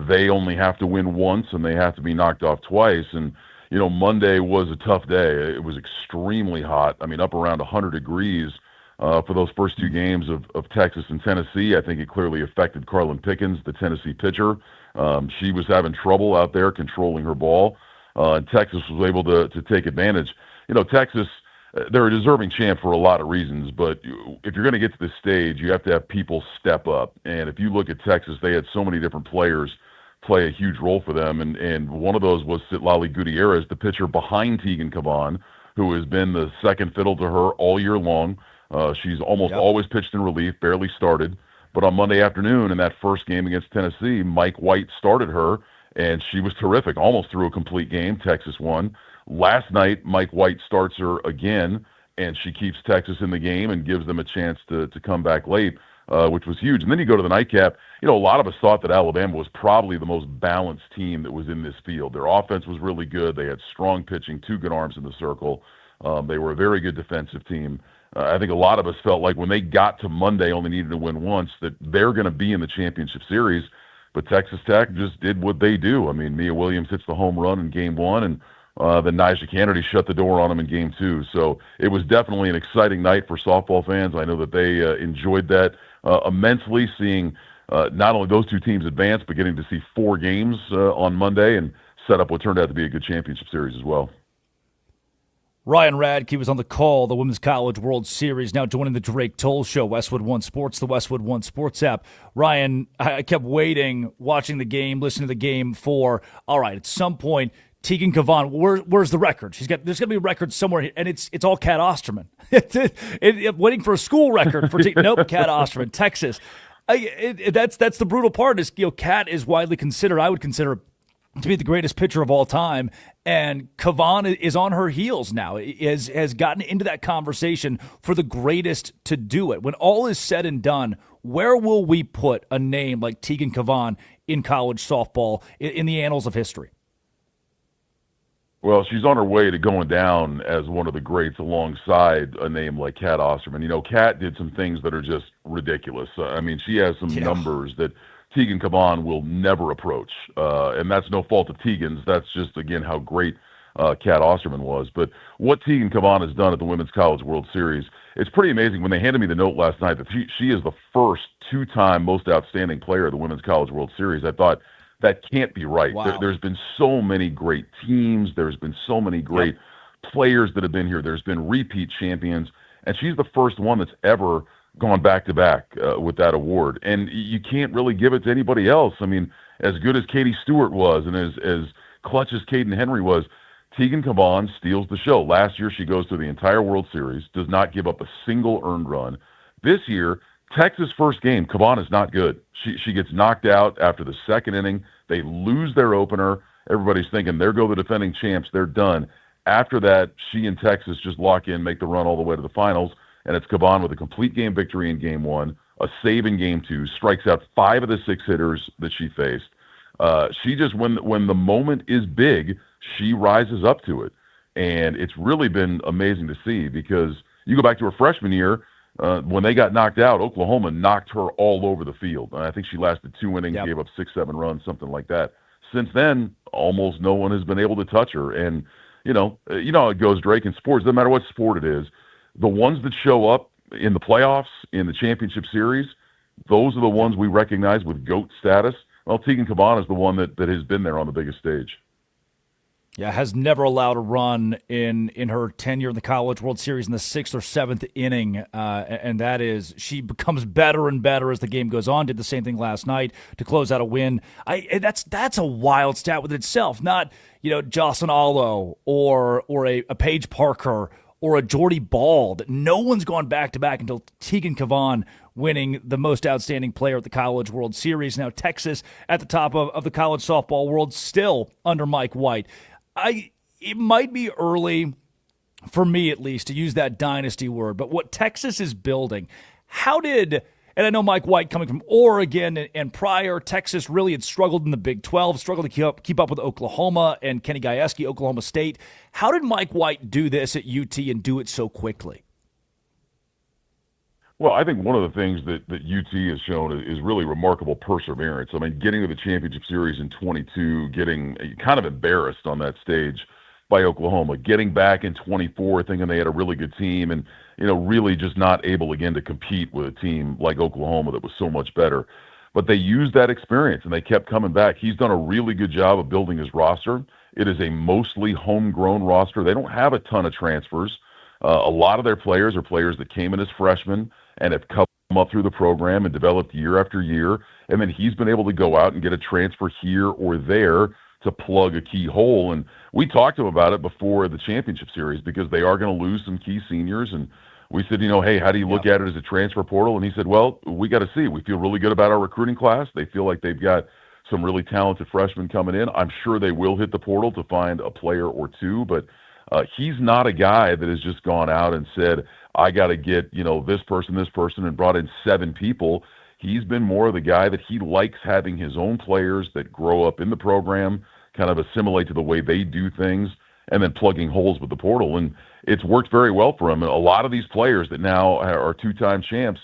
they only have to win once and they have to be knocked off twice. And, Monday was a tough day. It was extremely hot. I mean, up around 100 degrees for those first 2 games of Texas and Tennessee. I think it clearly affected Carlin Pickens, the Tennessee pitcher. She was having trouble out there controlling her ball. And Texas was able to take advantage. Texas, they're a deserving champ for a lot of reasons, but if you're going to get to this stage, you have to have people step up. And if you look at Texas, they had so many different players play a huge role for them, and one of those was Citlali Gutierrez, the pitcher behind Tegan Cavan, who has been the second fiddle to her all year long. She's almost always pitched in relief, barely started. But on Monday afternoon in that first game against Tennessee, Mike White started her, and she was terrific, almost threw a complete game. Texas won. Last night, Mike White starts her again, and she keeps Texas in the game and gives them a chance to come back late, which was huge. And then you go to the nightcap. A lot of us thought that Alabama was probably the most balanced team that was in this field. Their offense was really good. They had strong pitching, 2 good arms in the circle. They were a very good defensive team. I think a lot of us felt like when they got to Monday, only needed to win once, that they're going to be in the championship series. But Texas Tech just did what they do. I mean, Mia Williams hits the home run in Game 1, and then Nyjah Kennedy shut the door on them in Game 2. So it was definitely an exciting night for softball fans. I know that they enjoyed that immensely, seeing not only those 2 teams advance, but getting to see 4 games on Monday and set up what turned out to be a good championship series as well. Ryan Radke was on the call, the Women's College World Series, now joining the Drake Toll Show, Westwood One Sports, the Westwood One Sports app. Ryan, I kept waiting, watching the game, listening to the game for, all right, at some point, Tegan Cavan, where's the record? There's got to be a record somewhere here, and it's all Kat Osterman. Waiting for a school record for nope, Kat Osterman, Texas. That's the brutal part. Is Kat is widely considered, I would consider, to be the greatest pitcher of all time, and Cavan is on her heels now, has gotten into that conversation for the greatest to do it. When all is said and done, where will we put a name like Tegan Cavan in college softball in the annals of history? Well, she's on her way to going down as one of the greats alongside a name like Kat Osterman. Kat did some things that are just ridiculous. I mean, she has some numbers that Tegan Cavan will never approach. And that's no fault of Tegan's. That's just, again, how great Kat Osterman was. But what Tegan Cavan has done at the Women's College World Series, it's pretty amazing. When they handed me the note last night that she is the first two-time most outstanding player of the Women's College World Series, I thought that can't be right. Wow. There's been so many great teams. There's been so many great players that have been here. There's been repeat champions, and she's the first one that's ever gone back-to-back with that award. And you can't really give it to anybody else. I mean, as good as Katie Stewart was and as clutch as Caden Henry was, Tegan Caban steals the show. Last year, she goes to the entire World Series, does not give up a single earned run. This year, Texas' first game, Caban is not good. She gets knocked out after the second inning. They lose their opener. Everybody's thinking, there go the defending champs. They're done. After that, she and Texas just lock in, make the run all the way to the finals, and it's Caban with a complete game victory in Game 1, a save in Game 2, strikes out 5 of the 6 hitters that she faced. She just, when the moment is big, she rises up to it. And it's really been amazing to see, because you go back to her freshman year, when they got knocked out, Oklahoma knocked her all over the field. I think she lasted 2 innings, gave up 6-7 runs, something like that. Since then, almost no one has been able to touch her. And, you know how it goes, Drake, in sports. Doesn't matter what sport it is. The ones that show up in the playoffs, in the championship series, those are the ones we recognize with GOAT status. Well, Tegan Caban is the one that has been there on the biggest stage. Yeah, has never allowed a run in her tenure in the College World Series in the 6th or 7th inning, and that is, she becomes better and better as the game goes on. Did the same thing last night to close out a win. That's a wild stat within itself. Not Jocelyn Allo or a Paige Parker or a Jordy Ball. That no one's gone back to back until Tegan Caban winning the most outstanding player at the College World Series. Now Texas at the top of the college softball world, still under Mike White. It might be early, for me at least, to use that dynasty word, but what Texas is building, and I know Mike White coming from Oregon and prior, Texas really had struggled in the Big 12, struggled to keep up with Oklahoma and Kenny Gajewski, Oklahoma State. How did Mike White do this at UT and do it so quickly? Well, I think one of the things that UT has shown is really remarkable perseverance. I mean, getting to the championship series in 22, getting kind of embarrassed on that stage by Oklahoma, getting back in 24, thinking they had a really good team, and really just not able again to compete with a team like Oklahoma that was so much better. But they used that experience and they kept coming back. He's done a really good job of building his roster. It is a mostly homegrown roster. They don't have a ton of transfers. A lot of their players are players that came in as freshmen and have come up through the program and developed year after year. And then he's been able to go out and get a transfer here or there to plug a key hole. And we talked to him about it before the championship series, because they are going to lose some key seniors. And we said, hey, how do you look at it as a transfer portal? And he said, well, we got to see. We feel really good about our recruiting class. They feel like they've got some really talented freshmen coming in. I'm sure they will hit the portal to find a player or two, but he's not a guy that has just gone out and said, I got to get, this person, and brought in 7 people. He's been more of the guy that he likes having his own players that grow up in the program, kind of assimilate to the way they do things, and then plugging holes with the portal. And it's worked very well for him. And a lot of these players that now are 2-time champs,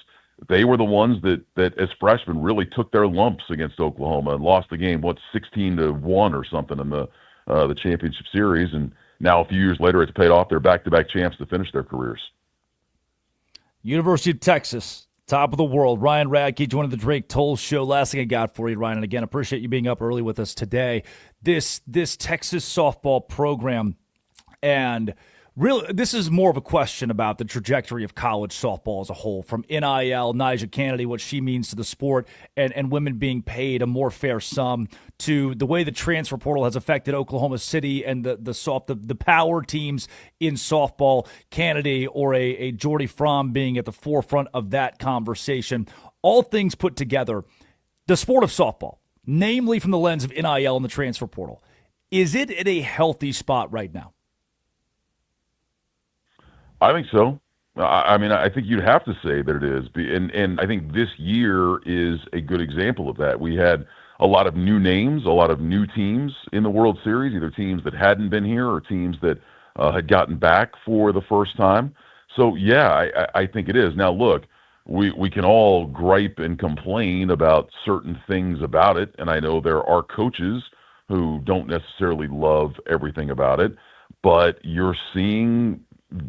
they were the ones that as freshmen really took their lumps against Oklahoma and lost the game, 16-1 or something in the championship series. And now a few years later, it's paid off. They're back-to-back champs to finish their careers. University of Texas, top of the world. Ryan Radke joining the Drake Toll Show. Last thing I got for you, Ryan, and again, appreciate you being up early with us today. This Texas softball program, and really, this is more of a question about the trajectory of college softball as a whole, from NIL, Nyjah Kennedy, what she means to the sport, and women being paid a more fair sum, to the way the transfer portal has affected Oklahoma City and the power teams in softball, Kennedy or a Jordy Fromm being at the forefront of that conversation. All things put together, the sport of softball, namely from the lens of NIL and the transfer portal, is it in a healthy spot right now? I think so. I mean, I think you'd have to say that it is. And I think this year is a good example of that. We had a lot of new names, a lot of new teams in the World Series, either teams that hadn't been here or teams that had gotten back for the first time. So, yeah, I think it is. Now, look, we can all gripe and complain about certain things about it, and I know there are coaches who don't necessarily love everything about it, but you're seeing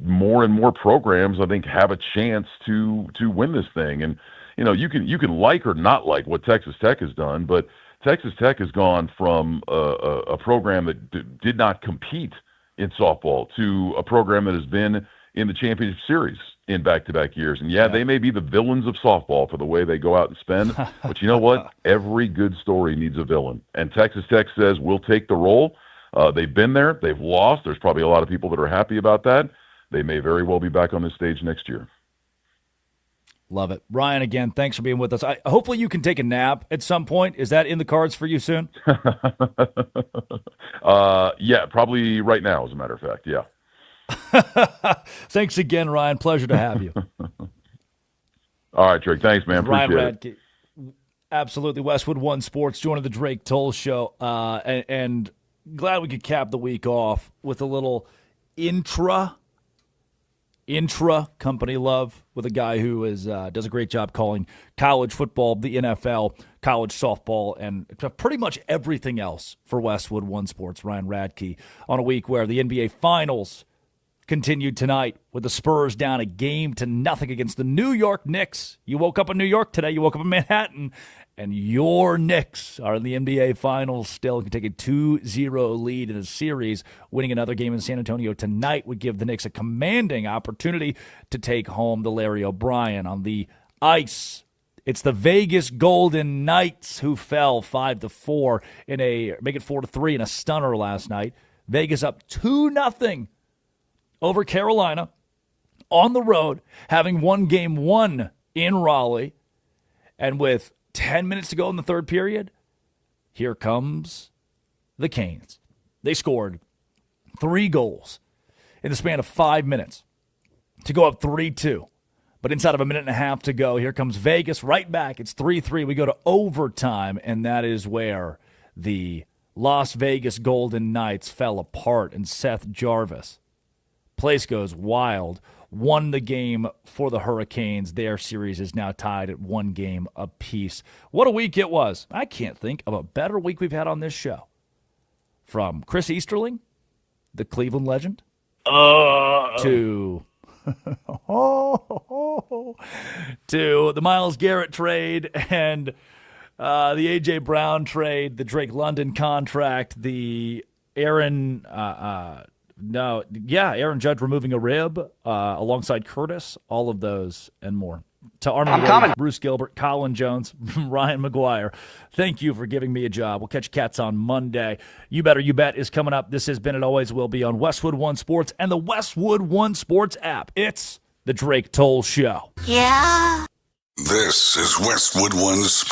more and more programs, I think, have a chance to win this thing. And you can like or not like what Texas Tech has done, but Texas Tech has gone from a program that did not compete in softball to a program that has been in the championship series in back-to-back years. And they may be the villains of softball for the way they go out and spend, but you know what? Every good story needs a villain. And Texas Tech says, we'll take the role. They've been there. They've lost. There's probably a lot of people that are happy about that. They may very well be back on this stage next year. Love it. Ryan, again, thanks for being with us. Hopefully you can take a nap at some point. Is that in the cards for you soon? Yeah, probably right now, as a matter of fact, yeah. Thanks again, Ryan. Pleasure to have you. All right, Drake. Thanks, man. Ryan Appreciate Radke. Absolutely. Westwood One Sports joining the Drake Toll Show. And glad we could cap the week off with a little intra company love with a guy who does a great job calling college football, the NFL, college softball, and pretty much everything else for Westwood One Sports. Ryan Radke on a week where the NBA Finals continued tonight with the Spurs down 1-0 against the New York Knicks. You woke up in New York today. You woke up in Manhattan, and your Knicks are in the NBA Finals still. Can take a 2-0 lead in the series. Winning another game in San Antonio tonight would give the Knicks a commanding opportunity to take home the Larry O'Brien on the ice. It's the Vegas Golden Knights who fell 5-4 make it 4-3 in a stunner last night. Vegas up 2-0 over Carolina on the road, having won game 1 in Raleigh. And with 10 minutes to go in the third period, here comes the Canes. They scored 3 goals in the span of 5 minutes to go up 3-2. But inside of a minute and a half to go, here comes Vegas right back. It's 3-3. We go to overtime, and that is where the Las Vegas Golden Knights fell apart. And Seth Jarvis, place goes wild, won the game for the Hurricanes. Their series is now tied at 1 game apiece. What a week it was. I can't think of a better week we've had on this show. From Chris Easterling, the Cleveland legend, to the Myles Garrett trade and the A.J. Brown trade, the Drake London contract, the Aaron Judge removing a rib alongside Curtis, all of those and more. To Armin Williams, Bruce Gilbert, Colin Jones, Ryan McGuire, thank you for giving me a job. We'll catch you cats on Monday. You Better You Bet is coming up. This has been and always will be on Westwood One Sports and the Westwood One Sports app. It's the Drake Toll Show. Yeah. This is Westwood One Sports.